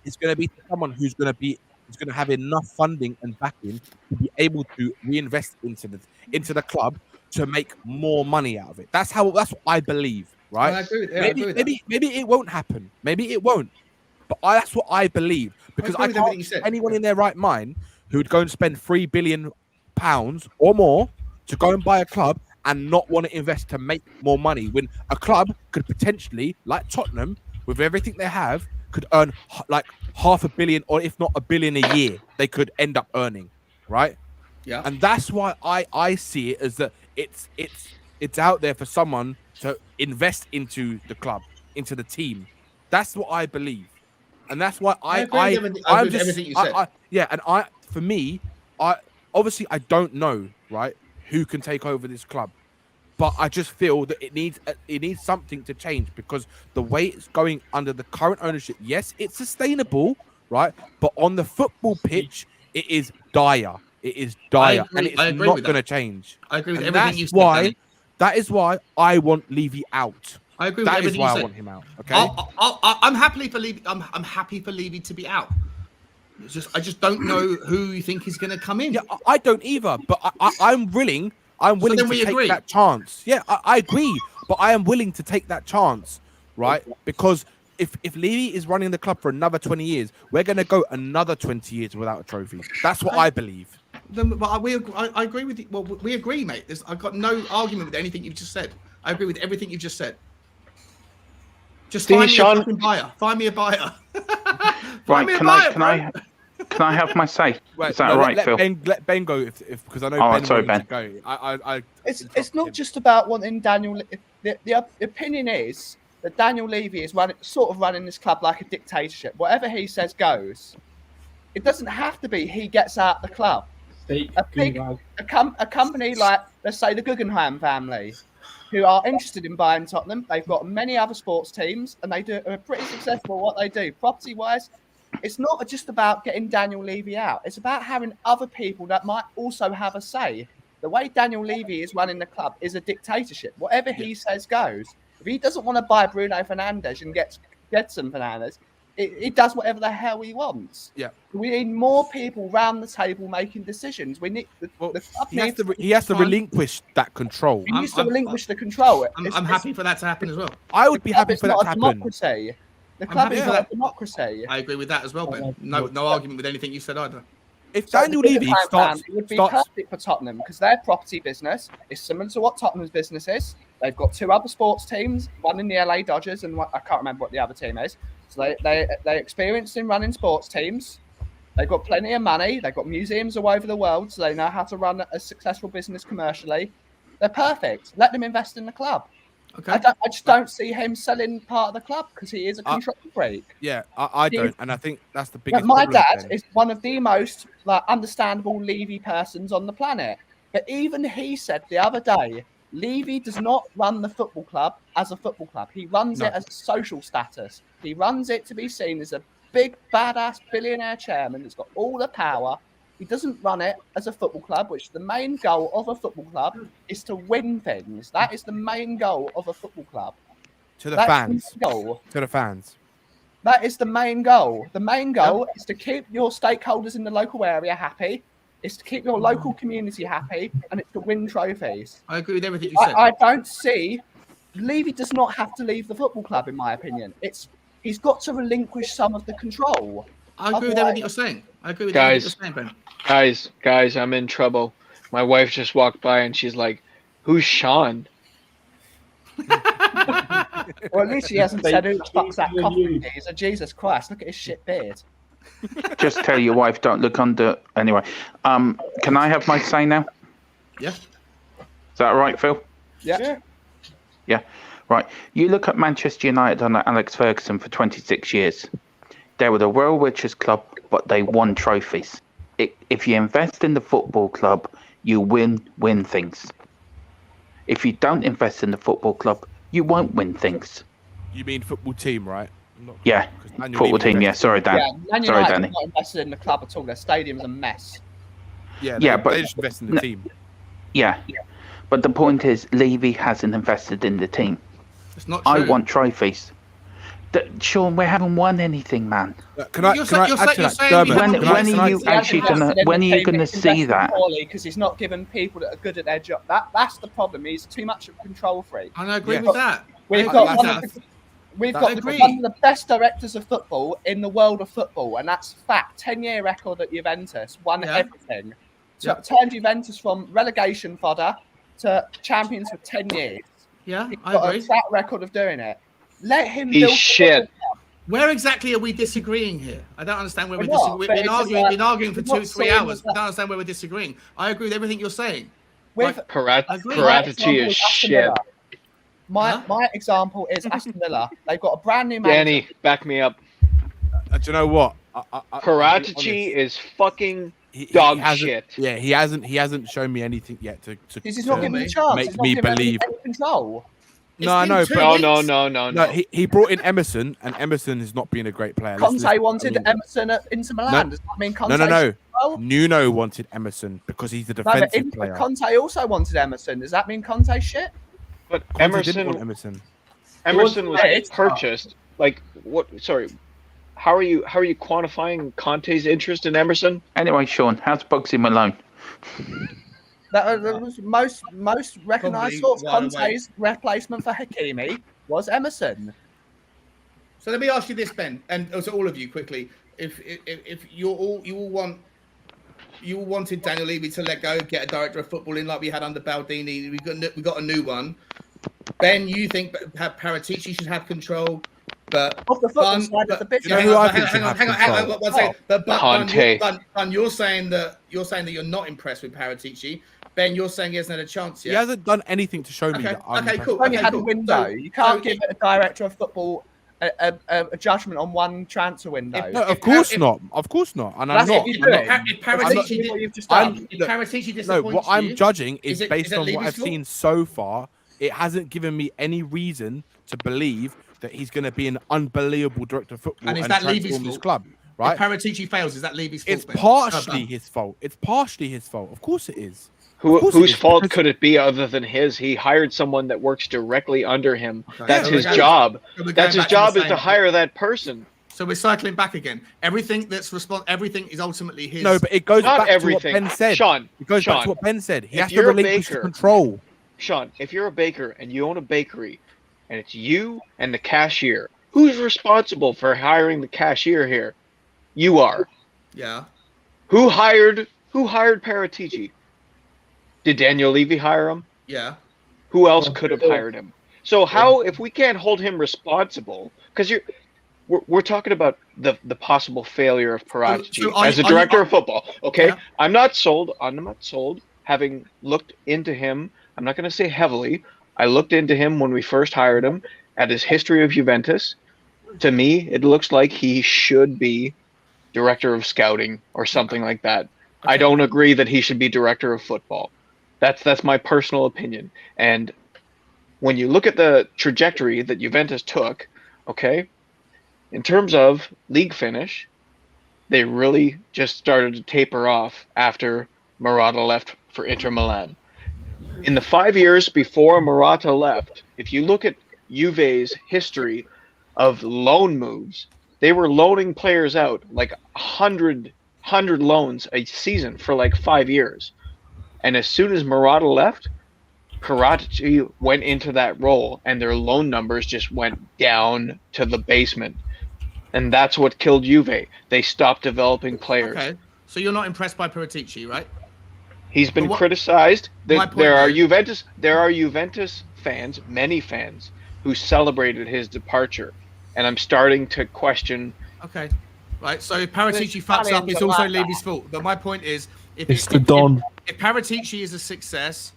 it's going to be someone who's going to have enough funding and backing to be able to reinvest into the club to make more money out of it. That's what I believe, right? I agree with Maybe it won't happen. Maybe it won't. But that's what I believe, because I can't see anyone in their right mind who would go and spend £3 billion or more to go and buy a club and not want to invest to make more money, when a club could potentially, like Tottenham, with everything they have, could earn like £500 million, or if not £1 billion a year, they could end up earning, right? Yeah. And that's why I see it as that it's out there for someone to invest into the club, into the team. That's what I believe. And that's why I agree with everything you said. For me, obviously I don't know, right, who can take over this club, but I just feel that it needs something to change, because the way it's going under the current ownership, yes, it's sustainable, right, but on the football pitch, it is dire. It is dire, and it's not going to change. I agree with and everything you said. That is why I want Levy out. I agree with everything you said. That is why I want him out. Okay. I'm happy for Levy. I'm happy for Levy to be out. I just don't know who you think is going to come in. Yeah, I don't either. But I'm willing. I'm willing to take that chance. Yeah, I agree. But I am willing to take that chance, right? Because if Levy is running the club for another 20 years, we're going to go another 20 years without a trophy. That's what I believe. But I agree with you. Well, we agree, mate. I've got no argument with anything you've just said. I agree with everything you've just said. Just find me a fucking buyer. Find me a buyer. Right, can I have my say? Right, is that all right, Phil? Let Ben go, because I know Ben sorry, wants Ben. to go. It's not just about wanting Daniel. The opinion is that Daniel Levy is running this club like a dictatorship. Whatever he says goes. It doesn't have to be he gets out the club. A company like, let's say, the Guggenheim family, who are interested in buying Tottenham. They've got many other sports teams, and are pretty successful at what they do. Property-wise, it's not just about getting Daniel Levy out. It's about having other people that might also have a say. The way Daniel Levy is running the club is a dictatorship. Whatever he says goes. If he doesn't want to buy Bruno Fernandes and Gedson Fernandes, he does whatever the hell he wants. Yeah. We need more people round the table making decisions. We need the club he has to relinquish that control. He needs to relinquish the control. I'm happy for that to happen as well. I would be happy for that to happen. Democracy. The club is not a democracy. I agree with that as well, Ben. No argument with anything you said either. If Daniel Levy starts, it would be perfect for Tottenham, because their property business is similar to what Tottenham's business is. They've got two other sports teams, one in the LA Dodgers, and I can't remember what the other team is. So they're experienced in running sports teams. They've got plenty of money. They've got museums all over the world, so they know how to run a successful business commercially. They're perfect. Let them invest in the club. Okay. I just don't see him selling part of the club, because he is a control freak. Yeah, I don't, and I think that's the biggest. My problem dad is one of the most understandable Levy persons on the planet, but even he said the other day, Levy does not run the football club as a football club. He runs it as a social status. He runs it to be seen as a big, badass billionaire chairman that's got all the power, He doesn't run it as a football club, which the main goal of a football club is to win things. That is the main goal of a football club. To the That's fans. the goal. To the fans. That is the main goal. The main goal is to keep your stakeholders in the local area happy. It's to keep your local community happy, and it's to win trophies. I agree with everything you said. I don't see. Levy does not have to leave the football club, in my opinion. He's got to relinquish some of the control. I agree with everything you're saying. I agree with Guys. everything you're saying, Ben. Guys, I'm in trouble. My wife just walked by and she's like, "Who's Sean?" Or at least he hasn't said who the fuck's that coffin is. Jesus Christ, look at his shit beard. Just tell your wife don't look under. Anyway, can I have my say now? Yeah. Is that all right, Phil? Yeah. Yeah. Right. You look at Manchester United under Alex Ferguson for 26 years. They were the world richest club, but they won trophies. If you invest in the football club, you win things. If you don't invest in the football club, you won't win things. You mean football team, right? Yeah. Football team. Yeah. Sorry, Dan. Yeah, Man Sorry, United Danny. not invested in the club at all. Their stadium's a mess. Yeah, but they just invest in the team. Yeah. But the point is, Levy hasn't invested in the team. It's not true. I want trophies. Sean, we haven't won anything, man. Can I add to that? When are you gonna see that? Because he's not given people that are good at their job. That's the problem. He's too much of a control freak. And I agree with that. We've got one of the best directors of football in the world of football, and that's fact. 10-year record at Juventus, won everything. Turned Juventus from relegation fodder to champions for 10 years. Yeah, He's I got agree. a track record of doing it. Let him He's build shit. Where exactly are we disagreeing here? I don't understand where we're We're not, disagreeing. but We've it's just been like, arguing for we're not 2-3 saying hours. that- I don't understand where we're disagreeing. I agree with everything you're saying. With Paratici is shit. My example is Aston Villa. They've got a brand new manager. Danny, back me up. Do you know what? Paratici is fucking dog shit. Yeah, he hasn't shown me anything yet to He's not giving me a chance. make He's not me giving believe. any control. No, I know, but No. He brought in Emerson, and Emerson has not been a great player. Conte wanted Emerson at Inter Milan. Does that mean Conte? No. Well? Nuno wanted Emerson because he's a No, but defensive player. Conte also wanted Emerson. Does that mean Conte shit? But Conte didn't want Emerson. Emerson was purchased. Like what? Sorry. How are you quantifying Conte's interest in Emerson? Anyway, Sean, how's Bugsy Malone? That was most recognised source. Probably, by the way. Conte's replacement for Hakimi was Emerson. So let me ask you this, Ben, and also all of you quickly. If you all wanted Daniel Levy to let go, get a director of football in like we had under Baldini, we got a new one. Ben, you think Paratici should have control, but Of the football side of the business. You know who I think should hang have on, one second. But Conte. Bun, you're saying that you're not impressed with Paratici. Ben, you're saying he hasn't had a chance yet. He hasn't done anything to show me Okay, that. I'm okay, cool. You've only Okay, had cool. a window. So- You can't so give a director of football a judgment on one transfer window. No, of course not. Of course not. And I'm That's not. what you're I'm doing. not. If Paratici what you've just I'm- done. if look, Paratici disappoints No, what I'm you, judging is it- based that on what Levy's I've fault? seen so far. It hasn't given me any reason to believe that he's going to be an unbelievable director of football And and, is that Levy's transform this fault? club. Right? If Paratici fails, is that Levy's fault? It's Ben? partially his fault. It's partially his fault. Of course it is. Whose fault could it be other than his? He hired someone that works directly under him. That's his job. That's his job, is to hire that person. So we're cycling back again. Everything everything is ultimately his. No, but it goes Not back everything. to what Ben said. Sean, it goes back Sean, to what Ben said. He if has to you're a relinquish baker- control. Sean, if you're a baker and you own a bakery, and it's you and the cashier, who's responsible for hiring the cashier here? You are. Yeah. Who hired Paratici? Did Daniel Levy hire him? Yeah. Who else could have hired him? So how, if we can't hold him responsible, because we're talking about the possible failure of Paratici So as a are director you- of football. Okay, Yeah. I'm not sold. Having looked into him, I'm not going to say heavily. I looked into him when we first hired him, at his history of Juventus. To me, it looks like he should be director of scouting or something like that. I don't agree that he should be director of football. That's my personal opinion. And when you look at the trajectory that Juventus took, okay, in terms of league finish, they really just started to taper off after Murata left for Inter Milan. In the 5 years before Murata left, if you look at Juve's history of loan moves, they were loaning players out like 100 loans a season for like 5 years. And as soon as Murata left, Paratici went into that role, and their loan numbers just went down to the basement. And that's what killed Juve. They stopped developing players. Okay, so you're not impressed by Paratici, right? He's been criticized. There are Juventus fans, many fans, who celebrated his departure, and I'm starting to question. Okay, right. So if Paratici fucks up, it's also Levy's fault. But my point is, if Paratici is a success,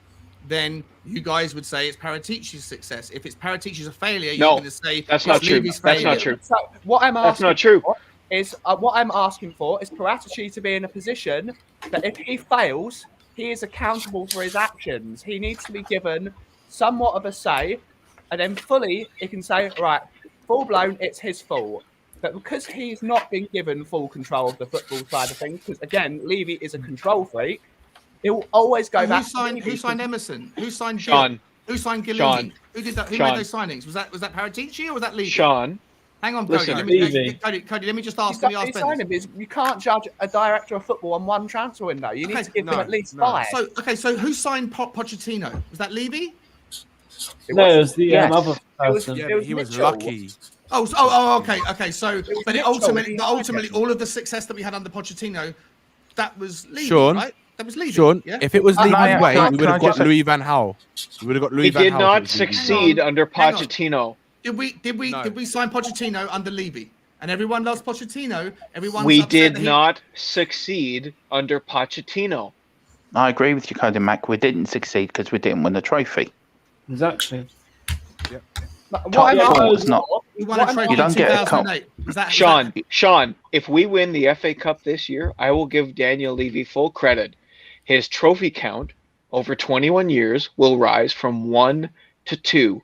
then you guys would say it's Paratici's success. If it's Paratici's a failure, you're going to say that's not true. That's not true. So what I'm asking that's not true. Is what I'm asking for is Paratici to be in a position that if he fails, he is accountable for his actions. He needs to be given somewhat of a say, and then fully he can say, right, full blown, it's his fault. But because he's not been given full control of the football side of things, because again, Levy is a control freak, he'll always go back. Who signed Emerson? Who signed Sean? Who signed Gillini? Sean. Who did that? Who Sean. made those signings? Was that Paratici or was that Levy? Sean. Hang on, Listen, Cody, let me just ask. You can't judge a director of football on one transfer window. You need to give them at least 5. So who signed Pochettino? Was that Levy? It was the other person. He was lucky. Okay. So, but ultimately, all of the success that we had under Pochettino, that was Levy, Sean, right? That was Levy. Sean, yeah? if it was Levy's way, we would have got just- Louis van Gaal. We would have got Louis He van Gaal. did not if it was Levy. succeed under Pochettino. Did we sign Pochettino under Levy? And everyone loves Pochettino. We did not succeed under Pochettino. I agree with you, Cody Mac. We didn't succeed because we didn't win the trophy. Exactly. Top was not. We won a trophy You don't in get a cup. 2008. Sean, if we win the FA Cup this year, I will give Daniel Levy full credit. His trophy count over 21 years will rise from 1 to 2.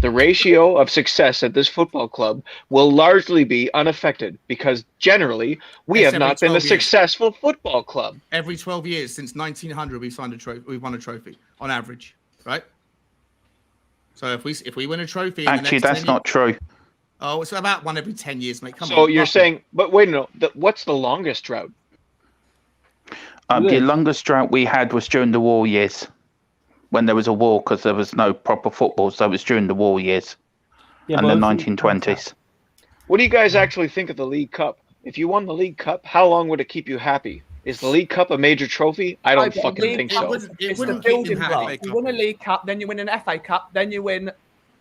The ratio of success at this football club will largely be unaffected because generally we have not been a successful football club. Every 12 years since 1900, we've signed a trophy. We've won a trophy on average, right? So if we win a trophy, Actually, that's not true. Oh, it's about one every 10 years, mate. Come on. So you're saying, but wait, no. What's the longest drought? The longest drought we had was during the war years, when there was a war because there was no proper football. So it was during the war years and the 1920s. What do you guys actually think of the League Cup? If you won the League Cup, how long would it keep you happy? Is the League Cup a major trophy? I don't fucking think so. It's the building block. You win a League Cup, then you win an FA Cup, then you win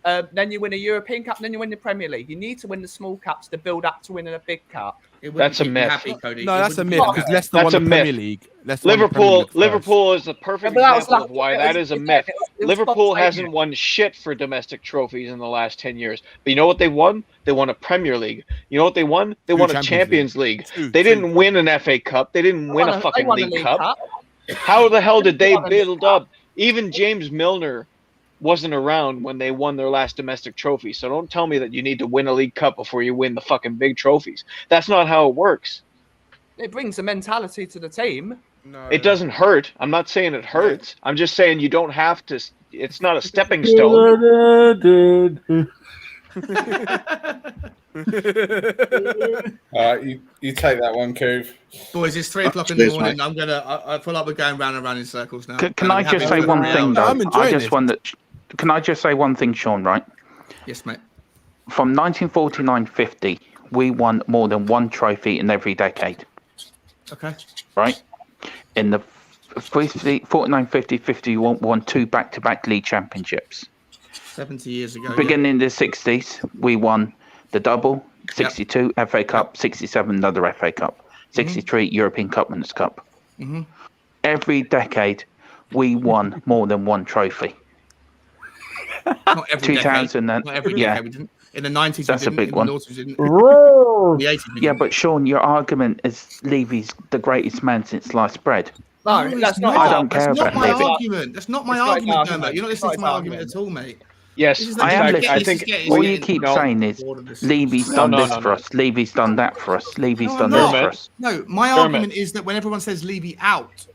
a European Cup, then you win the Premier League. You need to win the small cups to build up to winning a big cup. That's a myth. No, that's a myth because Leicester won the Premier League. Liverpool is the perfect example of why that is a myth. Liverpool hasn't won shit for domestic trophies in the last 10 years. But you know what they won? They won a Premier League. You know what they won? They won a Champions League. They didn't win an FA Cup. They didn't win a fucking League Cup. How the hell did they build up? Even James Milner wasn't around when they won their last domestic trophy. So don't tell me that you need to win a League Cup before you win the fucking big trophies. That's not how it works. It brings a mentality to the team. No. It doesn't hurt. I'm not saying it hurts. I'm just saying you don't have to. It's not a stepping stone. You take that one, Coov. Boys, it's 3 o'clock in the morning. I feel like we're going round and round in circles now. Can I just say one thing, though? Can I just say one thing, Sean, right? Yes, mate. From 1949-50, we won more than one trophy in every decade. Okay. Right? In the 49-50, we won 2 back-to-back league championships. 70 years ago. Beginning in the 60s, we won the double, 62 FA Cup, 67 another FA Cup, 63 European Cup Winners' Cup. Mm-hmm. Every decade, we won more than one trophy. Not every 2000 decade. Not every decade we didn't. In the 90s, that's a big one. In the 80s, yeah, but Sean, your argument is Levy's the greatest man since sliced bread. No, that's not. I don't care about my argument. That's not my argument, Dermot. You're not listening to my argument at all, mate. Yes, This is I am in fact, listening. I think All you keep no, saying is bored of this. Levy's No, done no, this no, for no. us. Levy's done that for us. Levy's No, done I'm this not. for us. No, my Dermot. argument is that when everyone says Levy out,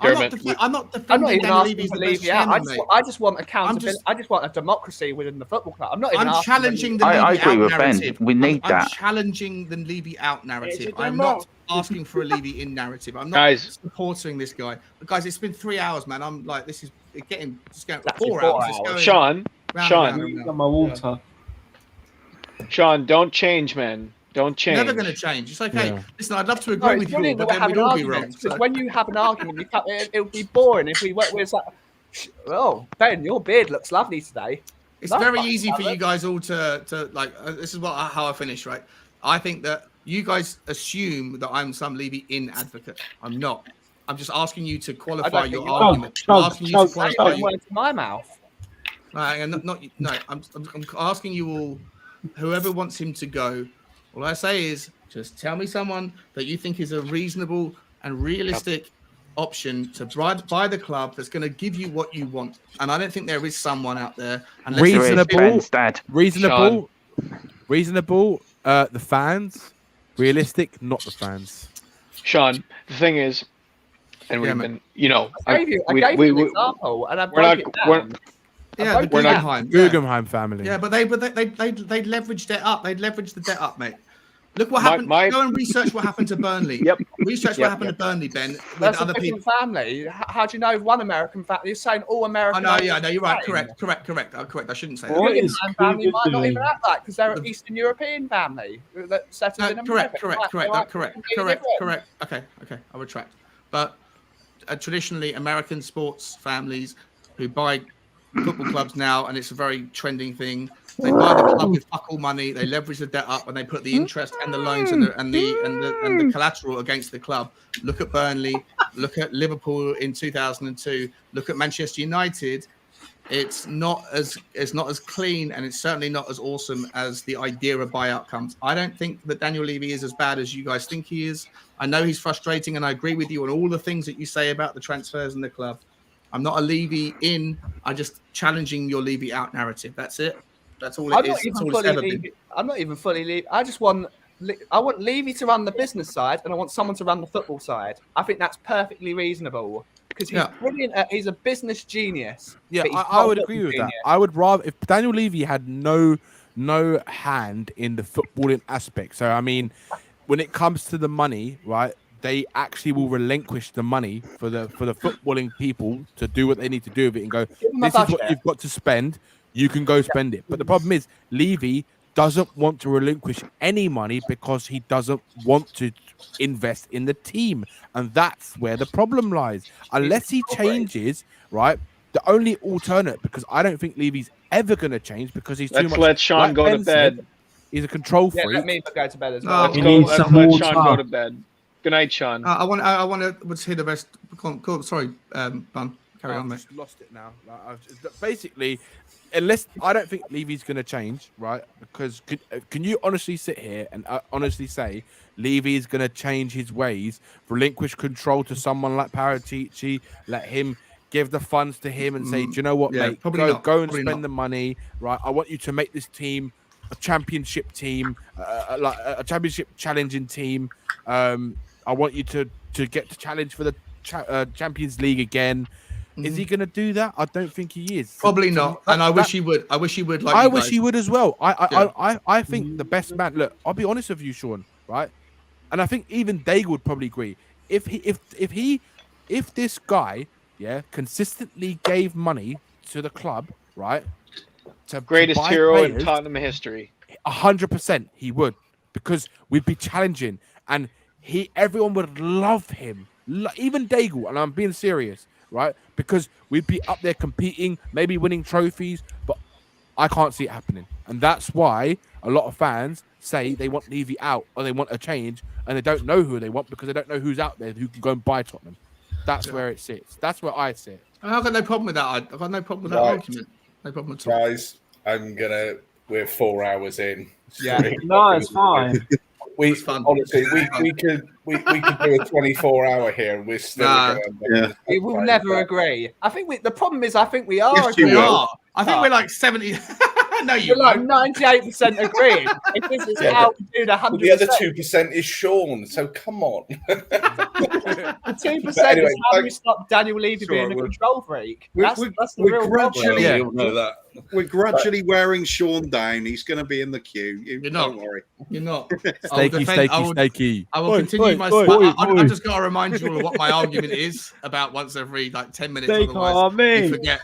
Dermot, I'm not I'm defending not even Daniel asking Levy as for the best Levy out. chairman, mate. I just want accountability. just- I just want a democracy within the football club. I'm not even I'm asking for challenging the I Levy agree out with Ben. narrative. We need I'm that. challenging the Levy out narrative. It's a I'm demo. not asking for a Levy in narrative. I'm not Guys. supporting this guy. But guys, it's been 3 hours, man. I'm like, this is getting just going That's 4 4 hours. It's hours. going Sean, round Sean. and round and round. Got my water. Sean, don't change, man. Don't change. Never going to change. It's okay. Yeah. Listen, I'd love to No, agree it's with you, all, brilliant but that we're then we'd having all be wrong. arguments. Because So. when you have an argument, it would be boring if we went with like, oh, Ben, your beard looks lovely today. It's No, very fuck easy for that. you guys all to like. This is how I finish, right? I think that you guys assume that I'm some Levy in advocate. I'm not. I'm just asking you to qualify think your you are. argument. I'm asking you to Now qualify you're your. words in my mouth. And no. I'm asking you all, whoever wants him to go. All I say is, just tell me someone that you think is a reasonable and realistic option to buy the club that's going to give you what you want. And I don't think there is someone out there. unless There is it's- Reasonable. Ben's dad. Reasonable. The fans. Realistic, not the fans. Sean, the thing is, and we've been, I gave you an example, and I broke it down. Yeah, the we're not- Guggenheim. Guggenheim family. Yeah, but they leveraged it up. They leveraged the debt up, mate. Look what My- happened. my- Go and research what happened to Burnley. Yep. Research what happened to Burnley, Ben, with That's other a different people. family. How do you know one American family? You're saying all I American. know, yeah, I know. You're right. Same. Correct. I'm correct. I shouldn't say What that. is Guggenheim family Cougar might not doing? even act like because they're an Eastern European family that settled in No, America. correct. Okay. I retract. But traditionally, American sports families who buy football clubs now, and it's a very trending thing. They buy the club with fuck all money. They leverage the debt up, and they put the interest and the loans and the collateral against the club. Look at Burnley. Look at Liverpool in 2002. Look at Manchester United. It's not as clean, and it's certainly not as awesome as the idea of buyout comes. I don't think that Daniel Levy is as bad as you guys think he is. I know he's frustrating, and I agree with you on all the things that you say about the transfers and the club. I'm not a Levy in. I'm just challenging your Levy out narrative. That's it. That's all it is. That's all it's ever been. I'm not even fully Levy. I want Levy to run the business side, and I want someone to run the football side. I think that's perfectly reasonable because he's brilliant. He's a business genius. Yeah, but he's I not a would football agree with that. genius. I would rather if Daniel Levy had no hand in the footballing aspect. So I mean, when it comes to the money, right? They actually will relinquish the money for the footballing people to do what they need to do with it and go, them a this is what budget. you've got to spend. You can go spend it. But the problem is Levy doesn't want to relinquish any money because he doesn't want to invest in the team. And that's where the problem lies. Unless he changes, right? The only alternate, because I don't think Levy's ever going to change because he's too Let's much. let Sean like go to Ben said, bed. he's a control Yeah, freak. let me go to bed as No, well. Let's He go. needs Let's some let water. Sean go to bed. Good night, Sean. I want to hear the rest. Cool. Sorry, Bun. Carry on, I've mate. just lost it now. Basically, unless I don't think Levy's going to change, right? Because can you honestly sit here and honestly say Levy is going to change his ways, relinquish control to someone like Paratici, let him give the funds to him and say, do you know what, yeah, mate? probably Go not. and Probably spend not. the money, right? I want you to make this team a championship team, like a championship challenging team. I want you to get to challenge for the Champions League again. Is he going to do that? I don't think he is. Probably not. And I wish he would. I wish he would. Like I you wish guys. he would as well. I think the best man. Look, I'll be honest with you, Sean. Right, and I think even Daigle would probably agree. If this guy, consistently gave money to the club, right, to Greatest buy hero in players, Tottenham history. 100% he would, because we'd be challenging, and everyone would love him, even Daigle, and I'm being serious, right? Because we'd be up there competing, maybe winning trophies, but I can't see it happening, and that's why a lot of fans say they want Levy out or they want a change, and they don't know who they want because they don't know who's out there who can go and buy Tottenham. That's where it sits. That's where I sit. I've got no problem with that. I've got no problem with that Right. argument. No problem at all. Guys, we're 4 hours in. Yeah. No, it's fine. We It's fun. honestly, It's we could do a 24-hour here, and we're still. Nah. gonna end up Yeah. with this We will fight, never but- agree. I think the problem is I think we are Yes, you agreeing. will. I think we're like 70. No, You're like 98% agreeing. If this is how we do the 100%. The other 2% is Sean, so come on. The 2% Anyway, is how we stop Daniel Levy being a control freak. That's the real gradually, problem. we're gradually wearing Sean down. He's going to be in the queue. You're Don't not. worry. You're not. Steaky. I will continue my. I've just got to remind you all of what my argument is about once every 10 minutes. Otherwise, you forget.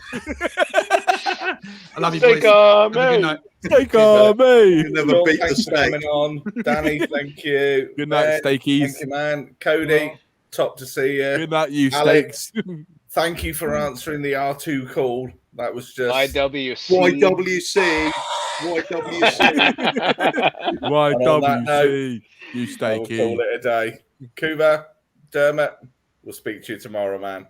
I love you, boys. Have a good night. Steak on me. You never beat the Thanks for steak. coming on. Danny, thank you. Good night, Ben, steakies. Thank you, man. Cody, top to see you. Good night, you Alex, steaks. thank you for answering the R2 call. That was just YWC. YWC. YWC. You I will steaky. call it a day. Kuba, Dermot, we'll speak to you tomorrow, man.